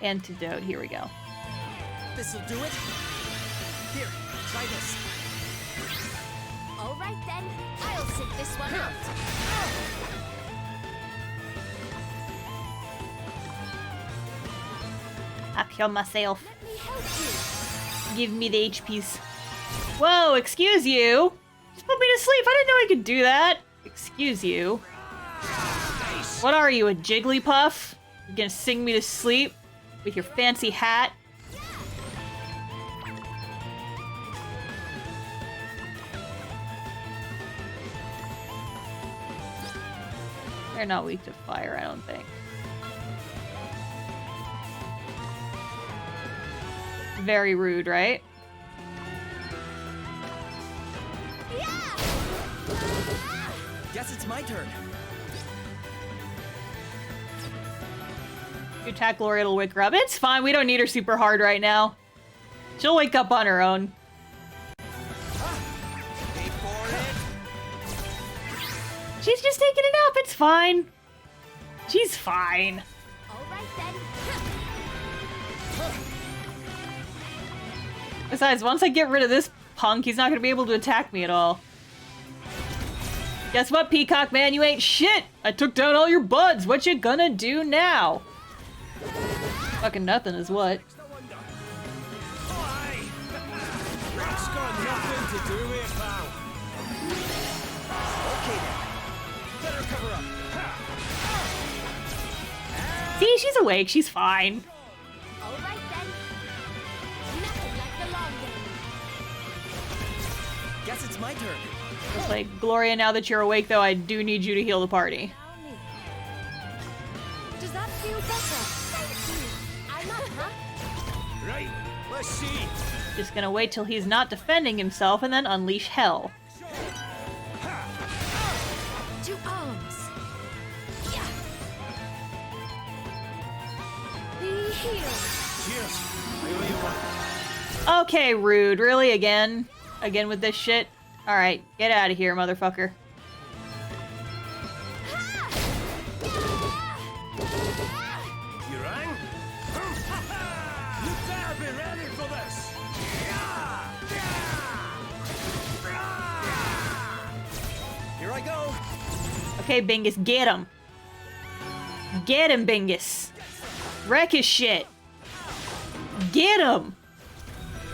Antidote. Here we go. This'll do it. Here, try this. All right then, I'll sit this one out. I kill myself. Give me the HPs. Whoa, excuse you. Just put me to sleep. I didn't know I could do that. Excuse you. What are you, a Jigglypuff? You gonna sing me to sleep with your fancy hat? They're not weak to fire, I don't think. Very rude, right? Guess it's my turn. You attack Glory, it'll wake her up. It's fine, we don't need her super hard right now. She'll wake up on her own. she's taking a nap. It's fine. She's fine. Alright then. Besides, once I get rid of this punk, he's not gonna be able to attack me at all. Guess what, Peacock Man? You ain't shit! I took down all your buds! What you gonna do now? Fucking nothing is what. That's got nothing to do with it, pal. Okay then. Better cover up. See, she's awake. She's fine. Alright then. Nothing like the long game. Guess it's my turn. Just like, Gloria, now that you're awake, though, I do need you to heal the party. Does that feel better? I'm up, huh? Right, let's see. Just gonna wait till he's not defending himself and then unleash hell. To arms. Yeah. Be healed. Cheers. I owe you one. Okay, Rude. Really? Again? Again with this shit? Alright, get out of here, motherfucker. You rang? You better be ready for this. Here I go. Okay, Bingus, get him. Get him, Bingus. Wreck his shit. Get him.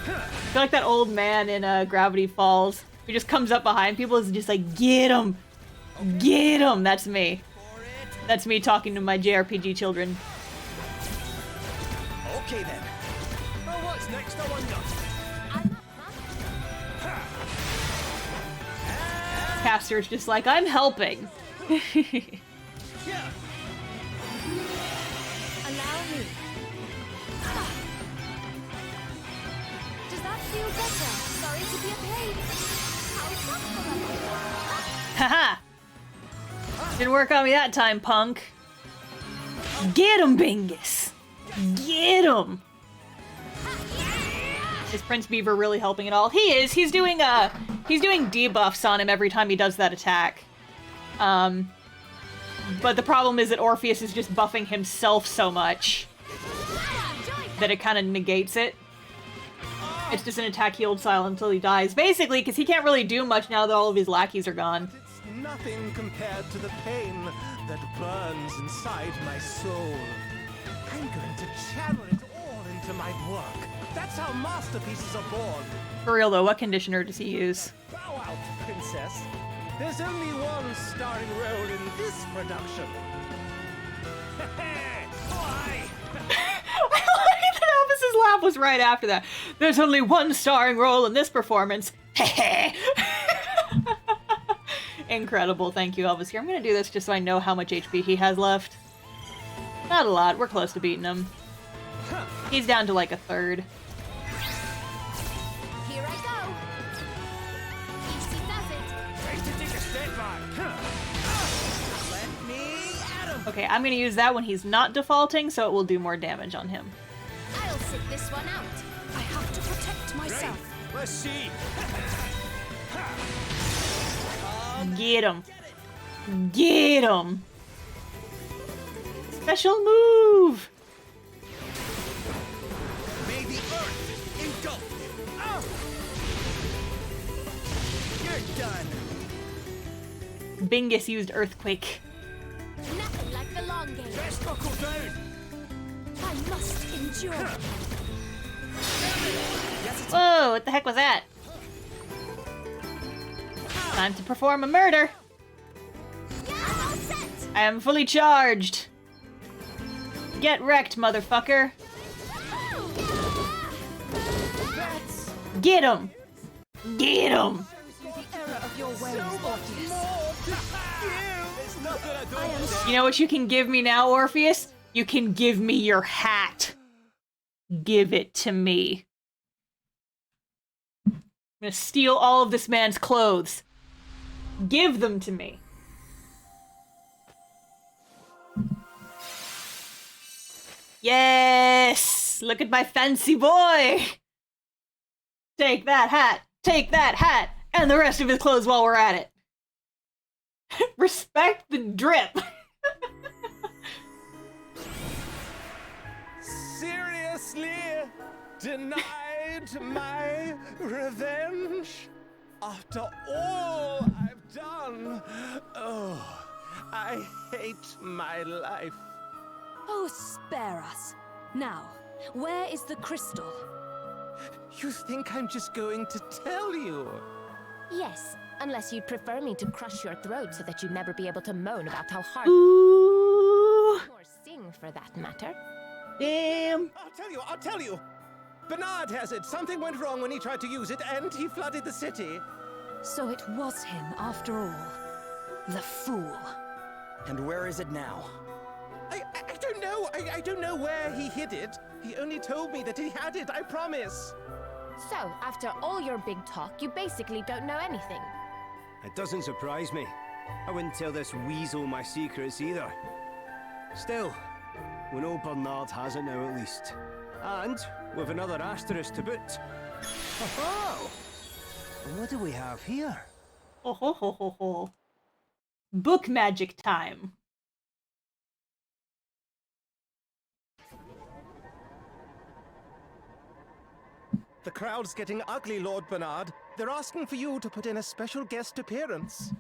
I feel like that old man in Gravity Falls who just comes up behind people is just like, get him. Get him. That's me. That's me talking to my JRPG children. Okay then. Well, what's next, I wonder? Caster's just like, I'm helping. Yeah. Allow me. Does that feel better? Sorry to be a pain. Haha! Didn't work on me that time, punk. Get him, Bingus! Get him! Is Prince Beaver really helping at all? He is. He's doing debuffs on him every time he does that attack. But the problem is that Orpheus is just buffing himself so much that it kind of negates it. It's just an attack healed style until he dies. Basically, because he can't really do much now that all of his lackeys are gone. It's nothing compared to the pain that burns inside my soul. I'm going to channel it all into my work. That's how masterpieces are born. For real though, what conditioner does he use? Bow out, princess. There's only one starring role in this production. Why? I like that Elvis's laugh was right after that. There's only one starring role in this performance. Incredible. Thank you, Elvis. Here, I'm gonna do this just so I know how much HP he has left. Not a lot. We're close to beating him. He's down to like a third. Here I go. Easy does it. Tries to take a step back. Let me at him. Okay, I'm gonna use that when he's not defaulting, so it will do more damage on him. I'll sit this one out. I have to protect myself. Right. Let's see. Get him. Get him. Special move. May the earth engulf you. You're You're done. Bingus used Earthquake. Nothing like the long game. Best buckle down. I must endure. Whoa, what the heck was that? Time to perform a murder. I am fully charged. Get wrecked, motherfucker. Get him. Get him. The error of your ways, Orpheus. You know what you can give me now, Orpheus? You can give me your hat. Give it to me. I'm gonna steal all of this man's clothes. Give them to me. Yes! Look at my fancy boy! Take that hat! Take that hat! And the rest of his clothes while we're at it. Respect the drip. Seriously? Denied my revenge? After all I've done? Oh, I hate my life. Oh, spare us. Now, where is the crystal? You think I'm just going to tell you? Yes, unless you'd prefer me to crush your throat so that you'd never be able to moan about how hard... Ooh. Or sing, for that matter. Damn. I'll tell you. Bernard has it. Something went wrong when he tried to use it, and he flooded the city. So it was him, after all. The fool. And where is it now? I don't know. I don't know where he hid it. He only told me that he had it, I promise. So, after all your big talk, you basically don't know anything. It doesn't surprise me. I wouldn't tell this weasel my secrets either. Still, we know Bernard has it now at least. And with another asterisk to boot. Oh! And what do we have here? Ho ho ho ho ho. Book magic time. The crowd's getting ugly, Lord Bernard. They're asking for you to put in a special guest appearance.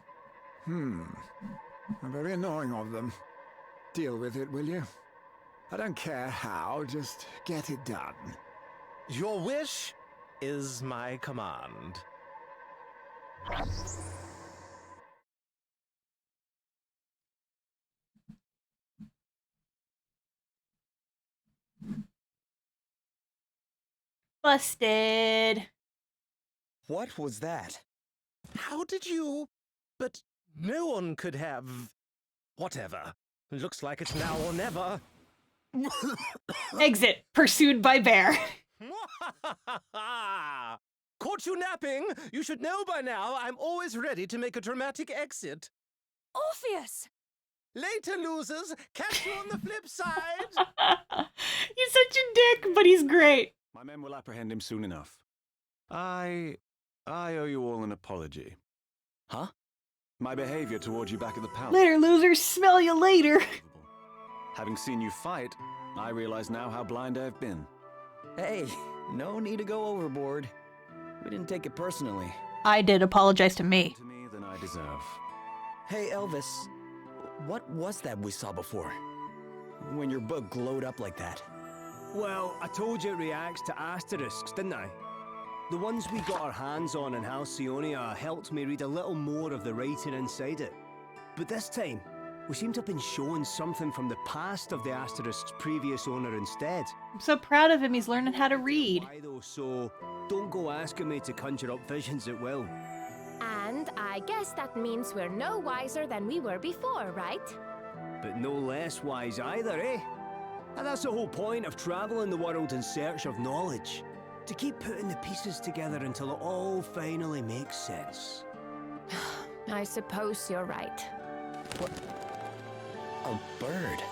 Very annoying of them. Deal with it, will you? I don't care how, just get it done. Your wish is my command. Busted. What was that? How did you? But no one could have... Whatever. Looks like it's now or never. Exit. Pursued by bear. Caught you napping? You should know by now I'm always ready to make a dramatic exit. Orpheus! Later, losers. Catch you on the flip side. He's such a dick, but he's great. My men will apprehend him soon enough. I owe you all an apology. Huh? My behavior towards you back at the palace. Later, losers. Smell you later. Having seen you fight, I realize now how blind I've been. Hey, no need to go overboard. We didn't take it personally. I did. Apologize to me. To me than I deserve. Hey, Elvis. What was that we saw before? When your book glowed up like that? Well, I told you it reacts to asterisks, didn't I? The ones we got our hands on in Halcyonia helped me read a little more of the writing inside it. But this time, we seem to have been shown something from the past of the asterisk's previous owner instead. I'm so proud of him. He's learning how to read. Why though, so don't go asking me to conjure up visions at will. And I guess that means we're no wiser than we were before, right? But no less wise either, eh? And that's the whole point of traveling the world in search of knowledge. To keep putting the pieces together until it all finally makes sense. I suppose you're right. What? A bird?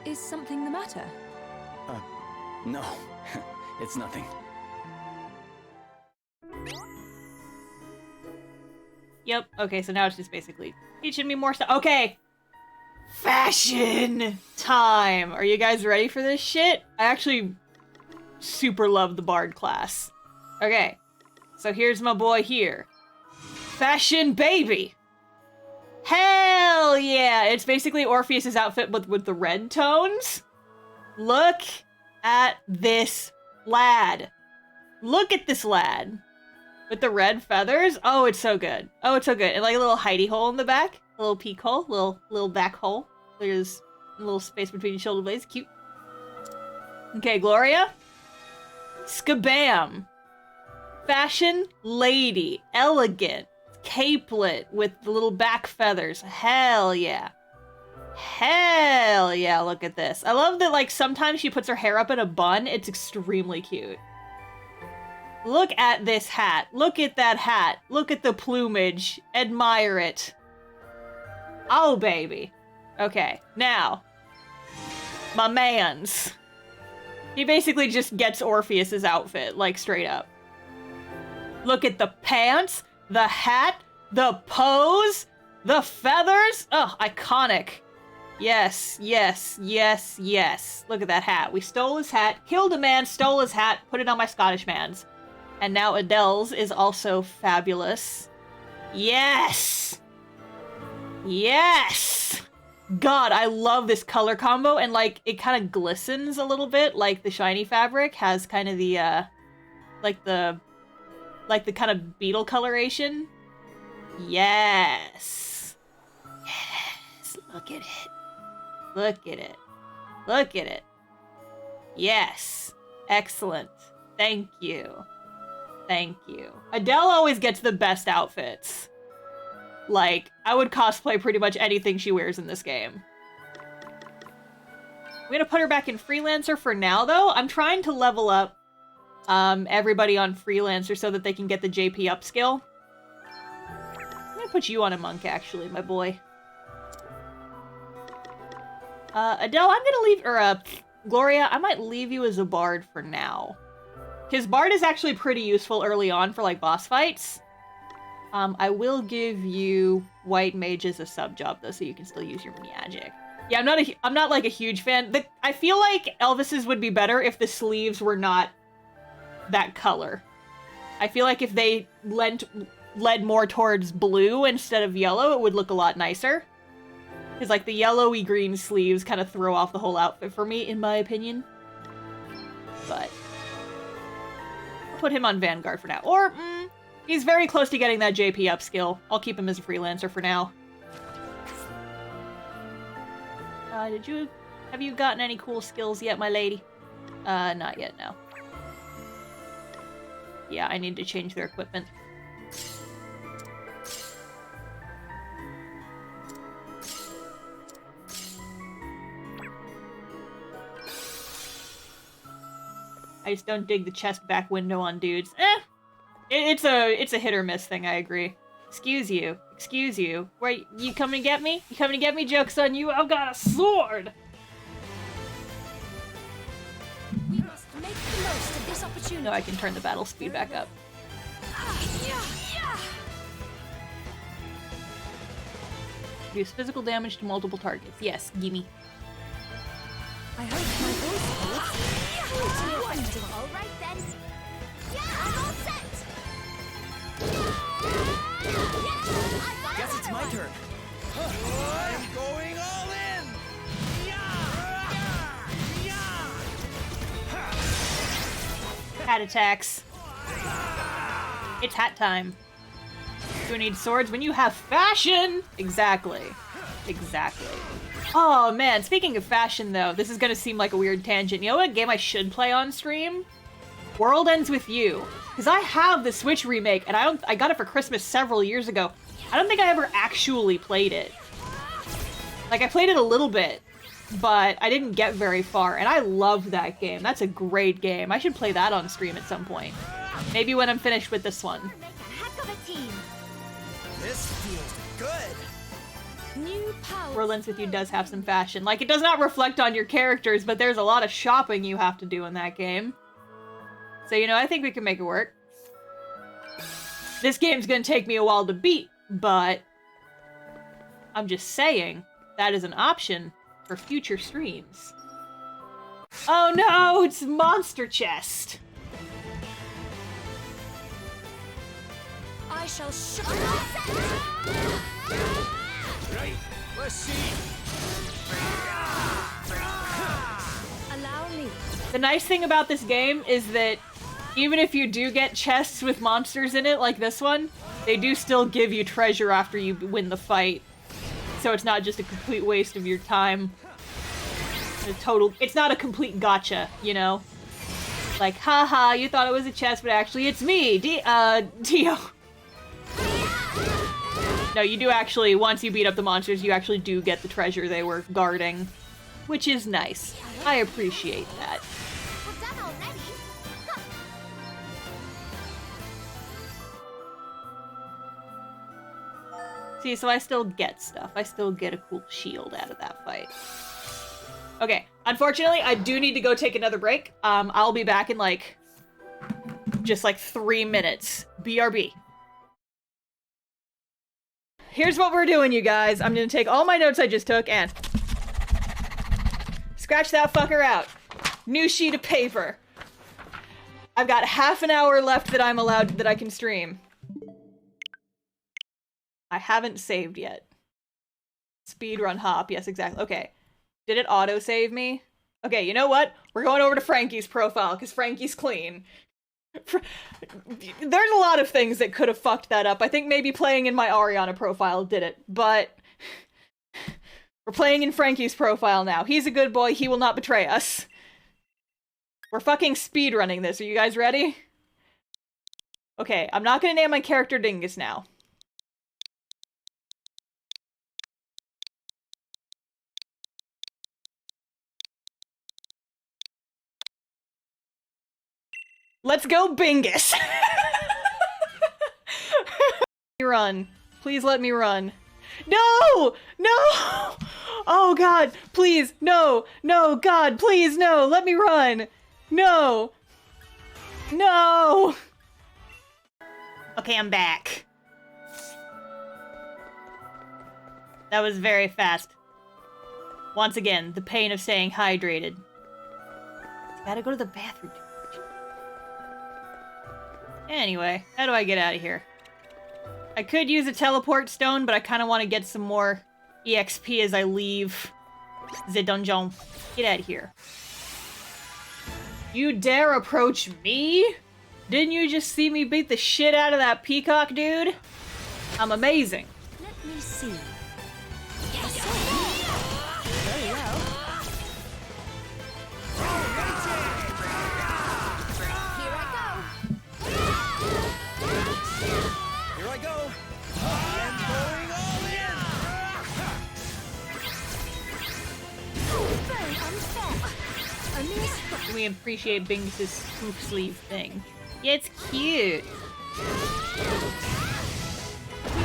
Is something the matter? No. It's nothing. Yep. Okay, so now it's just basically teaching me more stuff. Okay. Fashion time. Are you guys ready for this shit? I actually super love the Bard class. Okay. So here's my boy here. Fashion baby. Hell yeah. It's basically Orpheus's outfit but with the red tones. Look at this lad. Look at this lad. With the red feathers. Oh, it's so good. Oh, it's so good. And like a little hidey hole in the back. A little peek hole. Little back hole. There's a little space between your shoulder blades. Cute. Okay, Gloria. Skabam. Fashion lady. Elegant. Capelet with the little back feathers. Hell yeah. Hell yeah, look at this. I love that, like, sometimes she puts her hair up in a bun. It's extremely cute. Look at this hat. Look at that hat. Look at the plumage. Admire it. Oh, baby. Okay, now. My mans. He basically just gets Orpheus's outfit, like, straight up. Look at the pants, the hat, The pose, the feathers. Oh, iconic. Yes, yes, yes, yes. Look at that hat. We stole his hat, killed a man, stole his hat, put it on my Scottish man's. And now Adele's is also fabulous. Yes! Yes! God, I love this color combo, and like, it kind of glistens a little bit, like the shiny fabric has kind of the, like the kind of beetle coloration. Yes! Yes! Look at it. Look at it. Look at it. Yes. Excellent. Thank you. Thank you. Adele always gets the best outfits. Like, I would cosplay pretty much anything she wears in this game. I'm gonna put her back in Freelancer for now, though. I'm trying to level up everybody on Freelancer so that they can get the JP upskill. I'm gonna put you on a monk, actually, my boy. Adele, I'm gonna leave, or, Gloria, I might leave you as a bard for now. Because bard is actually pretty useful early on for, like, boss fights. I will give you white mage as a sub-job, though, so you can still use your magic. Yeah, I'm not, like, a huge fan. I feel like Elvis's would be better if the sleeves were not that color. I feel like if they led more towards blue instead of yellow, it would look a lot nicer. Because, like, the yellowy green sleeves kind of throw off the whole outfit for me, in my opinion. But I'll put him on Vanguard for now. Or, he's very close to getting that JP upskill. I'll keep him as a freelancer for now. Have you gotten any cool skills yet, my lady? Not yet, no. Yeah, I need to change their equipment. I just don't dig the chest back window on dudes. It's a hit or miss thing, I agree. Excuse you. Excuse you. Where, you coming to get me? You coming to get me? Joke's on you, I've got a sword! We must make the most of this opportunity. No, I can turn the battle speed back up. Reduce physical damage to multiple targets. Yes, gimme. I hope my voice holds. Wonderful. All right then. Yeah, I'm all set. Guess it's my turn. I'm going all in. Hat attacks. It's hat time. Do I need swords when you have fashion? Exactly. Exactly. Oh man, speaking of fashion though, this is gonna seem like a weird tangent. You know what game I should play on stream? World Ends With You. Because I have the Switch remake, and I got it for Christmas several years ago. I don't think I ever actually played it. Like, I played it a little bit, but I didn't get very far, and I love that game. That's a great game. I should play that on stream at some point. Maybe when I'm finished with this one. This feels good. New power. World Ends With You does have some fashion. Like, it does not reflect on your characters, but there's a lot of shopping you have to do in that game. So, you know, I think we can make it work. This game's gonna take me a while to beat, but I'm just saying that is an option for future streams. Oh no, it's Monster Chest! I shall show Right, let's see. Allow me. The nice thing about this game is that even if you do get chests with monsters in it, like this one, they do still give you treasure after you win the fight. So it's not just a complete waste of your time. It's not a complete gotcha, you know? Like, haha, you thought it was a chest, but actually it's me, Dio. No, you do actually, once you beat up the monsters, you actually do get the treasure they were guarding. Which is nice. I appreciate that. We're done already. See, so I still get stuff. I still get a cool shield out of that fight. Okay, unfortunately, I do need to go take another break. I'll be back in like, just like 3 minutes. BRB. here's what we're doing, you guys. I'm gonna take all my notes I just took and scratch that fucker out. New sheet of paper. I've got half an hour left that I'm allowed, that I can stream. I haven't saved yet. Speedrun hop, yes, exactly. Okay. Did it auto-save me? Okay, you know what? We're going over to Frankie's profile, because Frankie's clean. There's a lot of things that could have fucked that up. I think maybe playing in my Ariana profile did it, but we're playing in Frankie's profile now. He's a good boy. He will not betray us. We're fucking speedrunning this. Are you guys ready? Okay, I'm not gonna name my character Dingus now. Let's go Bingus! Run. Please let me run. No! No! Oh god, please, no! No, god, please, no! Let me run! No! No! Okay, I'm back. That was very fast. Once again, the pain of staying hydrated. Gotta go to the bathroom. Anyway, how do I get out of here? I could use a teleport stone, but I kind of want to get some more EXP as I leave the dungeon. Get out of here. You dare approach me? Didn't you just see me beat the shit out of that peacock dude? I'm amazing. Let me see. Yes, Very well. Here I go. I am going all in. Very unfair. A mere scratch. We appreciate Bingus's spoof sleeve thing. Yeah, it's cute. We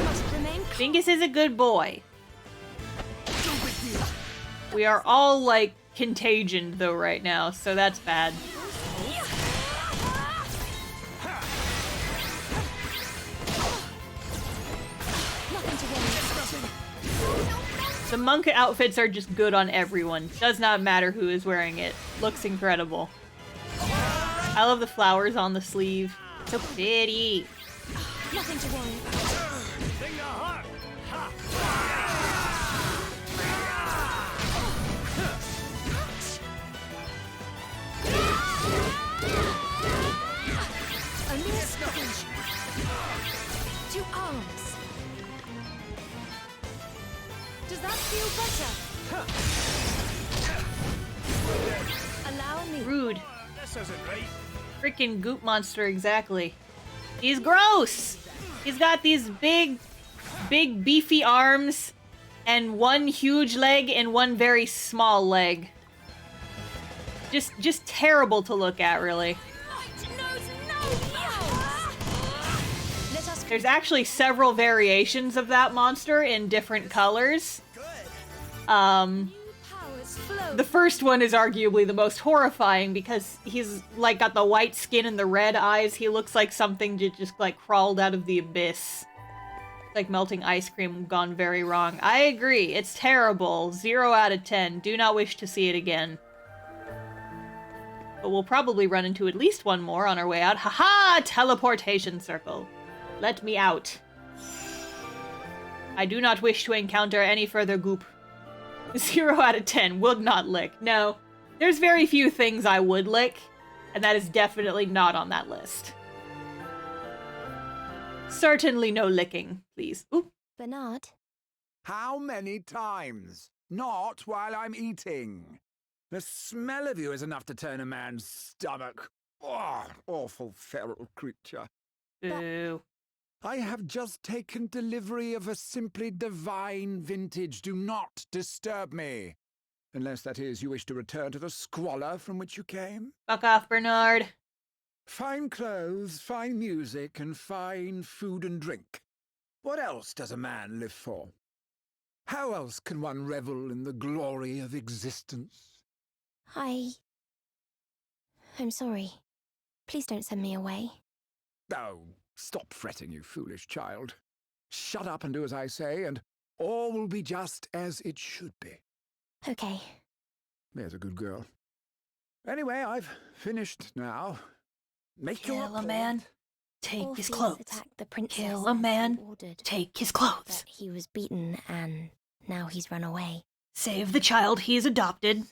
must remain. Bingus is a good boy. We are all, like, contagioned, though, right now, so that's bad. The monk outfits are just good on everyone. Does not matter who is wearing it. Looks incredible. I love the flowers on the sleeve. So pretty. Nothing to worry about. A mere scratch. 2 arms. Does that feel better? Allow me. Rude. This isn't right. Freaking goop monster, exactly. He's gross! He's got these big beefy arms, and one huge leg and one very small leg. Just terrible to look at, really. There's actually several variations of that monster in different colors. The first one is arguably the most horrifying because he's like got the white skin and the red eyes. He looks like something just like crawled out of the abyss. Like melting ice cream gone very wrong. I agree. It's terrible. 0 out of 10. Do not wish to see it again. But we'll probably run into at least one more on our way out. Haha! Teleportation circle. Let me out. I do not wish to encounter any further goop. 0 out of 10. Would not lick. No. There's very few things I would lick, and that is definitely not on that list. Certainly no licking, please. Oop. Bernard? How many times? Not while I'm eating. The smell of you is enough to turn a man's stomach. Oh, awful feral creature. Boo. I have just taken delivery of a simply divine vintage. Do not disturb me. Unless, that is, you wish to return to the squalor from which you came. Fuck off, Bernard. Fine clothes, fine music, and fine food and drink. What else does a man live for? How else can one revel in the glory of existence? I'm sorry. Please don't send me away. Oh, stop fretting, you foolish child. shut up and do as I say, and all will be just as it should be. Okay. There's a good girl. Anyway, I've finished now. Make your Kill a man, take his Orpheus clothes. attacked the princess Kill a as he man, ordered, take his clothes. but he was beaten and now he's run away. Save the child he's adopted.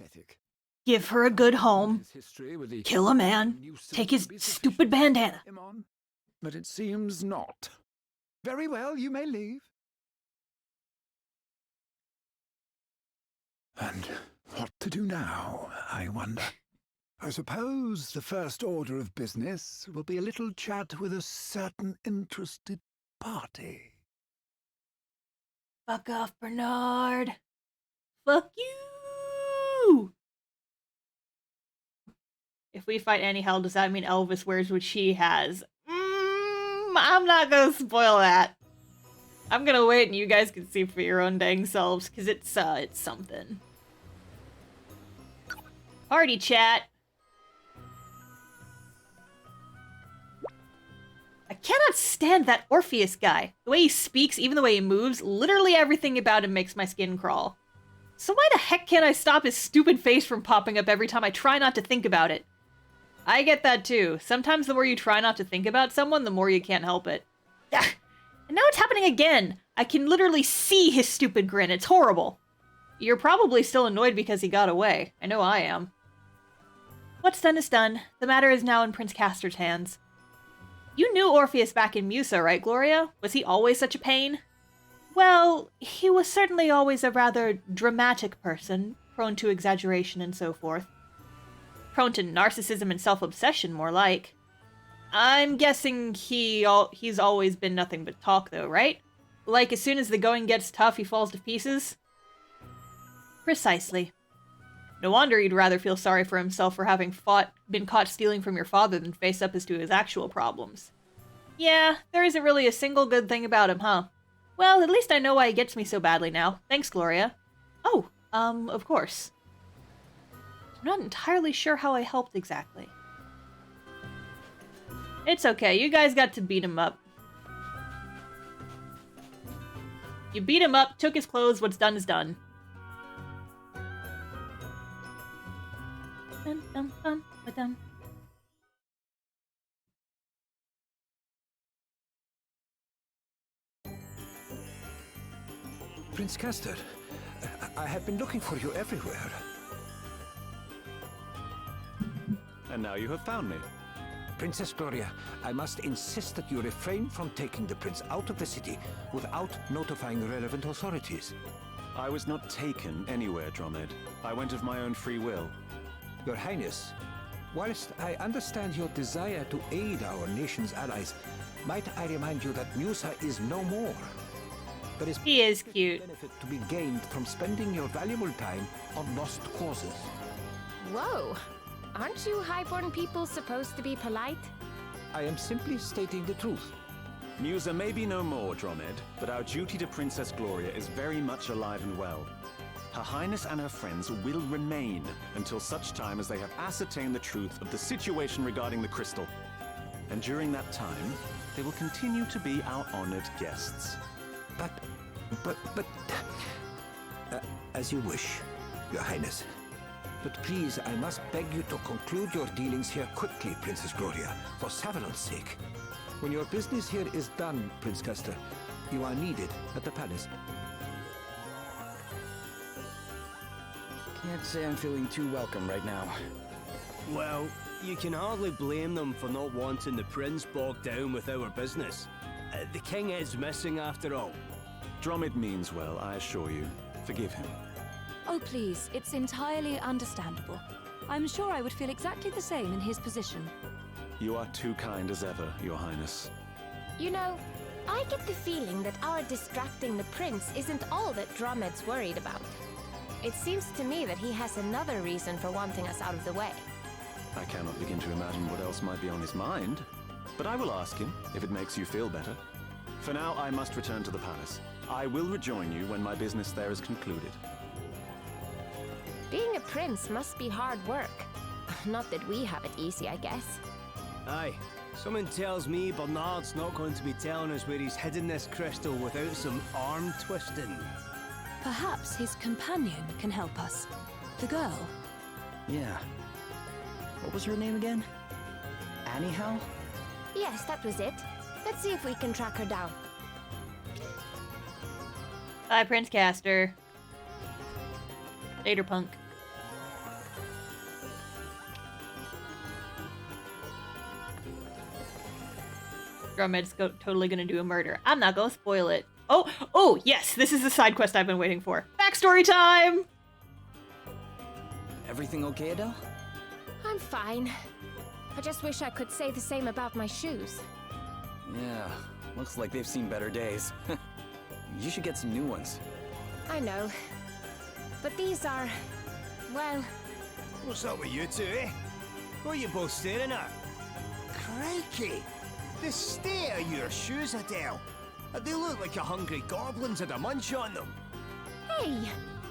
Give her a good home. Kill a man, take his stupid bandana. But it seems not. Very well, you may leave. And what to do now, I wonder? I suppose the first order of business will be a little chat with a certain interested party. Fuck off, Bernard. Fuck you! If we fight any hell, does that mean Elvis wears what she has? I'm not gonna spoil that. I'm gonna wait and you guys can see for your own dang selves, because it's something. Party chat. I cannot stand that Orpheus guy. The way he speaks, even the way he moves, literally everything about him makes my skin crawl. So why the heck can't I stop his stupid face from popping up every time I try not to think about it? I get that too. Sometimes the more you try not to think about someone, the more you can't help it. And now it's happening again. I can literally see his stupid grin. It's horrible. You're probably still annoyed because he got away. I know I am. What's done is done. The matter is now in Prince Castor's hands. You knew Orpheus back in Musa, right, Gloria? Was he always such a pain? Well, he was certainly always a rather dramatic person, prone to exaggeration and so forth. Prone to narcissism and self-obsession, more like. I'm guessing he's always been nothing but talk, though, right? Like, as soon as the going gets tough, he falls to pieces? Precisely. No wonder he'd rather feel sorry for himself for having been caught stealing from your father than face up as to his actual problems. Yeah, there isn't really a single good thing about him, huh? Well, at least I know why he gets me so badly now. Thanks, Gloria. Oh, of course. I'm not entirely sure how I helped exactly. It's okay, you guys got to beat him up. You beat him up, took his clothes, what's done is done. Dun, dun, dun, ba-dum. Prince Castor, I have been looking for you everywhere. And now you have found me. Princess Gloria, I must insist that you refrain from taking the prince out of the city without notifying relevant authorities. I was not taken anywhere, Dromed. I went of my own free will. Your Highness, whilst I understand your desire to aid our nation's allies, might I remind you that Musa is no more. There is cute. Benefit to be gained from spending your valuable time on lost causes. Whoa! Aren't you highborn people supposed to be polite? I am simply stating the truth. Musa may be no more, Dromed, but our duty to Princess Gloria is very much alive and well. Her Highness and her friends will remain until such time as they have ascertained the truth of the situation regarding the crystal. And during that time, they will continue to be our honored guests. But, as you wish, Your Highness. But please, I must beg you to conclude your dealings here quickly, Princess Gloria, for Savalon's sake. When your business here is done, Prince Castor, you are needed at the palace. Can't say I'm feeling too welcome right now. Well, you can hardly blame them for not wanting the prince bogged down with our business. The king is missing after all. Dromed means well, I assure you. Forgive him. Oh, please, it's entirely understandable. I'm sure I would feel exactly the same in his position. You are too kind as ever, Your Highness. You know, I get the feeling that our distracting the prince isn't all that Dromed's worried about. It seems to me that he has another reason for wanting us out of the way. I cannot begin to imagine what else might be on his mind, but I will ask him, if it makes you feel better. For now, I must return to the palace. I will rejoin you when my business there is concluded. Being a prince must be hard work. Not that we have it easy, I guess. Aye, Something tells me Bernard's not going to be telling us where he's hidden this crystal without some arm twisting. Perhaps his companion can help us. The girl. Yeah. What was her name again? Anyhow? Yes, that was it. Let's see if we can track her down. Bye, Prince Caster. Later, punk. Drummed's totally gonna do a murder. I'm not gonna spoil it. Oh, yes, this is the side quest I've been waiting for. Backstory time! Everything okay, Adele? I'm fine. I just wish I could say the same about my shoes. Yeah, looks like they've seen better days. You should get some new ones. I know. But these are... well... What's up with you two, eh? What are you both staring at? Crikey! The state of your shoes, Adele. They look like your hungry goblins had a munch on them. Hey!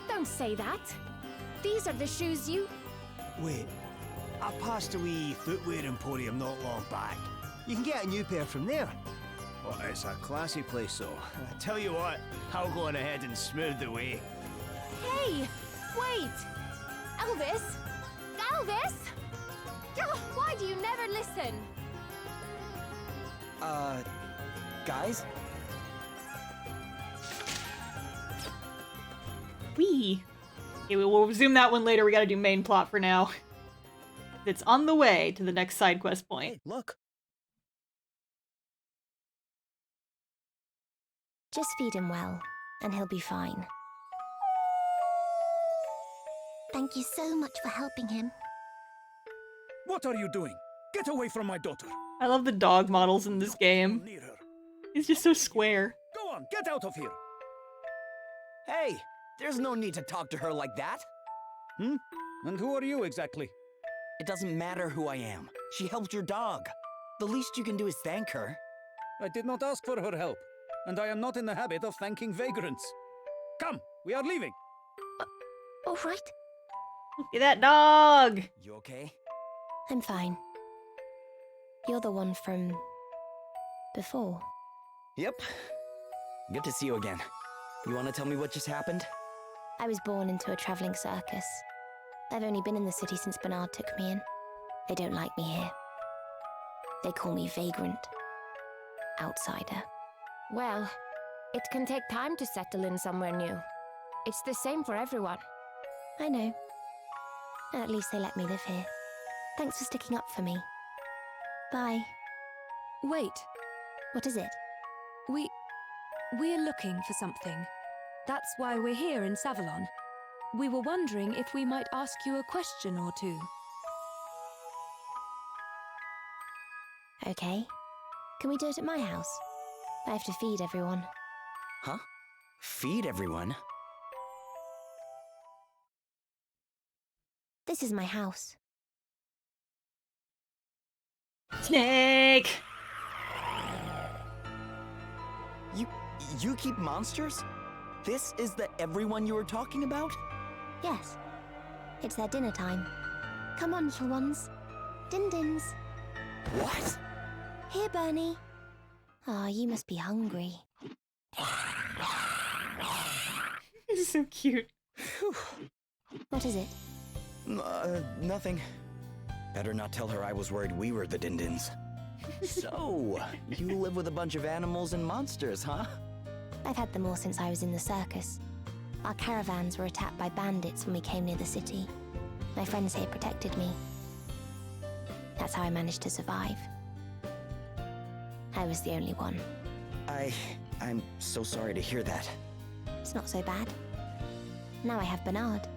Don't say that. These are the shoes you... Wait, I passed a wee footwear emporium not long back. You can get a new pair from there. Oh, it's a classy place, though. I tell you what, I'll go on ahead and smooth the way. Hey! Wait! Elvis! Elvis! Oh, why do you never listen? Guys? Wee. Okay, we'll resume that one later. We gotta do main plot for now. It's on the way to the next side quest point. Hey, look. Just feed him well, and he'll be fine. Thank you so much for helping him. What are you doing? Get away from my daughter. I love the dog models in this game. He's just so square. Go on, get out of here. Hey, there's no need to talk to her like that. Hmm? And who are you exactly? It doesn't matter who I am. She helped your dog. The least you can do is thank her. I did not ask for her help, and I am not in the habit of thanking vagrants. Come, we are leaving. All right. Look at that dog. You okay? I'm fine. You're the one from... before. Yep. Good to see you again. You want to tell me what just happened? I was born into a traveling circus. I've only been in the city since Bernard took me in. They don't like me here. They call me vagrant. Outsider. Well, it can take time to settle in somewhere new. It's the same for everyone. I know. At least they let me live here. Thanks for sticking up for me. Bye. Wait. What is it? We're looking for something. That's why we're here in Savalon. We were wondering if we might ask you a question or two. Okay. Can we do it at my house? I have to feed everyone. Huh? Feed everyone? This is my house. Snake! You keep monsters? This is the everyone you were talking about? Yes. It's their dinner time. Come on, little ones. Din-dins. What? Here, Bernie. Ah, you must be hungry. This is so cute. What is it? Nothing. Better not tell her I was worried we were the Din-Dins. So, you live with a bunch of animals and monsters, huh? I've had them all since I was in the circus. Our caravans were attacked by bandits when we came near the city. My friends here protected me. That's how I managed to survive. I was the only one. I'm so sorry to hear that. It's not so bad. Now I have Bernard.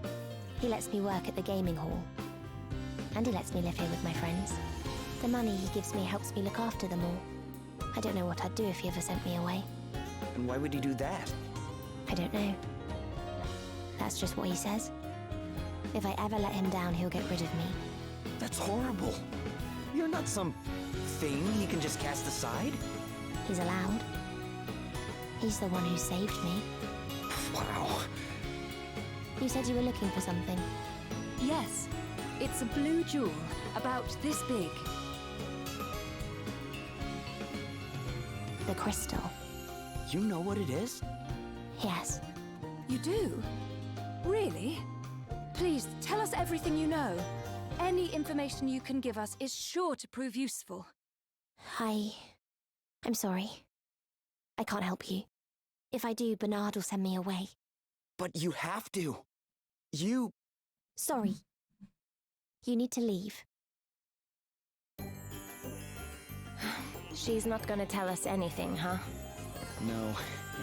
He lets me work at the gaming hall. And he lets me live here with my friends. The money he gives me helps me look after them all. I don't know what I'd do if he ever sent me away. And why would he do that? I don't know. That's just what he says. If I ever let him down, he'll get rid of me. That's horrible. You're not some thing he can just cast aside. He's allowed. He's the one who saved me. Wow. You said you were looking for something. Yes. It's a blue jewel, about this big. The crystal. You know what it is? Yes. You do? Really? Please, tell us everything you know. Any information you can give us is sure to prove useful. I'm sorry. I can't help you. If I do, Bernard will send me away. But you have to. Sorry. You need to leave. She's not gonna tell us anything, huh? No,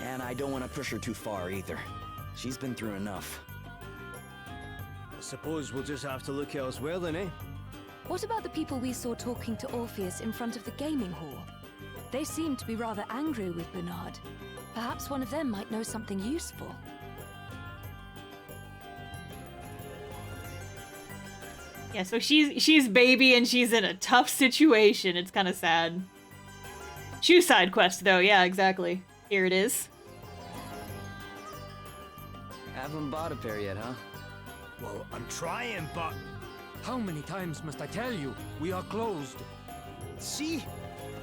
and I don't want to push her too far either. She's been through enough. I suppose we'll just have to look elsewhere then, eh? What about the people we saw talking to Orpheus in front of the gaming hall? They seemed to be rather angry with Bernard. Perhaps one of them might know something useful. Yeah, so she's baby and she's in a tough situation. It's kind of sad. Shoe side quest though, yeah, exactly. Here it is. Haven't bought a pair yet, huh? Well, I'm trying, but... How many times must I tell you? We are closed. See?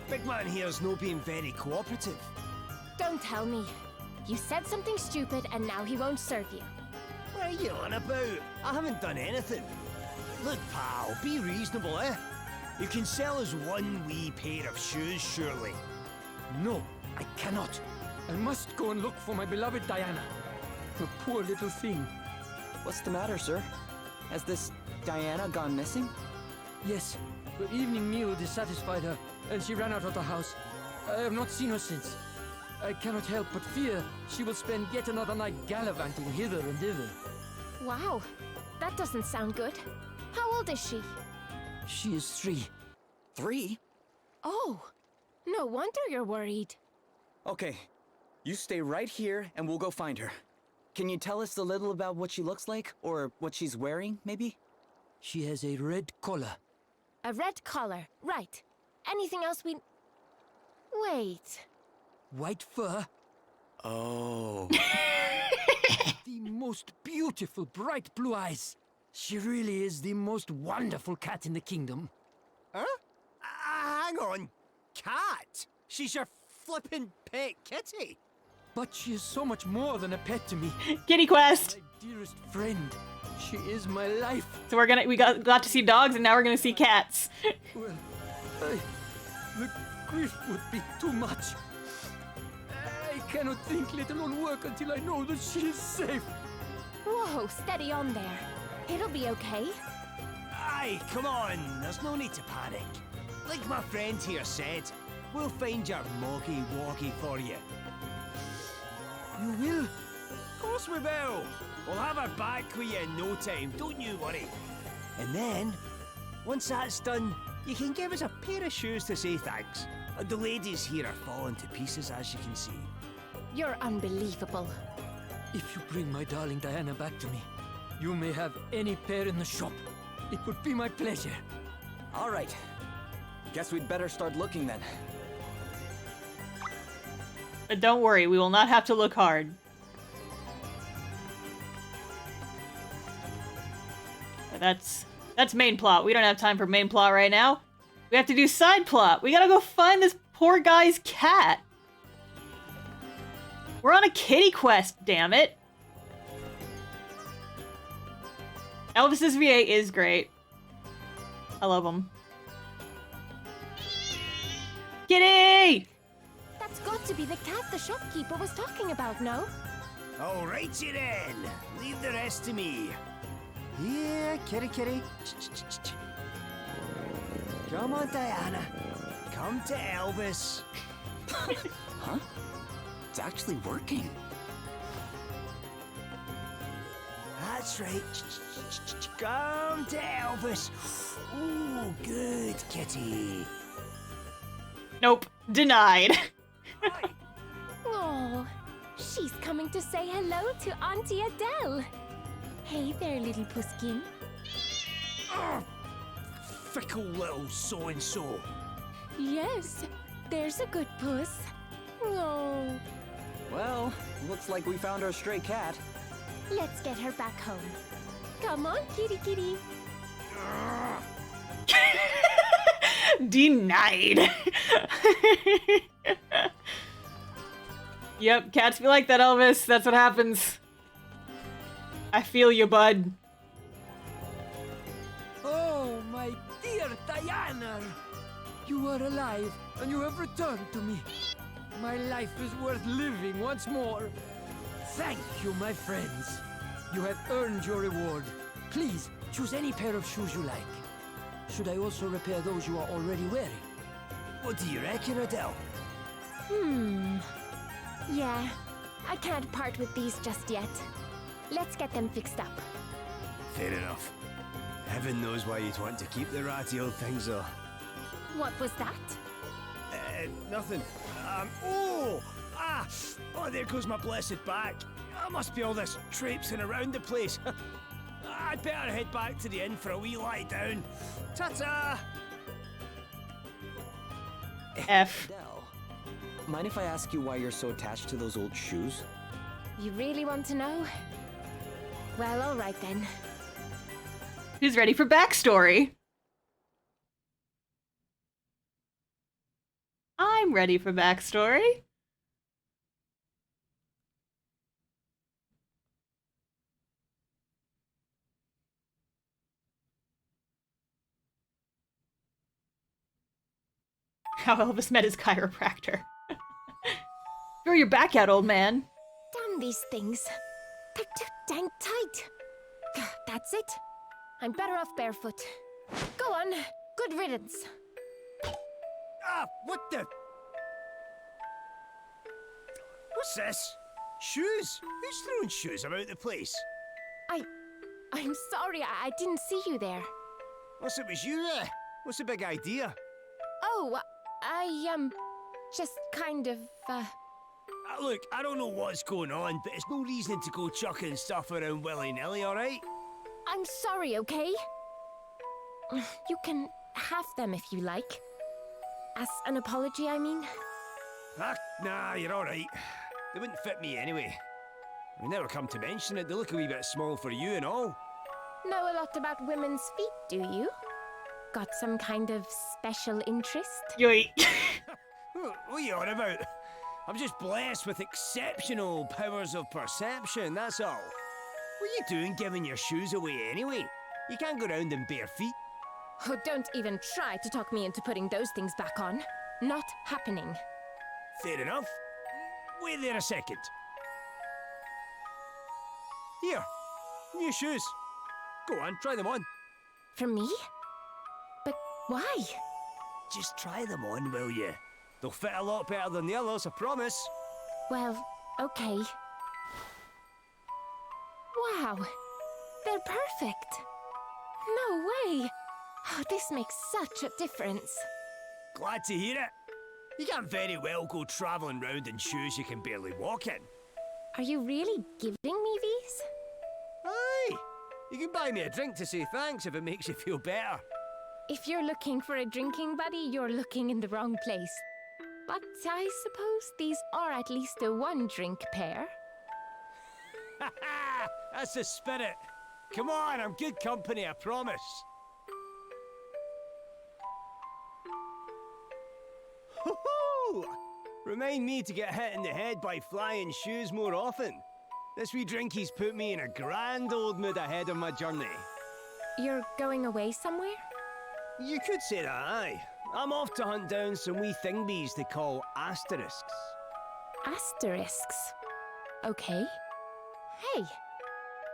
Big man here's no being very cooperative. Don't tell me. You said something stupid and now he won't serve you. What are you on about? I haven't done anything. Look, pal, be reasonable, eh? You can sell us one wee pair of shoes, surely. No, I cannot. I must go and look for my beloved Diana. The poor little thing. What's the matter, sir? Has this Diana gone missing? Yes, the evening meal dissatisfied her, and she ran out of the house. I have not seen her since. I cannot help but fear she will spend yet another night gallivanting hither and thither. Wow, that doesn't sound good. How old is she? She is 3. 3? Oh, no wonder you're worried. Okay, you stay right here and we'll go find her. Can you tell us a little about what she looks like? Or what she's wearing, maybe? She has a red collar. A red collar, right. Anything else we... Wait. White fur. Oh. The most beautiful bright blue eyes. She really is the most wonderful cat in the kingdom. Huh? Hang on. Cat? She's your flippin' pet kitty. But she is so much more than a pet to me. Kitty quest! My dearest friend. She is my life. So we got to see dogs and now we're gonna see cats. Well, the grief would be too much. I cannot think, let alone work, until I know that she is safe. Whoa, steady on there. It'll be okay. Aye, come on. There's no need to panic. Like my friend here said, we'll find your moggy woggy for you. You will? Of course we will. We'll have her back with you in no time, don't you worry. And then, once that's done, you can give us a pair of shoes to say thanks. The ladies here are falling to pieces, as you can see. You're unbelievable. If you bring my darling Diana back to me, you may have any pair in the shop. It would be my pleasure. All right. Guess we'd better start looking then. But don't worry, we will not have to look hard. That's main plot. We don't have time for main plot right now. We have to do side plot. We gotta go find this poor guy's cat. We're on a kitty quest, damn it. Elvis's VA is great. I love him. Kitty! That's got to be the cat the shopkeeper was talking about, no? All right, you then. Leave the rest to me. Here, kitty. Come on, Diana. Come to Elvis. Huh? It's actually working. That's right. Come to Elvis. Ooh, good kitty. Nope. Denied. Oh, she's coming to say hello to Auntie Adele. Hey there, little pusskin. Oh, fickle little so-and-so. Yes, there's a good puss. Oh. Well, looks like we found our stray cat. Let's get her back home. Come on, kitty. Denied. Yep, cats be like that, Elvis. That's what happens. I feel you, bud. Oh, my dear Diana! You are alive, and you have returned to me. My life is worth living once more. Thank you, my friends. You have earned your reward. Please, choose any pair of shoes you like. Should I also repair those you are already wearing? What do you reckon, Adele? Yeah, I can't part with these just yet. Let's get them fixed up. Fair enough. Heaven knows why you'd want to keep the ratty old things, though. What was that? Nothing. Oh, there goes my blessed back. Must be all this traipsing around the place. I'd better head back to the inn for a wee lie down. Ta-ta! F. Adele, mind if I ask you why you're so attached to those old shoes? You really want to know? Well, alright then. Who's ready for backstory? I'm ready for backstory. How Elvis met his chiropractor. Throw your back out, old man. Damn these things. They're too dang tight. That's it. I'm better off barefoot. Go on. Good riddance. What the? What's this? Shoes? Who's throwing shoes about the place? I'm sorry, I didn't see you there. It was you there. What's the big idea? Oh, I just kind of, Look, I don't know what's going on, but it's no reason to go chucking stuff around willy-nilly, alright? I'm sorry, okay? You can have them if you like. As an apology, I mean. Nah, you're alright. They wouldn't fit me anyway. We never come to mention it, they look a wee bit small for you and all. Know a lot about women's feet, do you? Got some kind of special interest? Yoy. What are you on about? I'm just blessed with exceptional powers of perception, that's all. What are you doing giving your shoes away anyway? You can't go around in bare feet. Oh, don't even try to talk me into putting those things back on. Not happening. Fair enough. Wait there a second. Here, new shoes. Go on, try them on. For me? But why? Just try them on, will you? They'll fit a lot better than the others, I promise. Well, okay. Wow, they're perfect. No way. Oh, this makes such a difference. Glad to hear it. You can't very well go travelling round in shoes you can barely walk in. Are you really giving me these? Aye. You can buy me a drink to say thanks if it makes you feel better. If you're looking for a drinking buddy, you're looking in the wrong place. But I suppose these are at least a one-drink pair. Ha ha! That's the spirit. Come on, I'm good company, I promise. Ho-ho! Remind me to get hit in the head by flying shoes more often. This wee drinkie's put me in a grand old mood ahead of my journey. You're going away somewhere? You could say that, aye. I'm off to hunt down some wee thingies they call asterisks. Asterisks? Okay. Hey,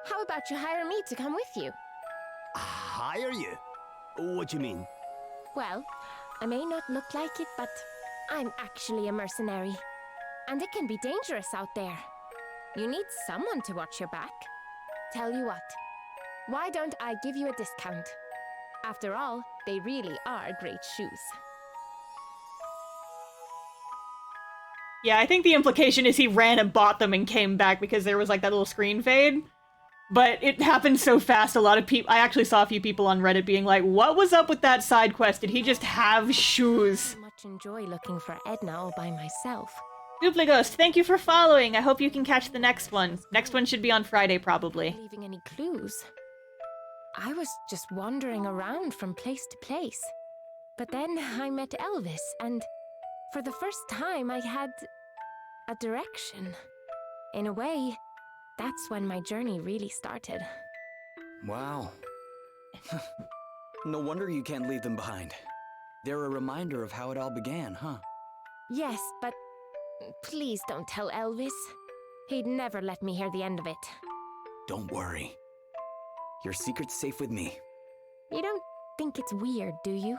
how about you hire me to come with you? Hire you? What do you mean? Well, I may not look like it, but I'm actually a mercenary. And it can be dangerous out there. You need someone to watch your back. Tell you what, why don't I give you a discount? After all, they really are great shoes. Yeah, I think the implication is he ran and bought them and came back because there was like that little screen fade. But it happened so fast, a lot of people— I actually saw a few people on Reddit being like, what was up with that side quest? Did he just have shoes? I much enjoy looking for Edna all by myself. Duplighost, thank you for following. I hope you can catch the next one. Next one should be on Friday, probably. Leaving any clues? I was just wandering around from place to place. But then I met Elvis, and for the first time I had a direction. In a way, that's when my journey really started. Wow. No wonder you can't leave them behind. They're a reminder of how it all began, huh? Yes, but please don't tell Elvis. He'd never let me hear the end of it. Don't worry. Your secret's safe with me. You don't think it's weird, do you?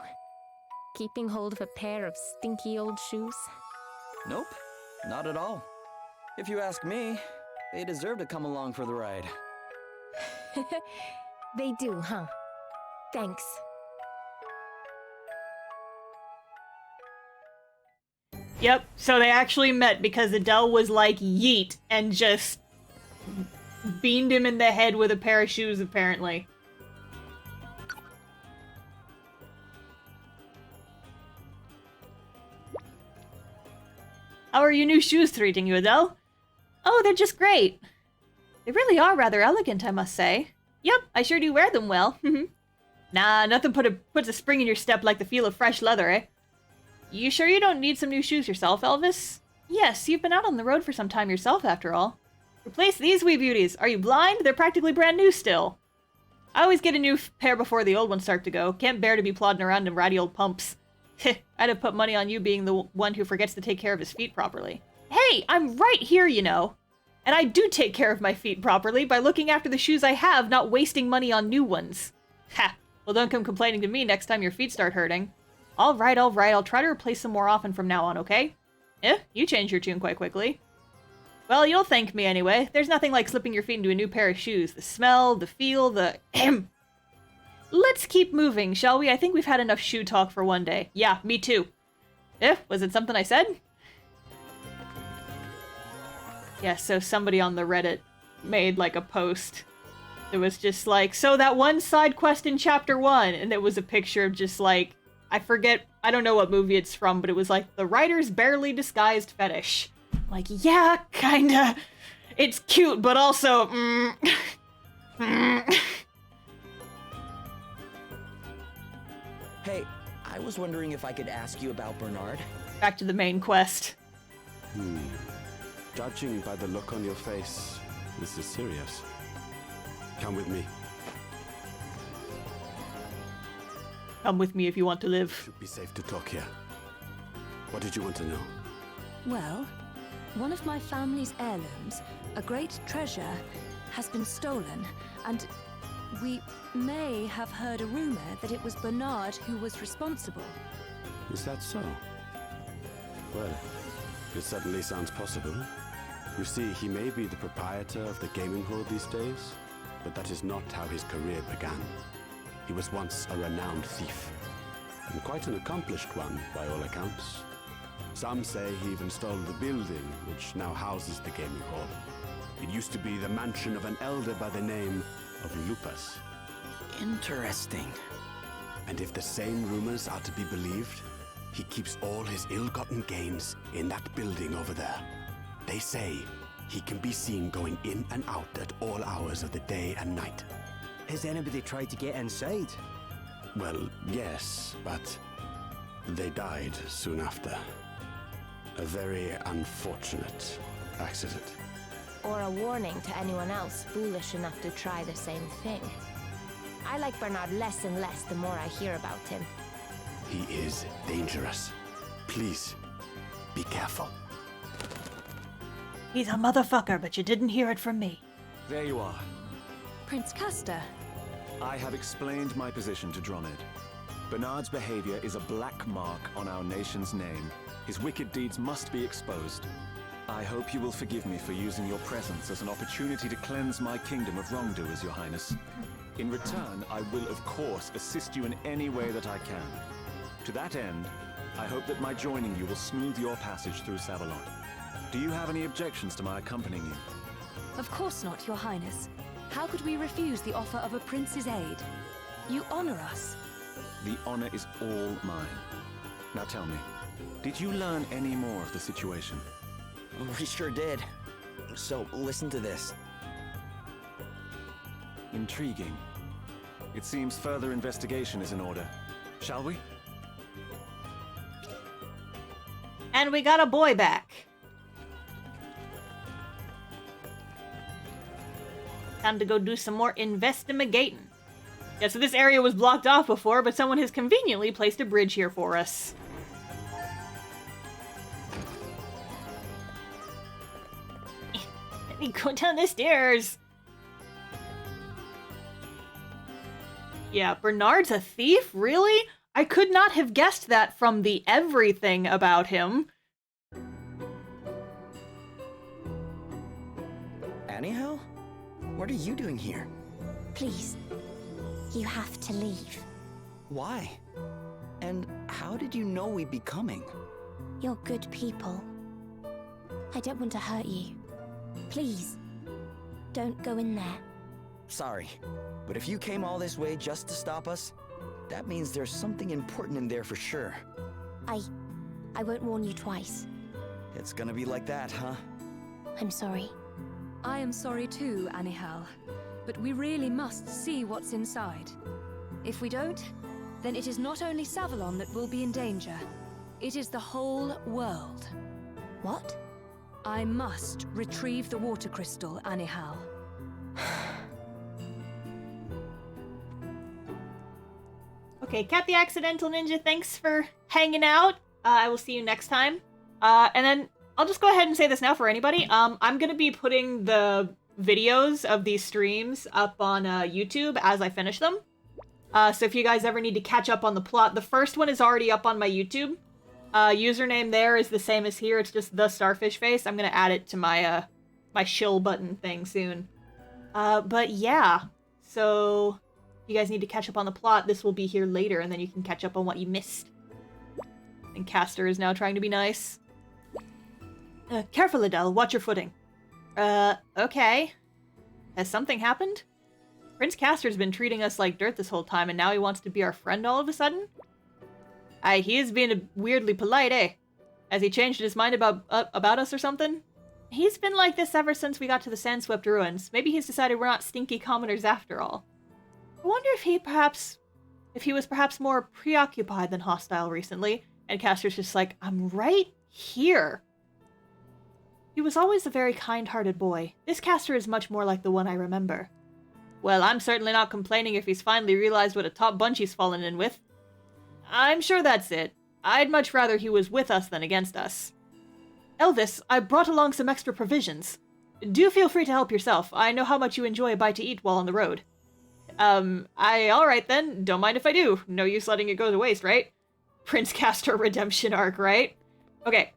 Keeping hold of a pair of stinky old shoes? Nope, not at all. If you ask me, they deserve to come along for the ride. They do, huh? Thanks. Yep, so they actually met because Adele was like, yeet, and just beamed him in the head with a pair of shoes, apparently. How are your new shoes treating you, Adele? Oh, they're just great. They really are rather elegant, I must say. Yep, I sure do wear them well. Nah, nothing puts a spring in your step like the feel of fresh leather, eh? You sure you don't need some new shoes yourself, Elvis? Yes, you've been out on the road for some time yourself, after all. Replace these wee beauties. Are you blind? They're practically brand new still. I always get a new pair before the old ones start to go. Can't bear to be plodding around in ratty old pumps. I'd have put money on you being the one who forgets to take care of his feet properly. Hey, I'm right here, you know. And I do take care of my feet properly by looking after the shoes I have, not wasting money on new ones. Ha! Well, don't come complaining to me next time your feet start hurting. All right, I'll try to replace them more often from now on, okay? You changed your tune quite quickly. Well, you'll thank me anyway. There's nothing like slipping your feet into a new pair of shoes. The smell, the feel, the... Let's keep moving, shall we? I think we've had enough shoe talk for one day. Yeah, me too. Was it something I said? Yeah, so somebody on the Reddit made, like, a post. It was just like, so that one side quest in Chapter 1, and it was a picture of just, like, I forget, I don't know what movie it's from, but it was like, the writer's barely disguised fetish. Like, yeah, kinda. It's cute, but also, Hey, I was wondering if I could ask you about Bernard. Back to the main quest. Judging by the look on your face, this is serious. Come with me. Come with me if you want to live. Should be safe to talk here. What did you want to know? Well, one of my family's heirlooms, a great treasure, has been stolen, and we may have heard a rumor that it was Bernard who was responsible. Is that so? Well, it certainly sounds possible. You see, he may be the proprietor of the gaming hall these days, but that is not how his career began. He was once a renowned thief, and quite an accomplished one by all accounts. Some say he even stole the building which now houses the gaming hall. It used to be the mansion of an elder by the name of Lupus. Interesting. And if the same rumors are to be believed, he keeps all his ill-gotten gains in that building over there. They say he can be seen going in and out at all hours of the day and night. Has anybody tried to get inside? Well, yes, but they died soon after. A very unfortunate accident. Or a warning to anyone else foolish enough to try the same thing. I like Bernard less and less the more I hear about him. He is dangerous. Please, be careful. He's a motherfucker, but you didn't hear it from me. There you are. Prince Castor. I have explained my position to Dronid. Bernard's behavior is a black mark on our nation's name. His wicked deeds must be exposed. I hope you will forgive me for using your presence as an opportunity to cleanse my kingdom of wrongdoers, Your Highness. In return, I will of course assist you in any way that I can. To that end, I hope that my joining you will smooth your passage through Savalon. Do you have any objections to my accompanying you? Of course not, Your Highness. How could we refuse the offer of a prince's aid? You honor us. The honor is all mine. Now tell me, did you learn any more of the situation? We sure did. So, listen to this. Intriguing. It seems further investigation is in order. Shall we? And we got a boy back. Time to go do some more investigating. Yeah, so this area was blocked off before, but someone has conveniently placed a bridge here for us. Let me go down the stairs. Yeah, Bernard's a thief? Really? I could not have guessed that from the everything about him. Anyhow? What are you doing here? Please, you have to leave. Why? And how did you know we'd be coming? You're good people. I don't want to hurt you. Please, don't go in there. Sorry, but if you came all this way just to stop us, that means there's something important in there for sure. I won't warn you twice. It's gonna be like that, huh? I'm sorry. I am sorry too, Anihal. But we really must see what's inside. If we don't, then it is not only Savalon that will be in danger. It is the whole world. What? I must retrieve the water crystal, Anihal. Okay, Cat the Accidental Ninja, thanks for hanging out. I will see you next time. And then I'll just go ahead and say this now for anybody. I'm gonna be putting the videos of these streams up on YouTube as I finish them. So if you guys ever need to catch up on the plot, the first one is already up on my YouTube. Username there is the same as here. It's just TheStarfishface. I'm gonna add it to my my shill button thing soon. But yeah, so if you guys need to catch up on the plot, this will be here later, and then you can catch up on what you missed. And Castor is now trying to be nice. Careful, Adele. Watch your footing. Okay. Has something happened? Prince Castor's been treating us like dirt this whole time, and now he wants to be our friend all of a sudden? He is being weirdly polite, eh? Has he changed his mind about us or something? He's been like this ever since we got to the Sandswept Ruins. Maybe he's decided we're not stinky commoners after all. I wonder if he was perhaps more preoccupied than hostile recently, and Castor's just like, I'm right here. He was always a very kind-hearted boy. This Castor is much more like the one I remember. Well, I'm certainly not complaining if he's finally realized what a top bunch he's fallen in with. I'm sure that's it. I'd much rather he was with us than against us. Elvis, I brought along some extra provisions. Do feel free to help yourself. I know how much you enjoy a bite to eat while on the road. Alright then. Don't mind if I do. No use letting it go to waste, right? Prince Castor redemption arc, right? Okay.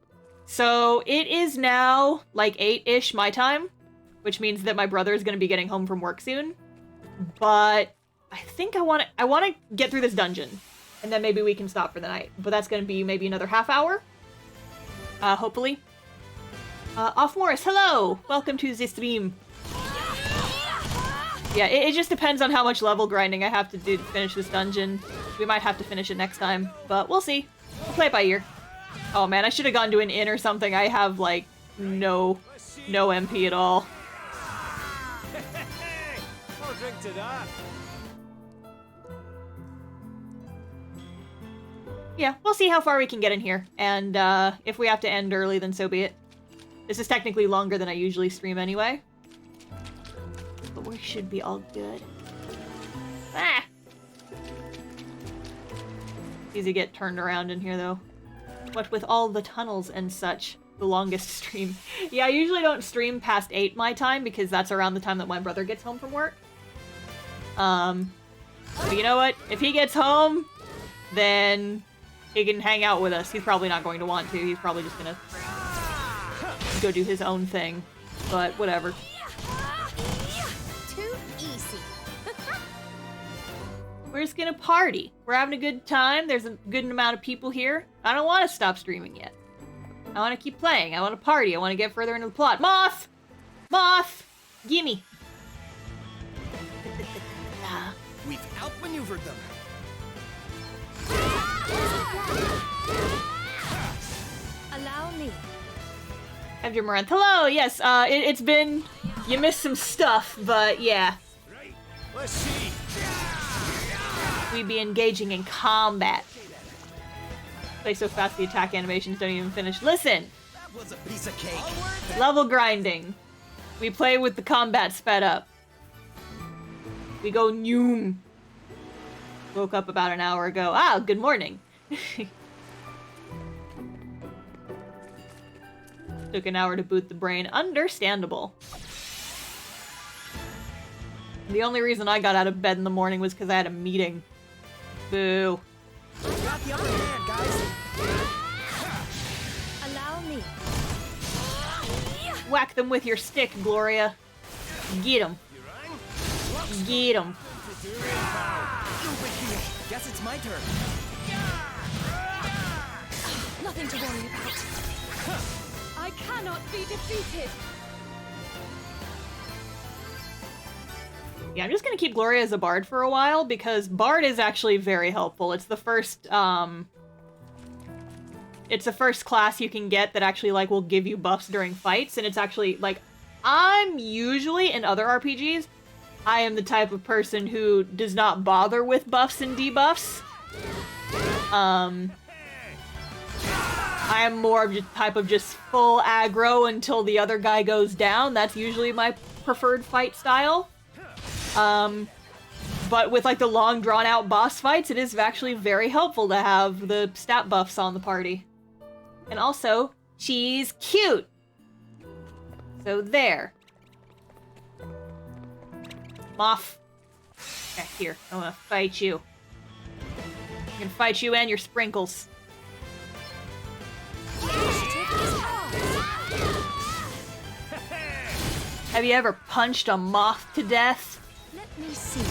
So, it is now, like, 8-ish my time, which means that my brother is going to be getting home from work soon. But I think I want to get through this dungeon, and then maybe we can stop for the night. But that's going to be maybe another half hour, hopefully. Off Morris, hello! Welcome to the stream. Yeah, it just depends on how much level grinding I have to do to finish this dungeon. We might have to finish it next time, but we'll see. We'll play it by ear. Oh man, I should have gone to an inn or something. I have, like, no MP at all. I'll drink to that. Yeah, we'll see how far we can get in here. And if we have to end early, then so be it. This is technically longer than I usually stream anyway. But we should be all good. Ah! Easy to get turned around in here, though. What with all the tunnels and such, the longest stream. Yeah, I usually don't stream past 8 my time, because that's around the time that my brother gets home from work. But you know what? If he gets home, then he can hang out with us. He's probably not going to want to. He's probably just gonna go do his own thing. But whatever. Too easy. We're just gonna party. We're having a good time. There's a good amount of people here. I don't want to stop streaming yet. I want to keep playing. I want to party. I want to get further into the plot. Moth! Moth! Gimme! We've outmaneuvered them. Allow me. Evger Moranth. Hello! Yes, it's been... You missed some stuff, but yeah. Let's see. We'd be engaging in combat. Play so fast the attack animations don't even finish. Listen! That was a piece of cake. Level grinding. We play with the combat sped up. We go noom. Woke up about an hour ago. Ah, good morning. Took an hour to boot the brain. Understandable. The only reason I got out of bed in the morning was because I had a meeting. Boo. Got the upper hand, guys. Allow me. Whack them with your stick, Gloria. Get him. Get him. Guess it's my turn. Nothing to worry about. I cannot be defeated. Yeah, I'm just gonna keep Gloria as a bard for a while because bard is actually very helpful. It's the first class you can get that actually like will give you buffs during fights, and it's actually like I'm usually in other RPGs, I am the type of person who does not bother with buffs and debuffs. I am more of the type of just full aggro until the other guy goes down. That's usually my preferred fight style. But with like the long drawn out boss fights, it is actually very helpful to have the stat buffs on the party. And also, she's cute. So there. Moth. Back here. I'm gonna fight you. I'm gonna fight you and your sprinkles. Have you ever punched a moth to death? Let me see.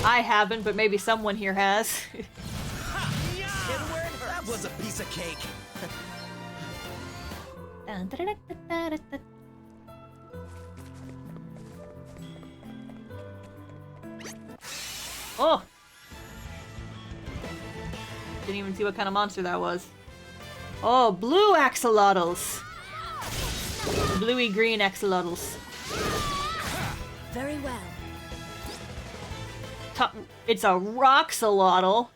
I haven't, but maybe someone here has. That was a piece of cake. Oh! Didn't even see what kind of monster that was. Oh, blue axolotls! Bluey green axolotls. Very well. It's a roxolotl.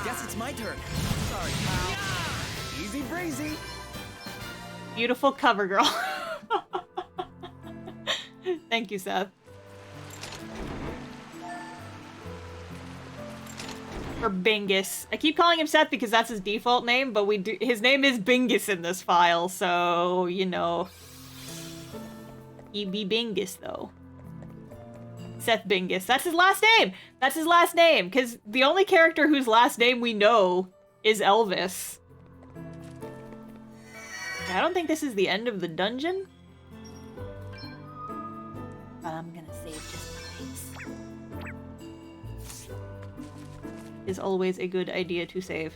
Guess it's my turn. Sorry, pal. Easy breezy. Beautiful cover girl. Thank you, Seth. Or Bingus. I keep calling him Seth because that's his default name, but his name is Bingus in this file, so, you know. He'd be Bingus, though. Seth Bingus. That's his last name! That's his last name, because the only character whose last name we know is Elvis. I don't think this is the end of the dungeon. But I'm gonna save just in case. Is always a good idea to save.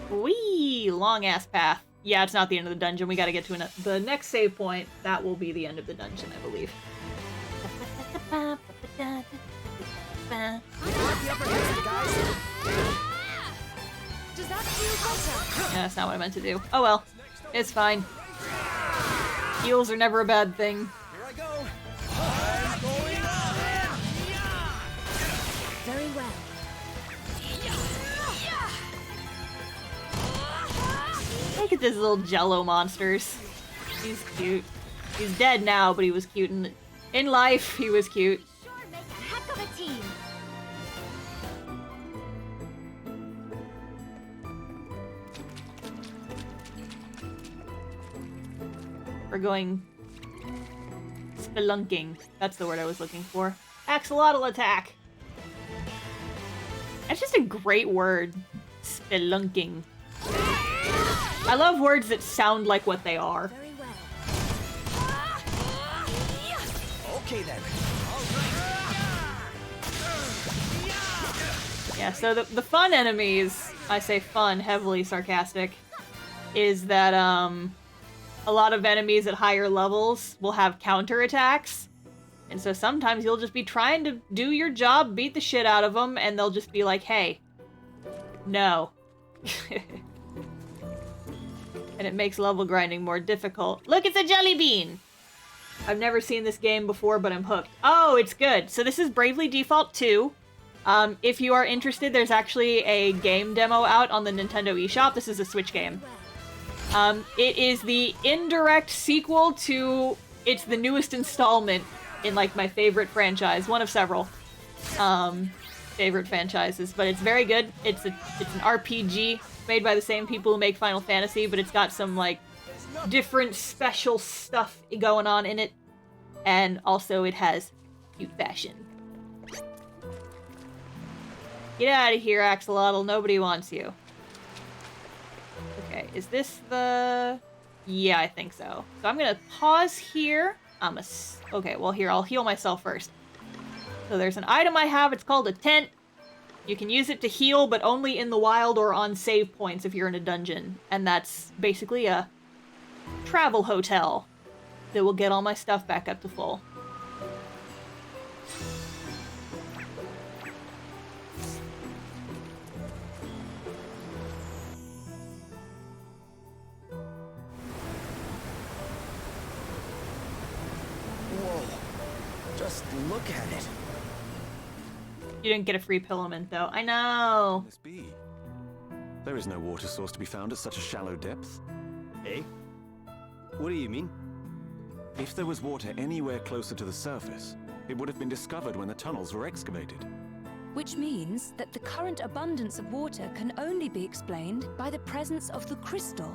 Whee! Long ass path. Yeah, it's not the end of the dungeon. We gotta get to the next save point. That will be the end of the dungeon, I believe. Does that feel better? Yeah, that's not what I meant to do. Oh well. It's fine. Heals are never a bad thing. Here I go. I'm going all in. Very well. Look at this little jello monsters. He's cute. He's dead now, but he was cute in life. He was cute. Sure make a heck of a team. We're going spelunking. That's the word I was looking for. Axolotl attack. That's just a great word. Spelunking. I love words that sound like what they are. Very well. Okay then. Yeah, so the fun enemies, I say fun, heavily sarcastic, is that a lot of enemies at higher levels will have counterattacks. And so sometimes you'll just be trying to do your job, beat the shit out of them, and they'll just be like, hey, no. And it makes level grinding more difficult. Look, it's a jelly bean! I've never seen this game before, but I'm hooked. Oh, it's good. So this is Bravely Default 2. If you are interested, there's actually a game demo out on the Nintendo eShop. This is a Switch game. It is the indirect sequel to... It's the newest installment in, like, my favorite franchise. One of several favorite franchises, but it's very good. It's an RPG made by the same people who make Final Fantasy, but it's got some, like, different special stuff going on in it. And also it has cute fashion. Get out of here, Axolotl. Nobody wants you. Okay, is this the... Yeah, I think so. So I'm gonna pause here. Okay, well here, I'll heal myself first. So there's an item I have, it's called a tent. You can use it to heal, but only in the wild or on save points if you're in a dungeon. And that's basically a travel hotel that will get all my stuff back up to full. Whoa. Just look at it. You didn't get a free filament, though. I know. This be? There is no water source to be found at such a shallow depth. Eh? What do you mean? If there was water anywhere closer to the surface, it would have been discovered when the tunnels were excavated. Which means that the current abundance of water can only be explained by the presence of the crystal.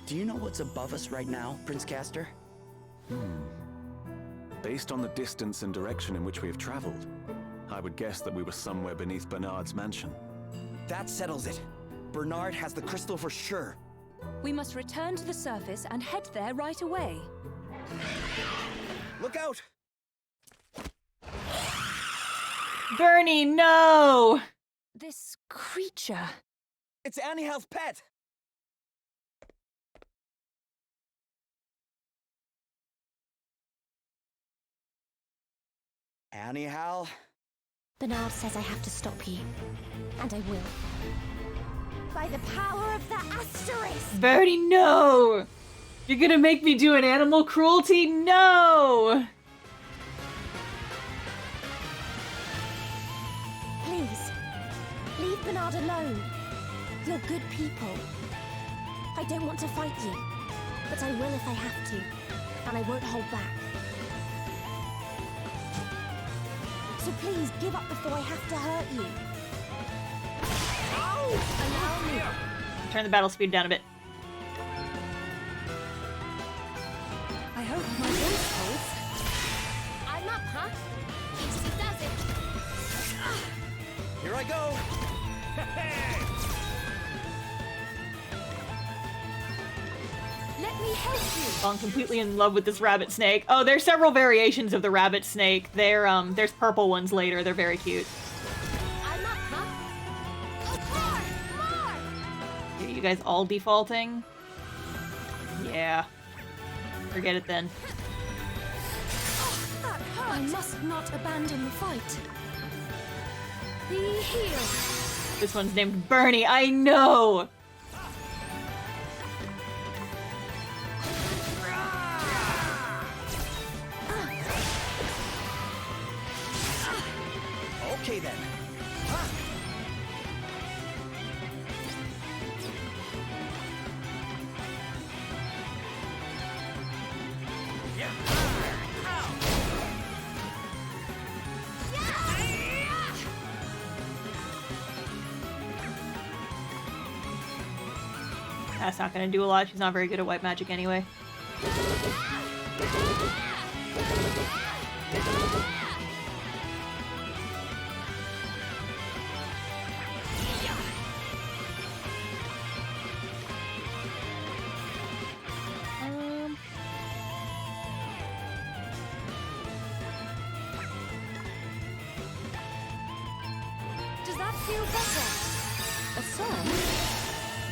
Do you know what's above us right now, Prince Castor? Based on the distance and direction in which we have traveled, I would guess that we were somewhere beneath Bernard's mansion. That settles it. Bernard has the crystal for sure. We must return to the surface and head there right away. Look out! Bernie, no! This creature... It's Annie Hal's pet! Annie Hal? Bernard says I have to stop you. And I will. By the power of the asterisk! Bernie, no! You're gonna make me do an animal cruelty? No! Please, leave Bernard alone. You're good people. I don't want to fight you, but I will if I have to, and I won't hold back. So please, give up before I have to hurt you. Allow me. Turn the battle speed down a bit. I hope my voice holds. I'm up, huh? Easy does it. Here I go! Let me help you! I'm completely in love with this rabbit snake. Oh, there's several variations of the rabbit snake. There's purple ones later. They're very cute. I'm up, huh? More! You guys all defaulting? Yeah. Forget it then. That hurt! I must not abandon the fight. Be healed. This one's named Bernie. I know! Okay then. That's not gonna do a lot. She's not very good at white magic anyway. Does that feel better? A song?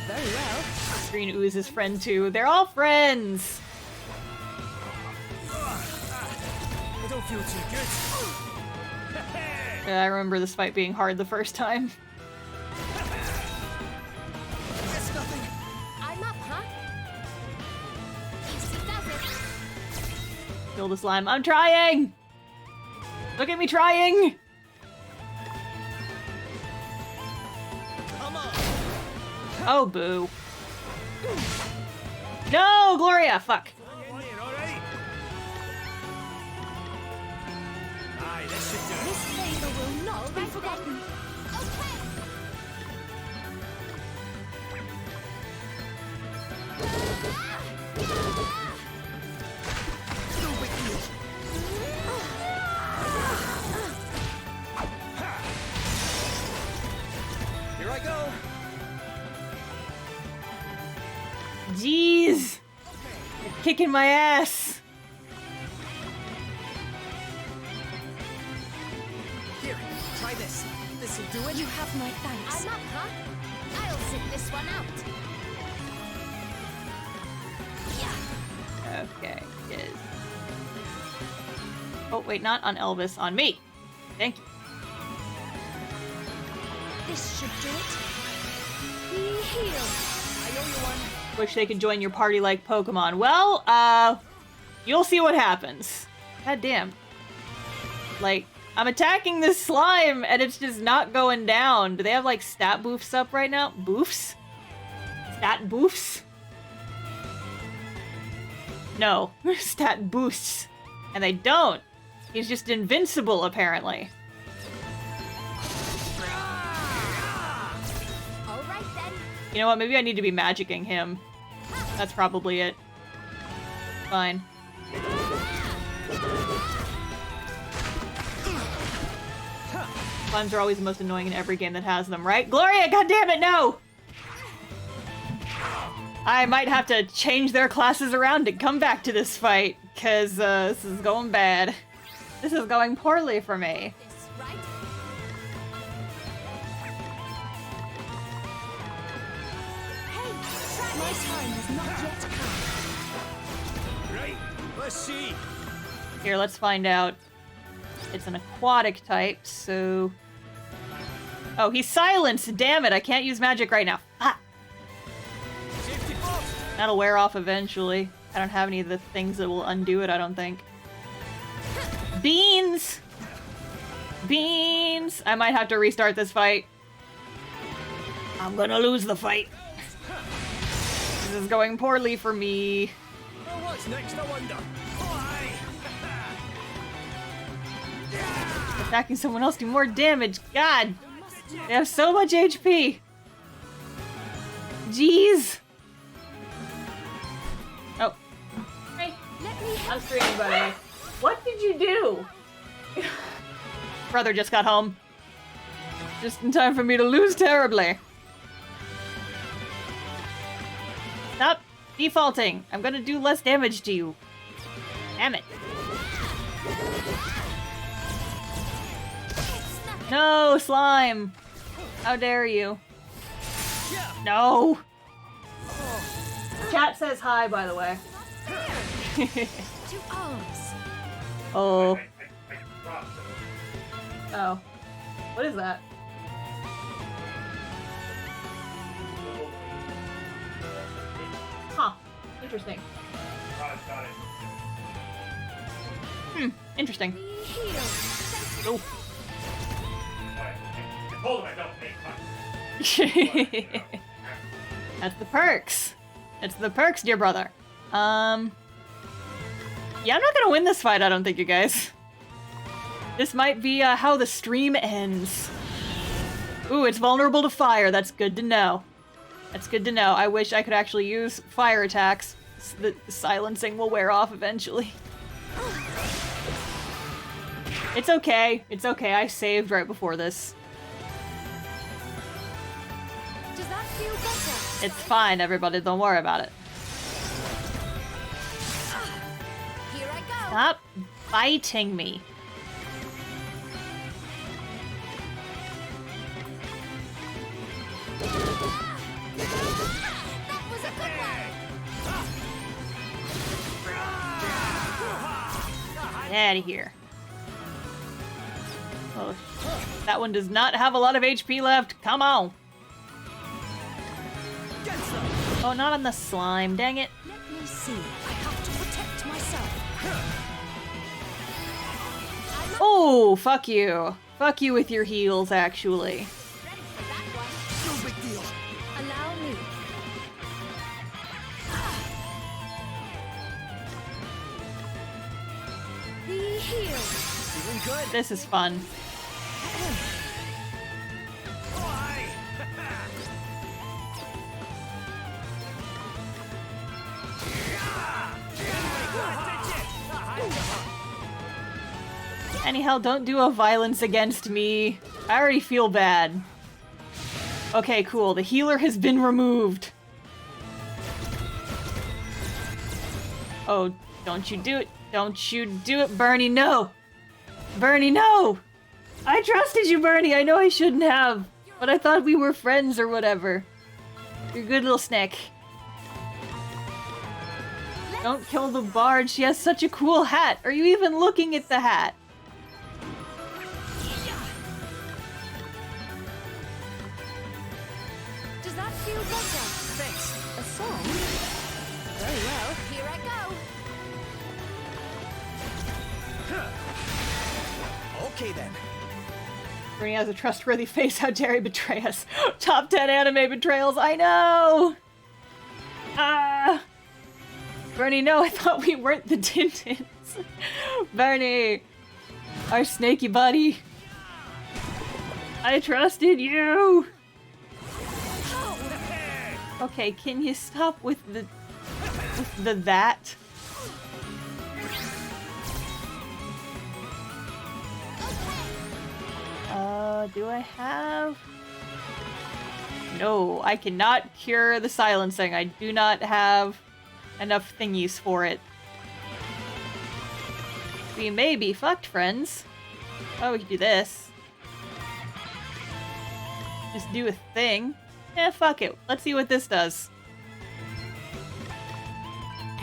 Very well. Green Ooze's friend too. They're all friends! I don't feel too good. Yeah, I remember this fight being hard the first time. That's nothing. I'm up, huh? Easy does it. Kill the slime. I'm trying! Look at me trying! Come on. Oh, boo. No, Gloria! Fuck. This favor will not be forgotten. Here I go. Jeez! You're kicking my ass! Here, try this. This'll do it. You have my thanks. I'm up, huh? I'll sit this one out. Okay, yes. Oh, wait, not on Elvis, on me. Thank you. This should do it. Be healed. I owe you one. Wish they could join your party like Pokemon. Well, you'll see what happens. God damn. Like, I'm attacking this slime and it's just not going down. Do they have like stat boofs up right now? Boofs? Stat boofs? No, stat boosts. And they don't. He's just invincible, apparently. All right then. You know what? Maybe I need to be magicking him. That's probably it. Fine. Slimes are always the most annoying in every game that has them, right? Gloria, goddammit, no! I might have to change their classes around and come back to this fight, because this is going bad. This is going poorly for me. My time has not yet come. Right, let's see. Here, let's find out. It's an aquatic type, so... Oh, he's silenced! Damn it, I can't use magic right now. Ah! That'll wear off eventually. I don't have any of the things that will undo it, I don't think. Beans! Beans! I might have to restart this fight. I'm gonna lose the fight. This is going poorly for me. Well, what's next, I wonder? Attacking someone else do more damage. God! They have so much HP! Jeez! Oh. Hey, I'm streaming, by the way. What did you do? Brother just got home. Just in time for me to lose terribly. Stop defaulting. I'm gonna do less damage to you. Damn it. No, slime! How dare you? No! Chat says hi, by the way. To arms. Oh. Oh. What is that? Huh. Interesting. Interesting. Oh. That's the perks. That's the perks, dear brother. Yeah, I'm not gonna win this fight, I don't think, you guys. This might be how the stream ends. Ooh, it's vulnerable to fire. That's good to know. That's good to know. I wish I could actually use fire attacks. The silencing will wear off eventually. It's okay. It's okay. I saved right before this. Does that feel better? It's fine, everybody. Don't worry about it. Here I go. Stop biting me. That was a good one. Get out of here. Oh, that one does not have a lot of HP left. Come on. Oh, not on the slime. Dang it. Let me see. I have to protect myself. Oh, fuck you. Fuck you with your heels, actually. No big deal. Allow me. Be healed. Feeling good. This is fun. Anyhow, don't do a violence against me. I already feel bad. Okay, cool. The healer has been removed. Oh, don't you do it. Don't you do it, Bernie. No! Bernie, no! I trusted you, Bernie. I know I shouldn't have. But I thought we were friends or whatever. You're a good little snack. Don't kill the bard. She has such a cool hat. Are you even looking at the hat? Does that feel better? Thanks. A song? Very well, here I go. Okay then. Bernie has a trustworthy face. How dare he betray us? Top 10 anime betrayals. I know! Ah! Bernie, no, I thought we weren't the Tintins. Bernie! Our snaky buddy. I trusted you! Okay, can you stop with the that? Do I have? No, I cannot cure the silencing. I do not have enough thingies for it. We may be fucked, friends. Oh, we can do this. Just do a thing. Eh, fuck it. Let's see what this does.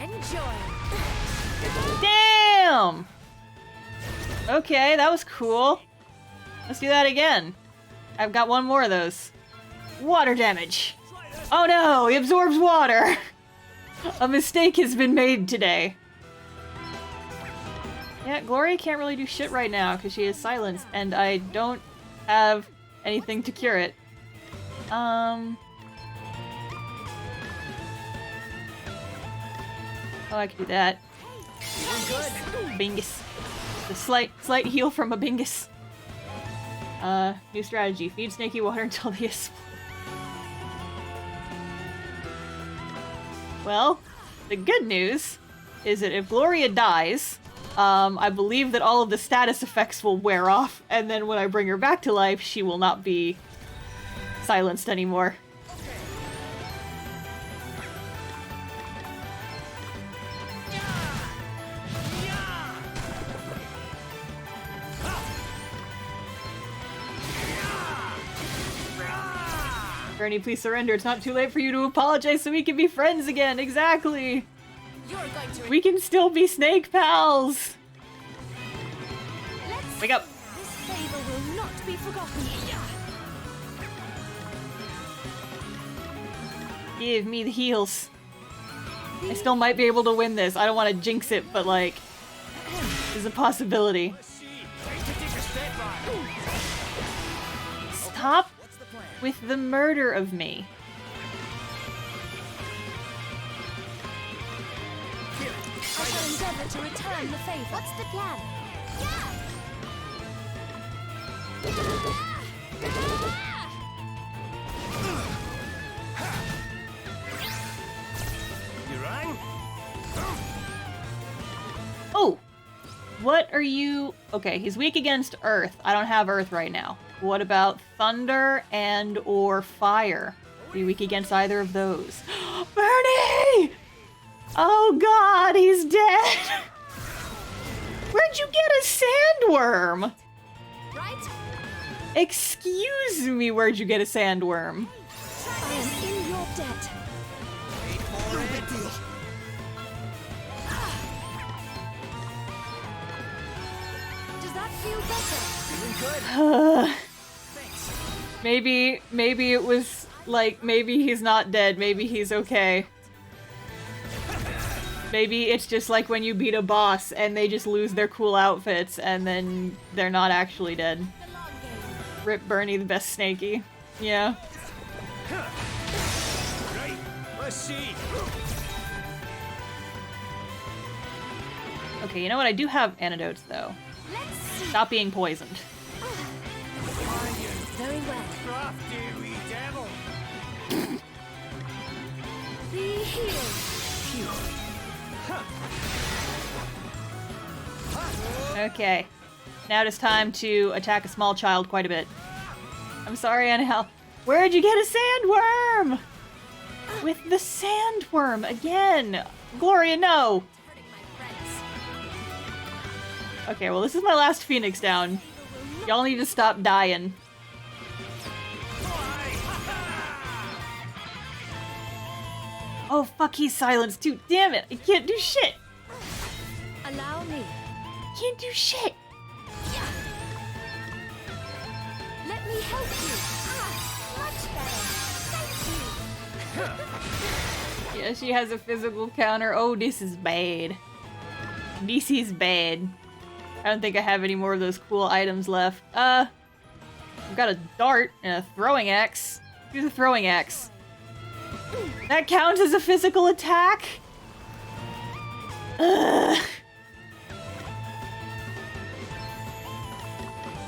Enjoy. Damn! Okay, that was cool. Let's do that again. I've got one more of those. Water damage. Oh no, he absorbs water. A mistake has been made today. Yeah, Gloria can't really do shit right now because she is silenced and I don't have anything to cure it. Oh, I can do that. Bingus. The slight heal from a bingus. New strategy. Feed snaky water until they explode. Well, the good news is that if Gloria dies, I believe that all of the status effects will wear off, and then when I bring her back to life, she will not be silenced anymore. Bernie, please surrender. It's not too late for you to apologize so we can be friends again. Exactly. We can still be snake pals. Wake up. This favor will not be forgotten. Give me the heals. I still might be able to win this. I don't want to jinx it, but like, there's a possibility. Stop with the murder of me. I shall endeavor to return the favor. What's the plan? You rang? Oh! What are you... Okay, he's weak against earth. I don't have earth right now. What about thunder and or fire? Are you weak against either of those? Bernie! Oh god, he's dead! Where'd you get a sandworm? Right? Excuse me, where'd you get a sandworm? I am in your debt. No big deal. Does that feel better? Feeling good. Maybe it was like, maybe he's not dead, maybe he's okay. Maybe it's just like when you beat a boss and they just lose their cool outfits and then they're not actually dead. Rip Bernie, the best Snakey. Yeah. Right, let's see. Okay, you know what? I do have antidotes, though. Stop being poisoned. Very well. Crafty wee devil. Be healed. Okay. Now it is time to attack a small child quite a bit. I'm sorry, Annabelle. Where'd you get a sandworm? With the sandworm again. Gloria, no. Okay, well, this is my last Phoenix down. Y'all need to stop dying. Oh, fuck, he's silenced too. Damn it, I can't do shit. Allow me. Can't do shit. Let me help you. Much better. Thank you. Yeah, she has a physical counter. Oh, this is bad. This is bad. I don't think I have any more of those cool items left. I've got a dart and a throwing axe. Here's a throwing axe. That counts as a physical attack? Ugh.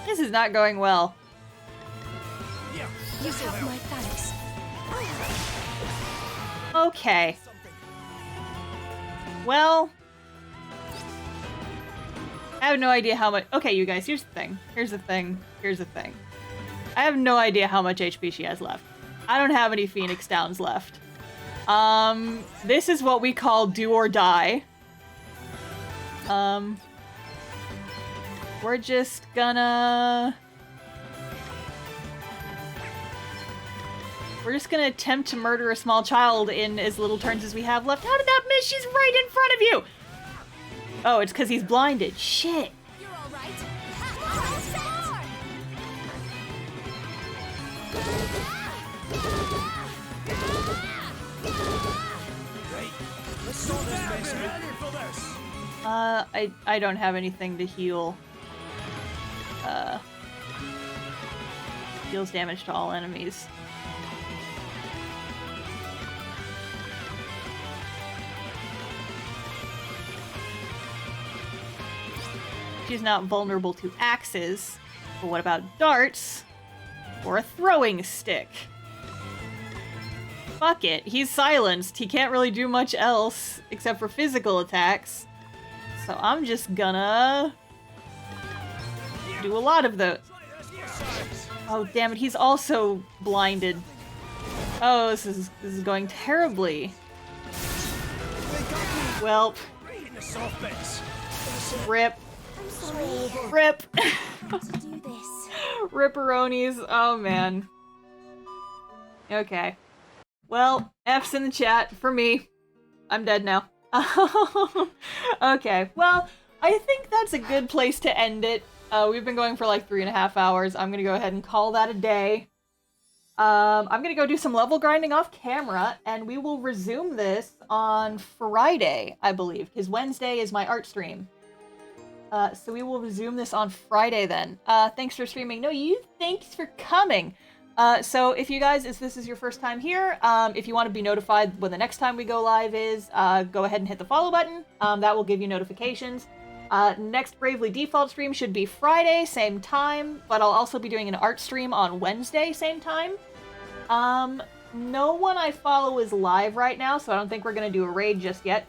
This is not going well. You have my thanks. Okay. Well, I have no idea how much. Okay, you guys, here's the thing. Here's the thing. Here's the thing. I have no idea how much HP she has left. I don't have any Phoenix Downs left. This is what we call do or die. We're just gonna... We're just gonna attempt to murder a small child in as little turns as we have left. How did that miss? She's right in front of you! Oh, it's because he's blinded. Shit. You're all right. Let's sort this mess out. Ready for this. I don't have anything to heal. Deals damage to all enemies. She's not vulnerable to axes, but what about darts or a throwing stick? Fuck it, he's silenced. He can't really do much else except for physical attacks. So I'm just gonna do a lot of those. Oh damn it, he's also blinded. Oh, this is going terribly. Well, rip. Rip. Ripperonis. Oh man. Okay. Well, F's in the chat for me. I'm dead now. Okay. Well, I think that's a good place to end it. We've been going for like 3.5 hours. I'm gonna go ahead and call that a day. I'm gonna go do some level grinding off camera, and we will resume this on Friday, I believe, because Wednesday is my art stream. So we will resume this on Friday then. Thanks for streaming. No, you thanks for coming. So if you guys, if this is your first time here, if you want to be notified when the next time we go live is, go ahead and hit the follow button. That will give you notifications. Next Bravely Default stream should be Friday, same time, but I'll also be doing an art stream on Wednesday, same time. No one I follow is live right now, so I don't think we're going to do a raid just yet.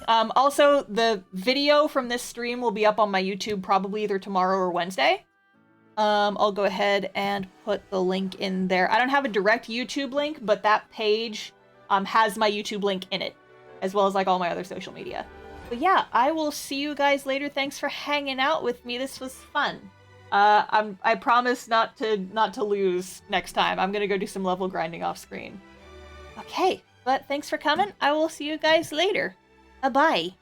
Also, the video from this stream will be up on my YouTube probably either tomorrow or Wednesday. I'll go ahead and put the link in there. I don't have a direct YouTube link, but that page has my YouTube link in it, as well as like all my other social media. But yeah, I will see you guys later. Thanks for hanging out with me. This was fun. I promise not to lose next time. I'm gonna go do some level grinding off screen. Okay, but thanks for coming. I will see you guys later. Bye-bye.